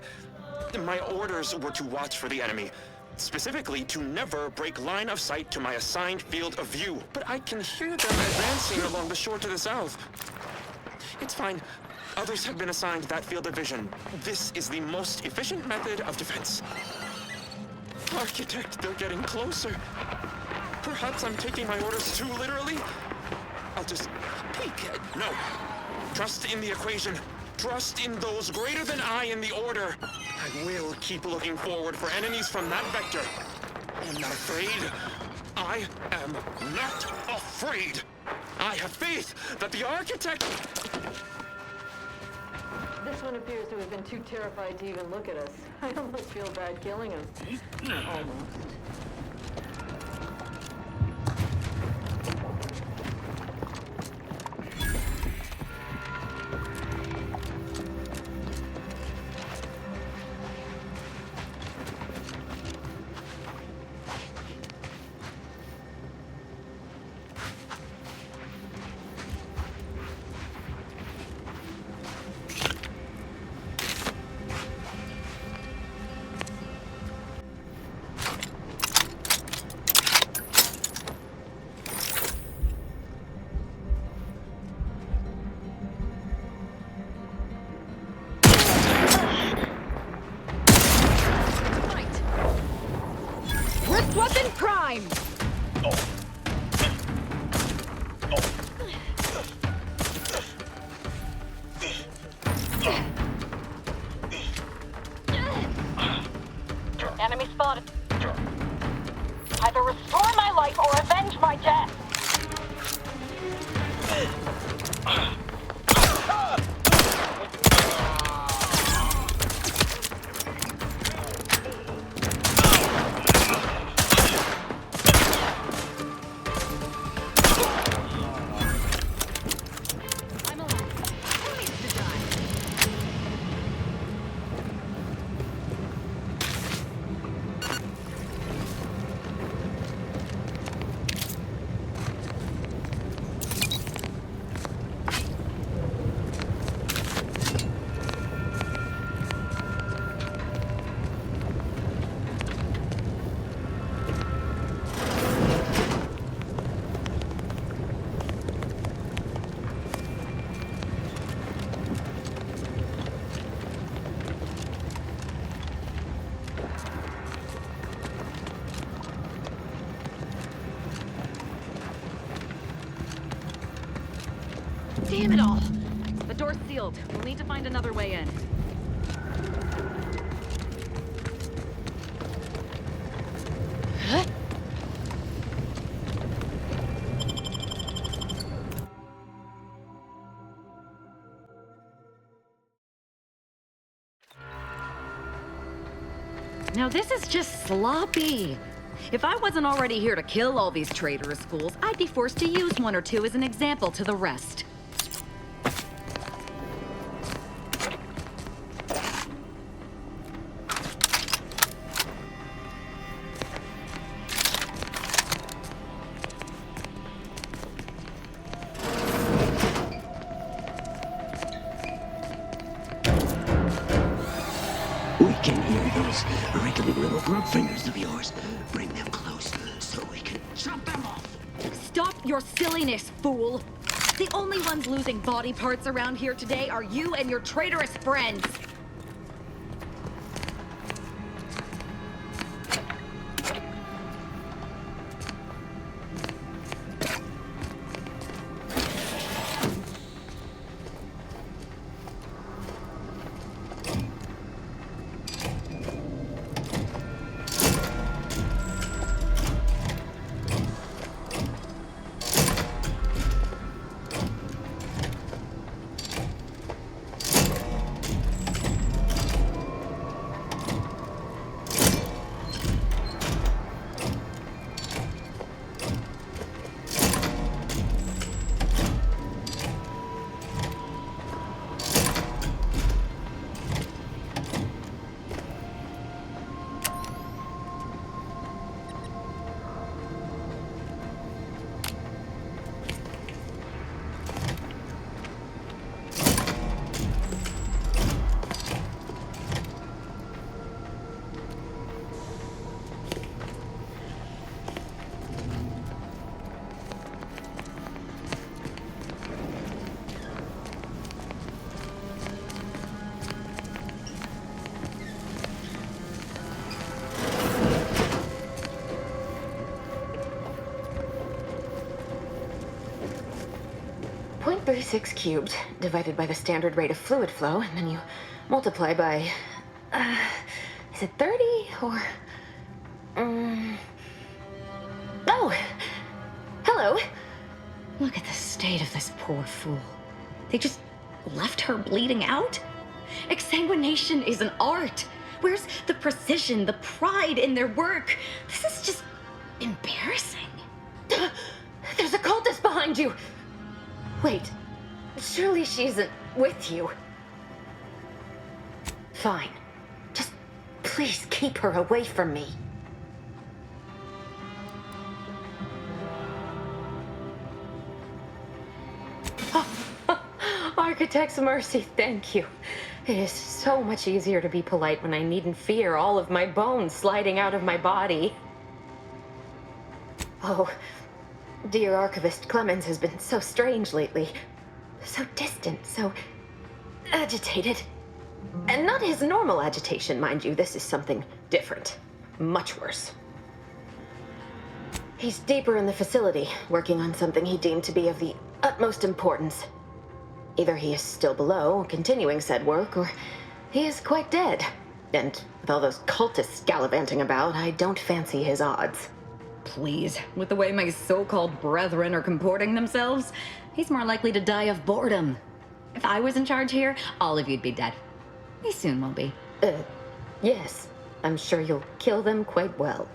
My orders were to watch for the enemy. Specifically, to never break line of sight to my assigned field of view. But I can hear them advancing along the shore to the south. It's fine. Others have been assigned that field of vision. This is the most efficient method of defense. Architect, they're getting closer. Perhaps I'm taking my orders too literally. I'll just peek. No. Trust in the equation. Trust in those greater than I in the order. I will keep looking forward for enemies from that vector. I am not afraid. I am not afraid. I have faith that the architect... This one appears to have been too terrified to even look at us. I almost feel bad killing him. Almost. Weapon prime! Enemy spotted. Either restore my life or avenge my death. Damn it all! The door's sealed. We'll need to find another way in. Now this is just sloppy. If I wasn't already here to kill all these traitorous fools, I'd be forced to use one or two as an example to the rest. We can hear those wriggling little grub fingers of yours. Bring them close so we can chop them off. Stop your silliness, fool! The only ones losing body parts around here today are you and your traitorous friends! 0.36 cubed divided by the standard rate of fluid flow, and then you multiply by... is it 30 or... Oh! Hello! Look at the state of this poor fool. They just left her bleeding out? Exsanguination is an art. Where's the precision, the pride in their work? This is just embarrassing. There's a cultist behind you! Wait, surely she isn't with you. Fine. Just please keep her away from me. Architect's mercy, thank you. It is so much easier to be polite when I needn't fear all of my bones sliding out of my body. Oh, dear Archivist Clemens has been so strange lately. So distant, so agitated. And not his normal agitation, mind you. This is something different. Much worse. He's deeper in the facility, working on something he deemed to be of the utmost importance. Either he is still below, continuing said work, or he is quite dead. And with all those cultists gallivanting about, I don't fancy his odds. Please, with the way my so-called brethren are comporting themselves, he's more likely to die of boredom. If I was in charge here, all of you'd be dead. He soon will be. Yes. I'm sure you'll kill them quite well.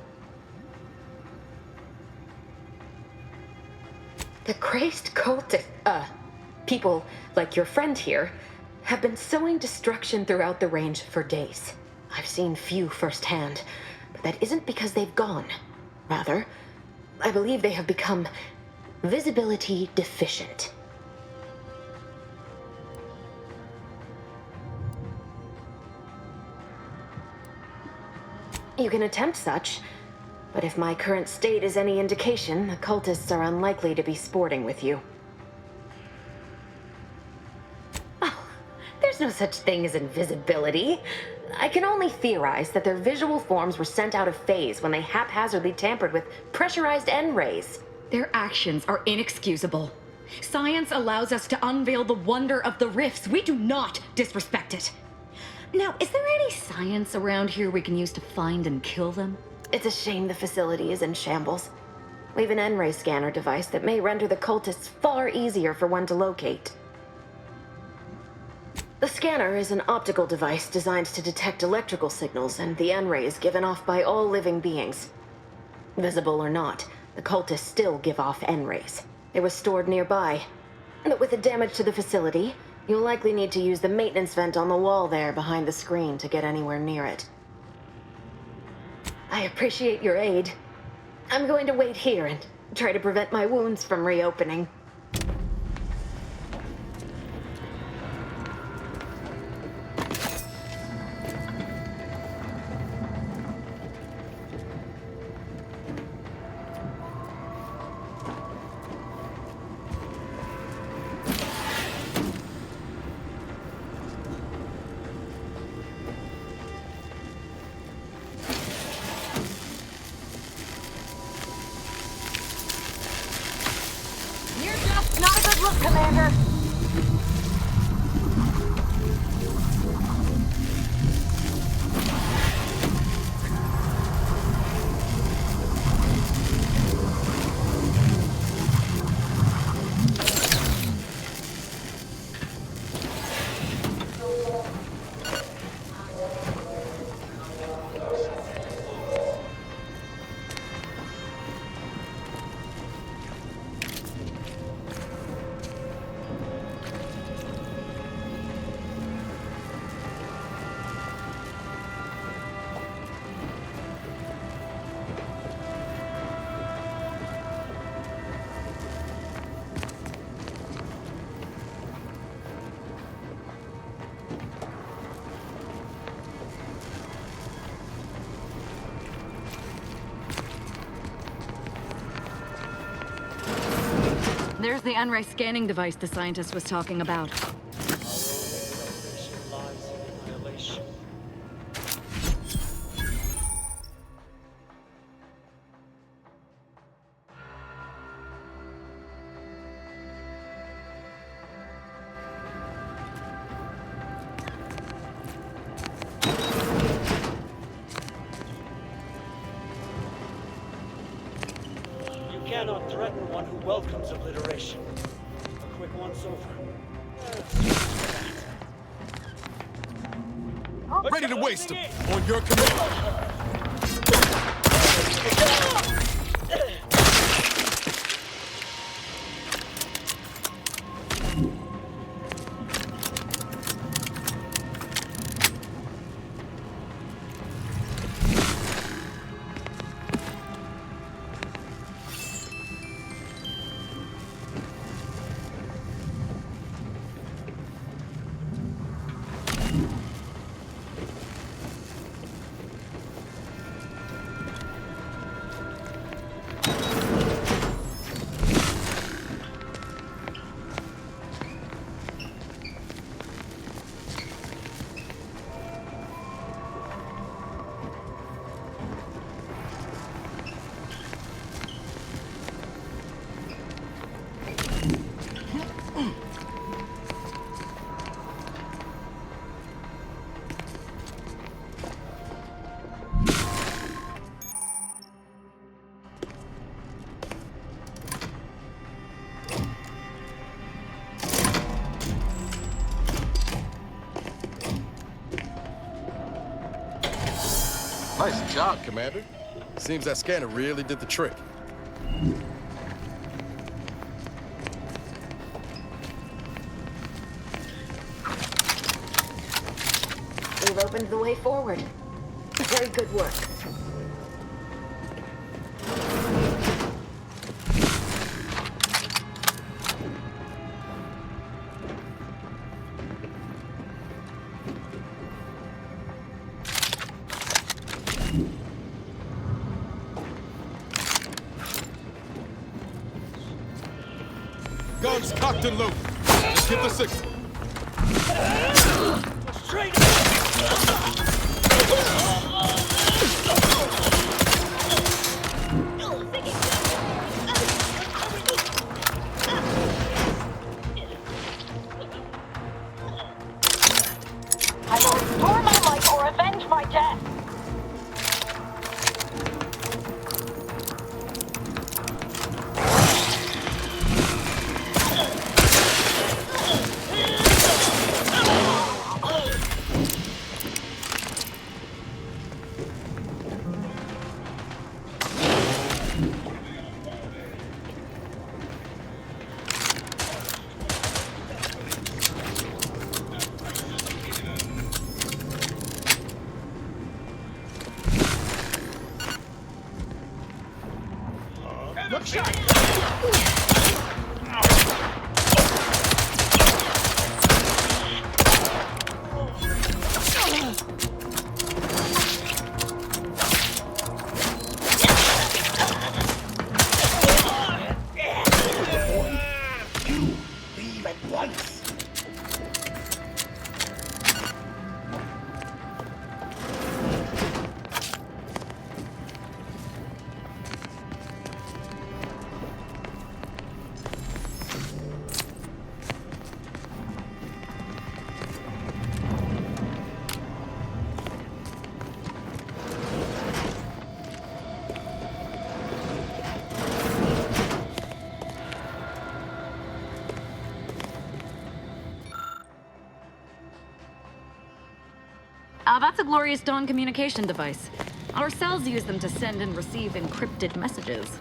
The crazed cultist, people like your friend here have been sowing destruction throughout the range for days. I've seen few firsthand, but that isn't because they've gone. Rather, I believe they have become visibility deficient. You can attempt such, but if my current state is any indication, the cultists are unlikely to be sporting with you. Oh, there's no such thing as invisibility. I can only theorize that their visual forms were sent out of phase when they haphazardly tampered with pressurized N-rays. Their actions are inexcusable. Science allows us to unveil the wonder of the rifts. We do not disrespect it. Now, is there any science around here we can use to find and kill them? It's a shame the facility is in shambles. We have an N-ray scanner device that may render the cultists far easier for one to locate. The scanner is an optical device designed to detect electrical signals and the N-rays given off by all living beings. Visible or not, the cultists still give off N-rays. It was stored nearby. But with the damage to the facility, you'll likely need to use the maintenance vent on the wall there behind the screen to get anywhere near it. I appreciate your aid. I'm going to wait here and try to prevent my wounds from reopening. Not a good look, Commander. There's the N-ray scanning device the scientist was talking about. one who welcomes obliteration. A quick once-over. Ready to waste them. On your command. Nice job, Commander. Seems that scanner really did the trick. We've opened the way forward. Very good work. Guns cocked and loaded. Let's get the signal. Straight! I will restore my life or avenge my death. Look shot! You leave at once. That's a Glorious Dawn communication device. Our cells use them to send and receive encrypted messages.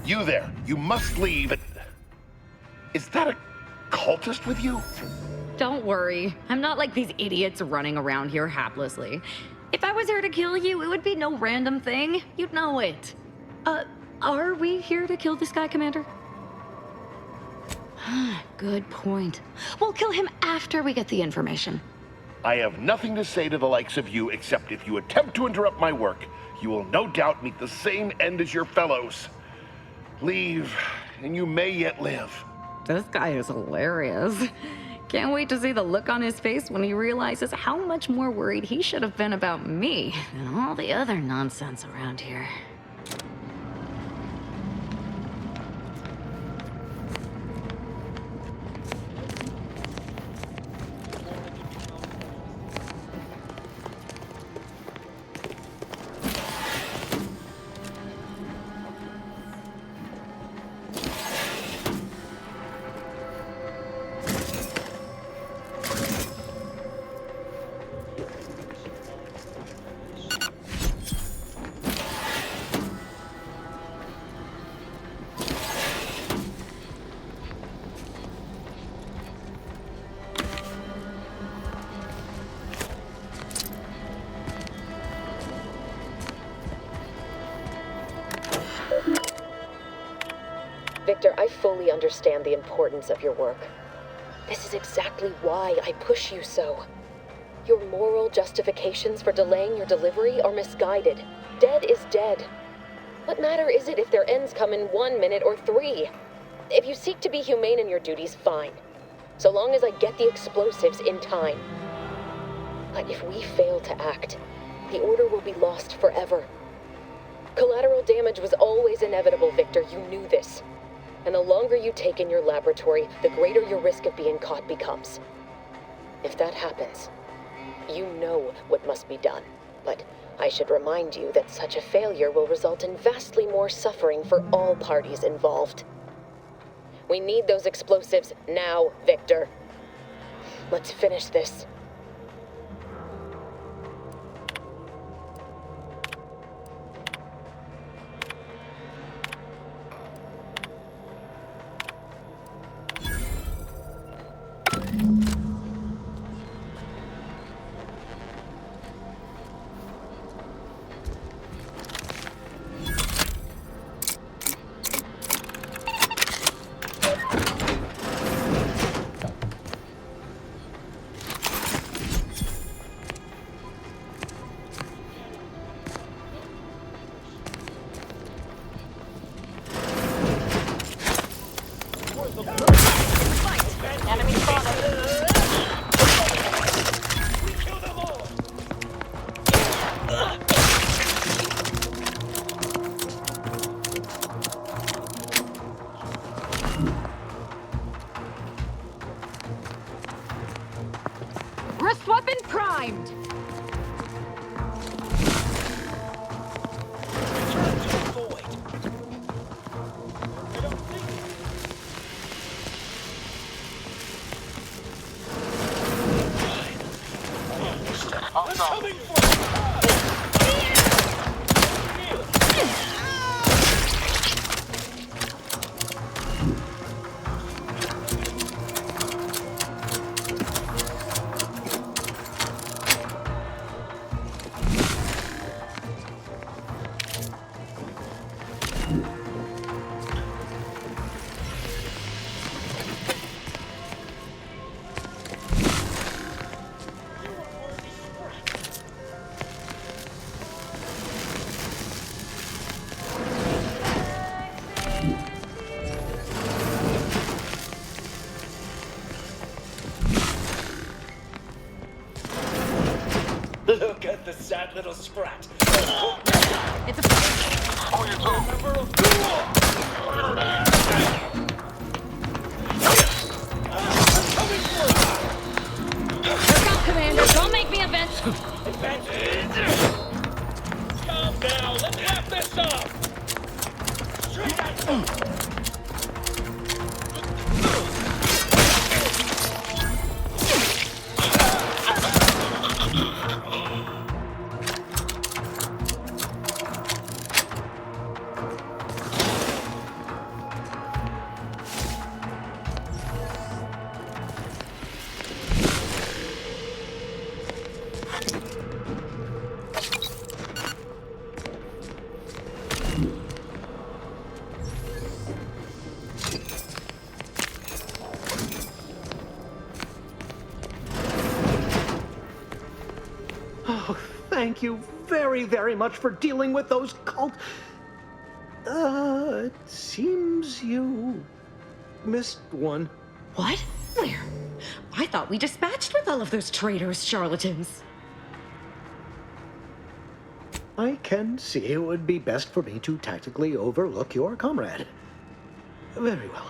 You there, you must leave. Is that a cultist with you? Don't worry. I'm not like these idiots running around here haplessly. If I was here to kill you, it would be no random thing. You'd know it. Are we here to kill this guy, Commander? Good point. We'll kill him after we get the information. I have nothing to say to the likes of you, except if you attempt to interrupt my work, you will no doubt meet the same end as your fellows. Leave, and you may yet live. This guy is hilarious. Can't wait to see the look on his face when he realizes how much more worried he should have been about me than all the other nonsense around here. Victor, I fully understand the importance of your work. This is exactly why I push you so. Your moral justifications for delaying your delivery are misguided. Dead is dead. What matter is it if their ends come in 1 minute or 3? If you seek to be humane in your duties, fine. So long as I get the explosives in time. But if we fail to act, the order will be lost forever. Collateral damage was always inevitable, Victor. You knew this. And the longer you take in your laboratory, the greater your risk of being caught becomes. If that happens, you know what must be done. But I should remind you that such a failure will result in vastly more suffering for all parties involved. We need those explosives now, Victor. Let's finish this. Wrist weapon primed! Look at the sad little sprat. It's a member of Cool. Look out, Commander! Don't make me event! Calm down. Let's wrap this up. Straight at Thank you very, very much for dealing with those cult... it seems you missed one. What? Where? I thought we dispatched with all of those traitorous charlatans. I can see it would be best for me to tactically overlook your comrade. Very well.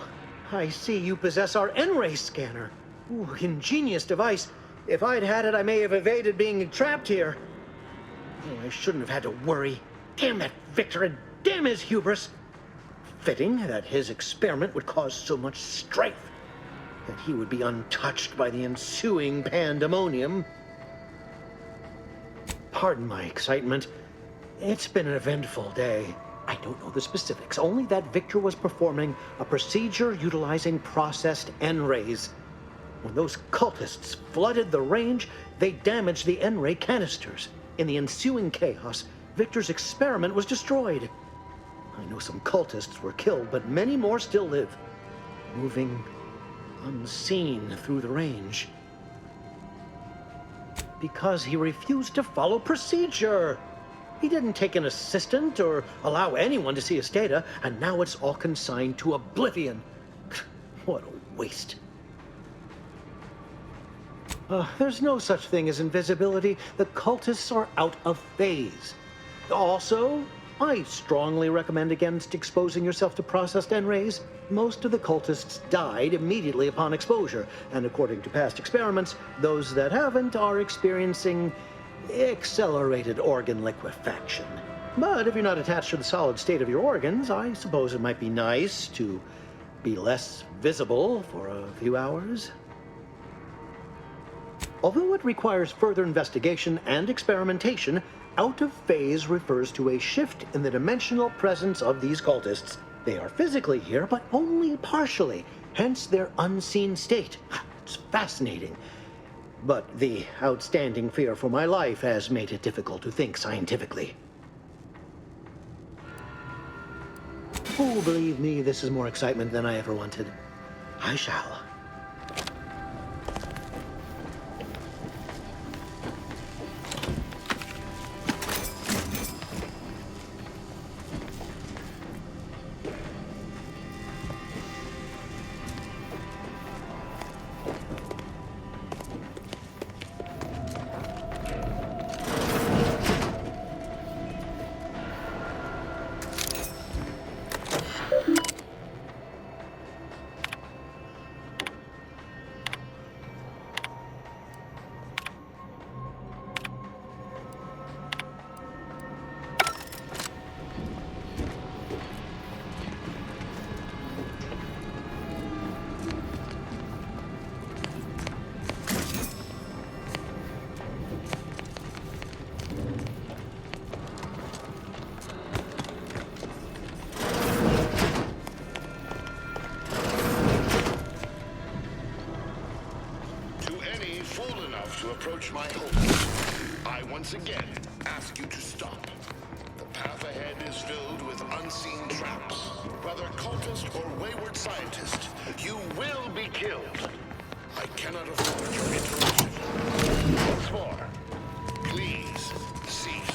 I see you possess our N-ray scanner. Ooh, ingenious device. If I'd had it, I may have evaded being trapped here. Oh, I shouldn't have had to worry. Damn that Victor, and damn his hubris. Fitting that his experiment would cause so much strife, that he would be untouched by the ensuing pandemonium. Pardon my excitement. It's been an eventful day. I don't know the specifics, only that Victor was performing a procedure utilizing processed N-rays. When those cultists flooded the range, they damaged the N-ray canisters. In the ensuing chaos, Victor's experiment was destroyed. I know some cultists were killed, but many more still live, moving unseen through the range. Because he refused to follow procedure. He didn't take an assistant or allow anyone to see his data, and now it's all consigned to oblivion. What a waste. There's no such thing as invisibility. The cultists are out of phase. Also, I strongly recommend against exposing yourself to processed N-rays. Most of the cultists died immediately upon exposure, and according to past experiments, those that haven't are experiencing accelerated organ liquefaction. But if you're not attached to the solid state of your organs, I suppose it might be nice to be less visible for a few hours. Although it requires further investigation and experimentation, out of phase refers to a shift in the dimensional presence of these cultists. They are physically here, but only partially, hence their unseen state. It's fascinating. But the outstanding fear for my life has made it difficult to think scientifically. Oh, believe me, this is more excitement than I ever wanted. I shall. To approach my home, I once again ask you to stop. The path ahead is filled with unseen traps. Whether cultist or wayward scientist, you will be killed. I cannot afford your interruption. Once more, please cease.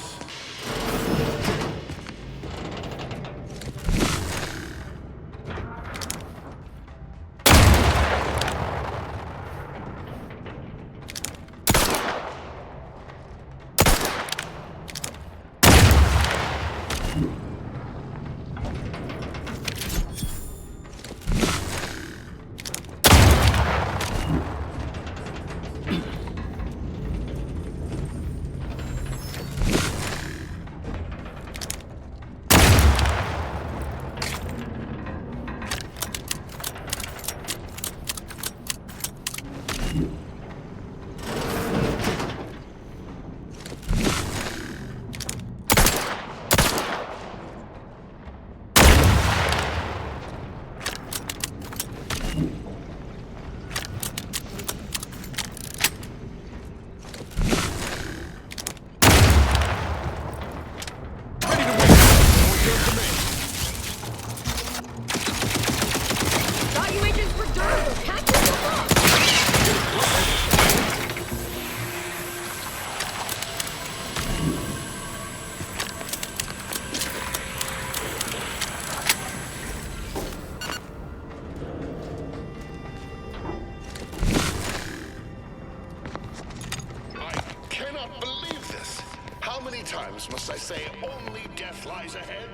Must I say only death lies ahead?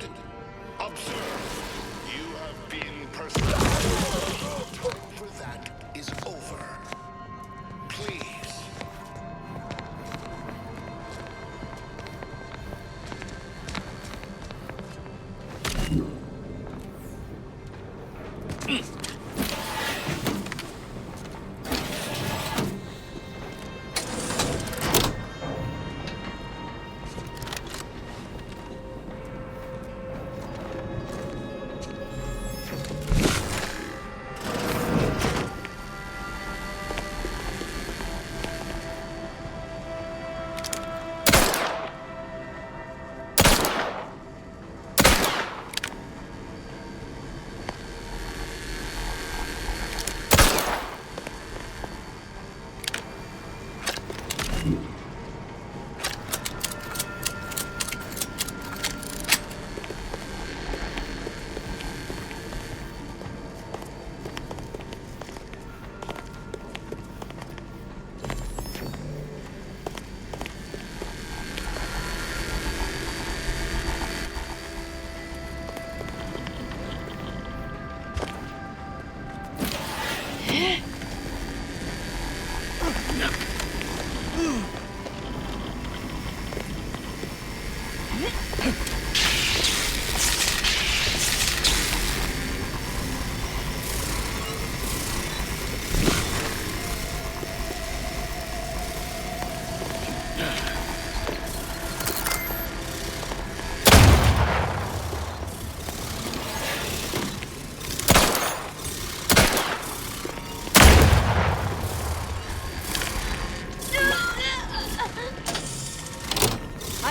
Observe, you have been personally. Time for that is over. Please.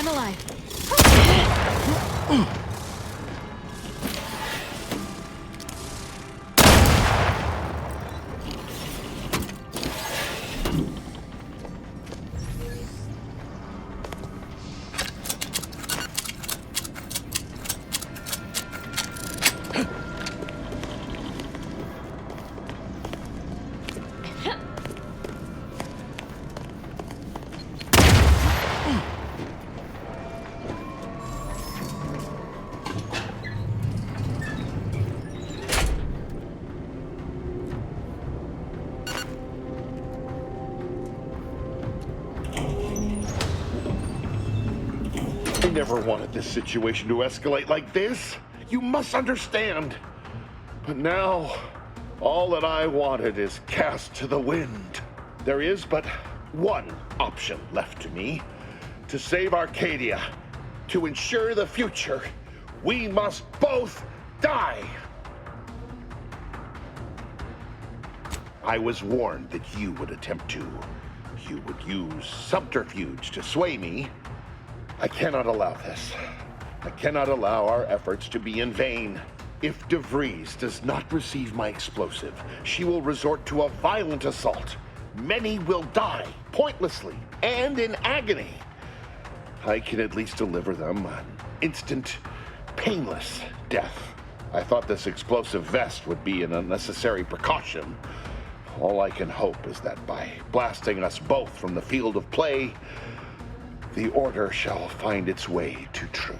alive. I never wanted this situation to escalate like this. You must understand. But now, all that I wanted is cast to the wind. There is but one option left to me. To save Arcadia, to ensure the future, we must both die. I was warned that you would attempt to. You would use subterfuge to sway me. I cannot allow this. I cannot allow our efforts to be in vain. If DeVries does not receive my explosive, she will resort to a violent assault. Many will die, pointlessly, and in agony. I can at least deliver them an instant, painless death. I thought this explosive vest would be an unnecessary precaution. All I can hope is that by blasting us both from the field of play, the Order shall find its way to truth.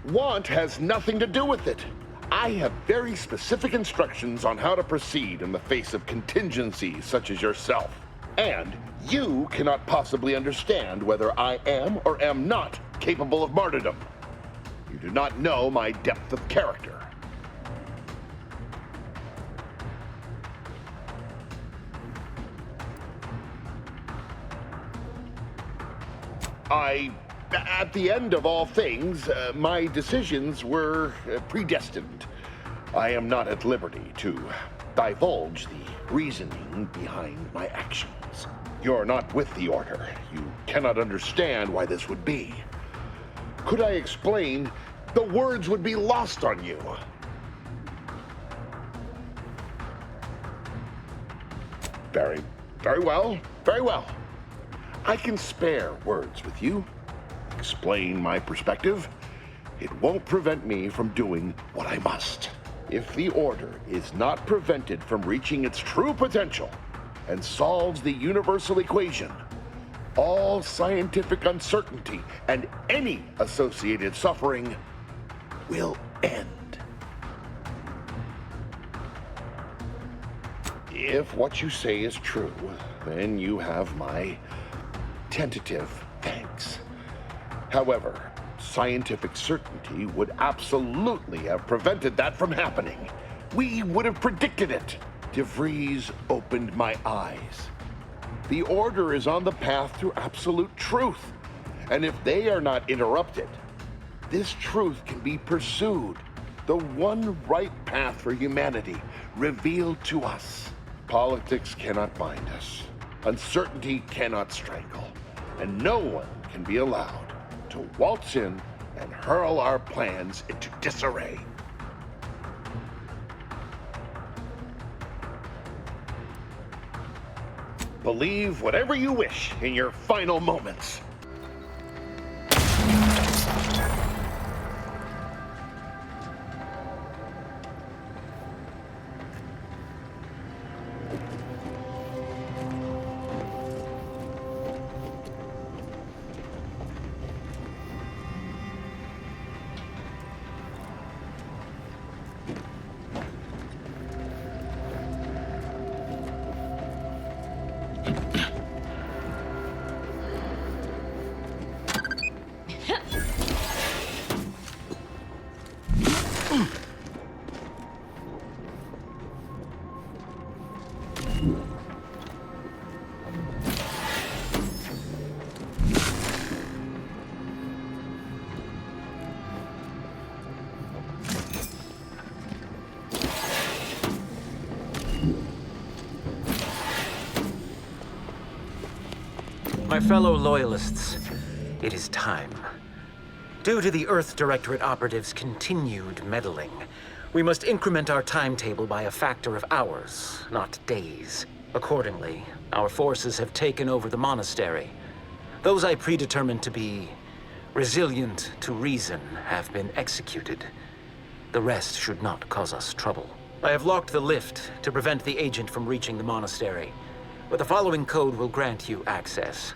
Want has nothing to do with it. I have very specific instructions on how to proceed in the face of contingencies such as yourself. And you cannot possibly understand whether I am or am not capable of martyrdom. You do not know my depth of character. At the end of all things, my decisions were predestined. I am not at liberty to divulge the reasoning behind my actions. You're not with the Order. You cannot understand why this would be. Could I explain, the words would be lost on you. Very well, very well. I can spare words with you, explain my perspective. It won't prevent me from doing what I must. If the Order is not prevented from reaching its true potential and solves the universal equation, all scientific uncertainty and any associated suffering will end. If what you say is true, then you have my tentative thanks. However, scientific certainty would absolutely have prevented that from happening. We would have predicted it. DeVries opened my eyes. The Order is on the path to absolute truth. And if they are not interrupted, this truth can be pursued. The one right path for humanity revealed to us. Politics cannot bind us. Uncertainty cannot strangle. And no one can be allowed to waltz in and hurl our plans into disarray. Believe whatever you wish in your final moments. My My fellow loyalists, it is time. Due to the Earth Directorate operatives' continued meddling, we must increment our timetable by a factor of hours, not days. Accordingly, our forces have taken over the monastery. Those I predetermined to be resilient to reason have been executed. The rest should not cause us trouble. I have locked the lift to prevent the agent from reaching the monastery, but the following code will grant you access.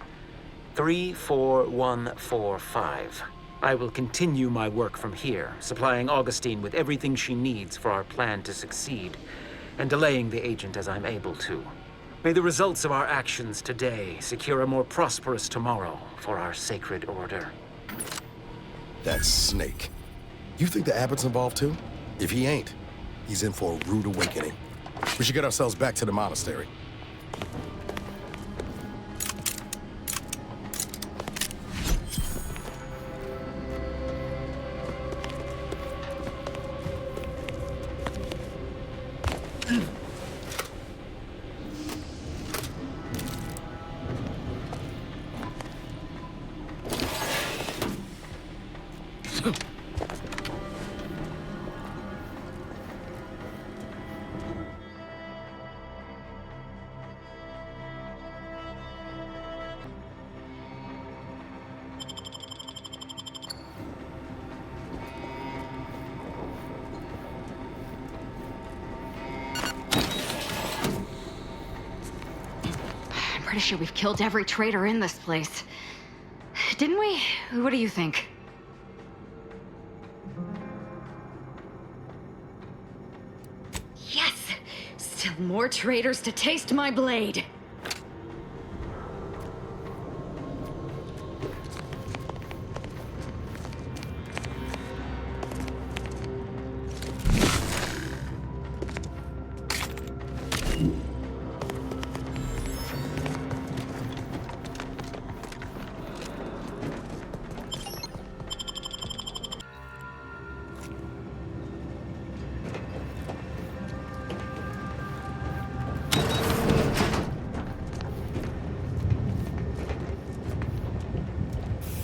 34145. I will continue my work from here, supplying Augustine with everything she needs for our plan to succeed, and delaying the agent as I'm able to. May the results of our actions today secure a more prosperous tomorrow for our sacred order. That snake. You think the abbot's involved too? If he ain't, he's in for a rude awakening. We should get ourselves back to the monastery. Pretty sure we've killed every traitor in this place. Didn't we? What do you think? Yes! Still more traitors to taste my blade!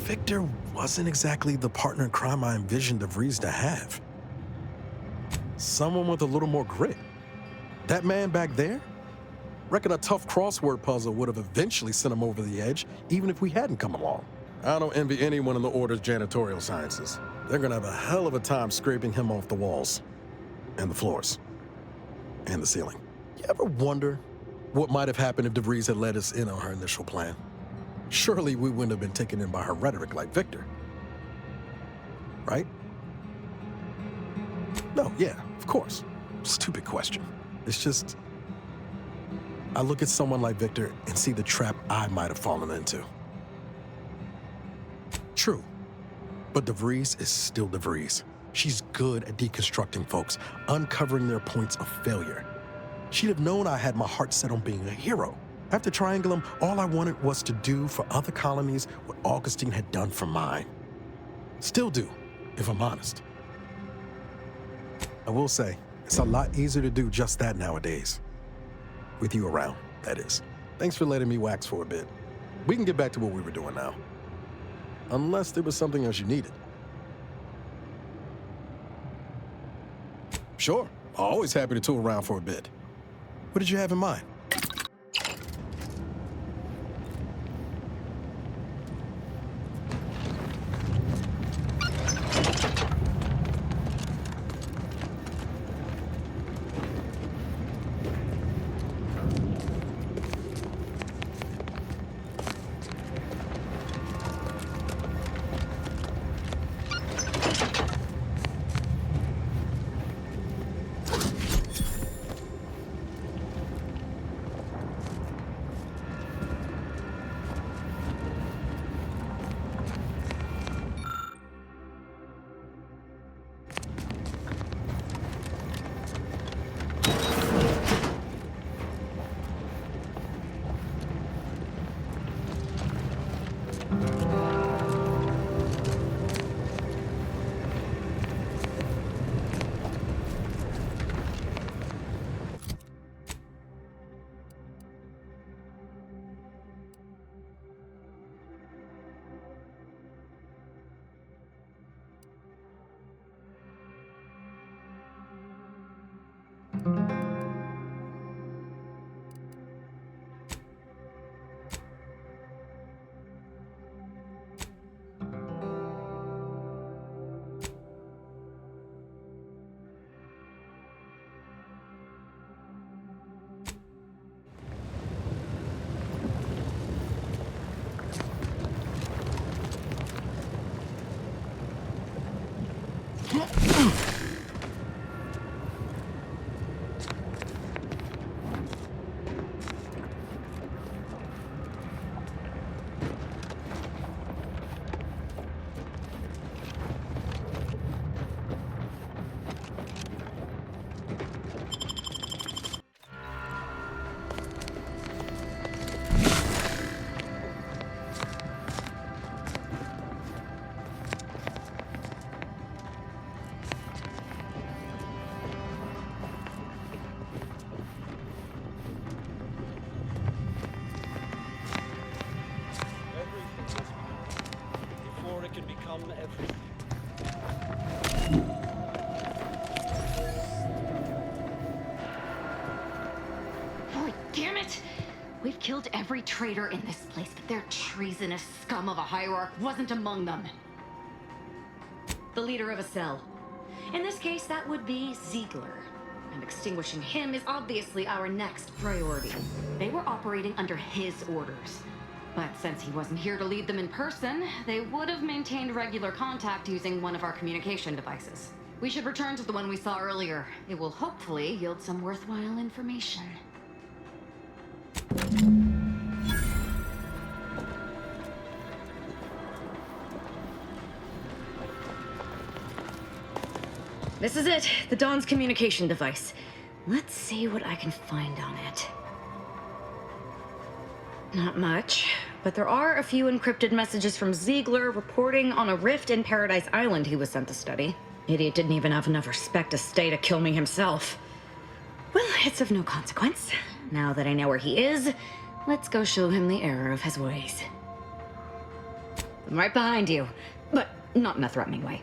Victor wasn't exactly the partner in crime I envisioned DeVries to have. Someone with a little more grit. That man back there? Reckon a tough crossword puzzle would have eventually sent him over the edge, even if we hadn't come along. I don't envy anyone in the Order's janitorial sciences. They're gonna have a hell of a time scraping him off the walls, and the floors, and the ceiling. You ever wonder what might have happened if DeVries had let us in on her initial plan? Surely we wouldn't have been taken in by her rhetoric like Victor. Right? No, yeah, of course. Stupid question. It's just, I look at someone like Victor and see the trap I might have fallen into. True, but DeVries is still DeVries. She's good at deconstructing folks, uncovering their points of failure. She'd have known I had my heart set on being a hero. After Triangulum, all I wanted was to do for other colonies what Augustine had done for mine. Still do, if I'm honest. I will say, it's a lot easier to do just that nowadays. With you around, that is. Thanks for letting me wax for a bit. We can get back to what we were doing now. Unless there was something else you needed. Sure, always happy to tool around for a bit. What did you have in mind? We've killed every traitor in this place, but their treasonous scum of a hierarch wasn't among them. The leader of a cell. In this case, that would be Ziegler. And extinguishing him is obviously our next priority. They were operating under his orders. But since he wasn't here to lead them in person, they would have maintained regular contact using one of our communication devices. We should return to the one we saw earlier. It will hopefully yield some worthwhile information. This is it, the Dawn's communication device. Let's see what I can find on it. Not much, but there are a few encrypted messages from Ziegler reporting on a rift in Paradise Island he was sent to study. Idiot didn't even have enough respect to stay to kill me himself. Well, it's of no consequence. Now that I know where he is, let's go show him the error of his ways. I'm right behind you, but not in a threatening way.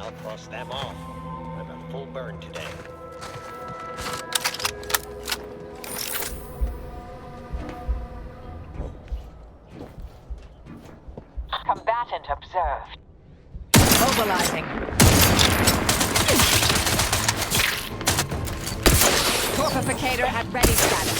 I'll cross them off. I'm a full burn today. Combatant observed. Mobilizing. Torpificator at ready status.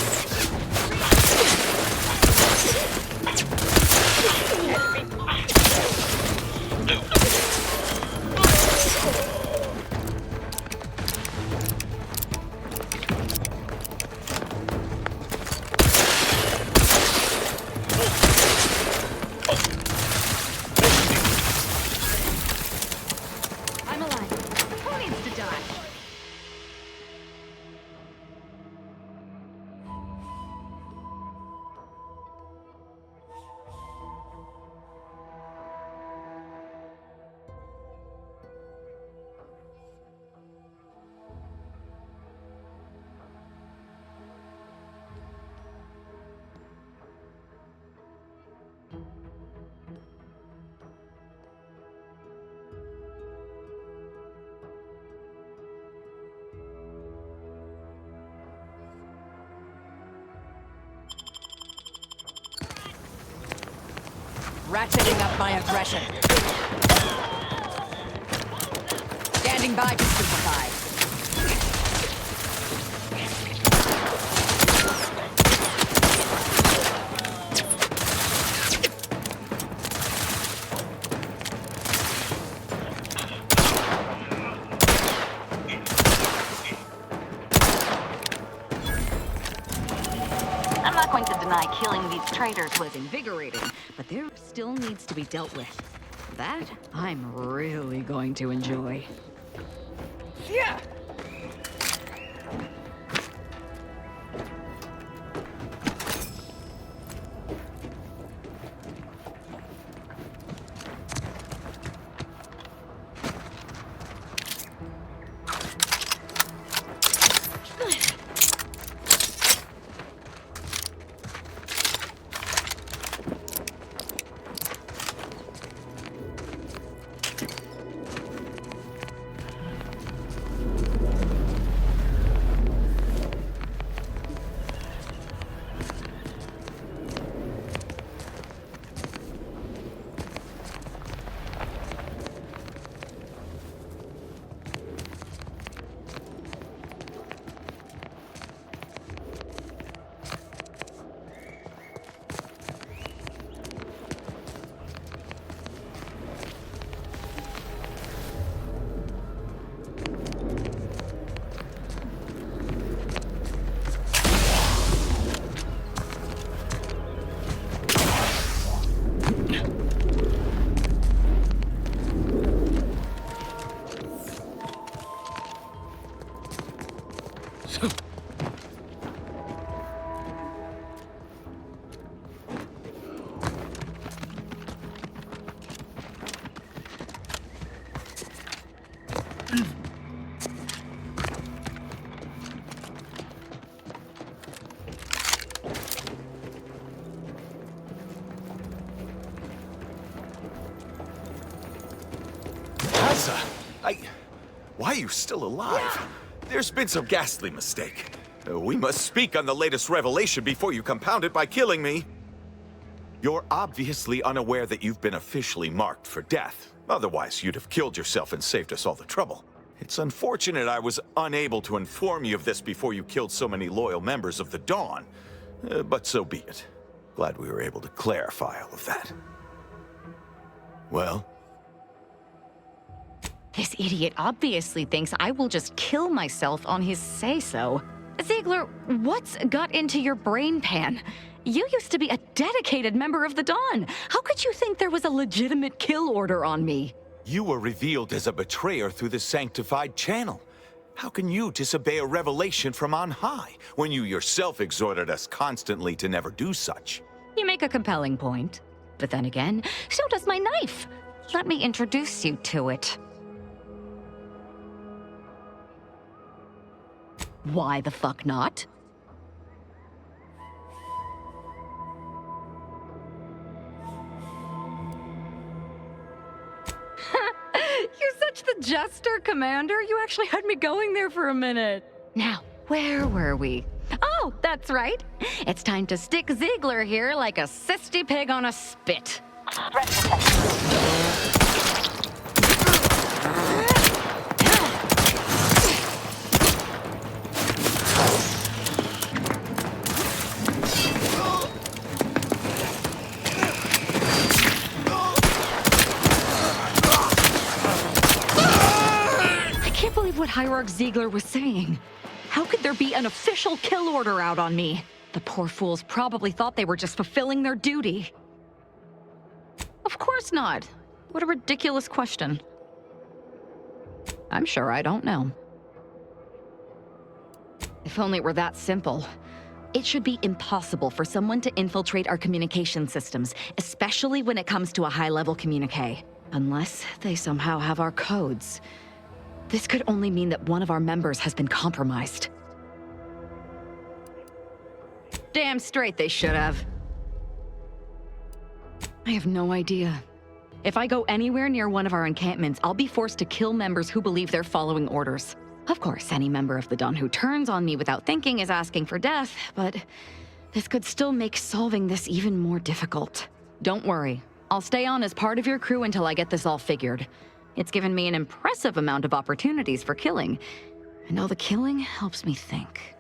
I'm alive. Who needs to die? Ratcheting up my aggression. Standing by to supervise. I'm not going to deny killing these traitors was invigorating, but there still needs to be dealt with. That I'm really going to enjoy. Yeah! Why are you still alive? There's been some ghastly mistake. We must speak on the latest revelation before you compound it by killing me. You're obviously unaware that you've been officially marked for death. Otherwise, you'd have killed yourself and saved us all the trouble. It's unfortunate I was unable to inform you of this before you killed so many loyal members of the Dawn. But so be it. Glad we were able to clarify all of that. Well? This idiot obviously thinks I will just kill myself on his say-so. Ziegler, what's got into your brain pan? You used to be a dedicated member of the Dawn. How could you think there was a legitimate kill order on me? You were revealed as a betrayer through the sanctified channel. How can you disobey a revelation from on high, when you yourself exhorted us constantly to never do such? You make a compelling point. But then again, so does my knife. Let me introduce you to it. Why the fuck not? You're such the jester, Commander. You actually had me going there for a minute. Now, where were we? Oh, that's right. It's time to stick Ziegler here like a cysty pig on a spit. what Hierarch Ziegler was saying. How could there be an official kill order out on me? The poor fools probably thought they were just fulfilling their duty. Of course not. What a ridiculous question. I'm sure I don't know. If only it were that simple. It should be impossible for someone to infiltrate our communication systems, especially when it comes to a high-level communique. Unless they somehow have our codes. This could only mean that one of our members has been compromised. Damn straight they should have. I have no idea. If I go anywhere near one of our encampments, I'll be forced to kill members who believe they're following orders. Of course, any member of the Dawn who turns on me without thinking is asking for death, but this could still make solving this even more difficult. Don't worry. I'll stay on as part of your crew until I get this all figured. It's given me an impressive amount of opportunities for killing, and all the killing helps me think.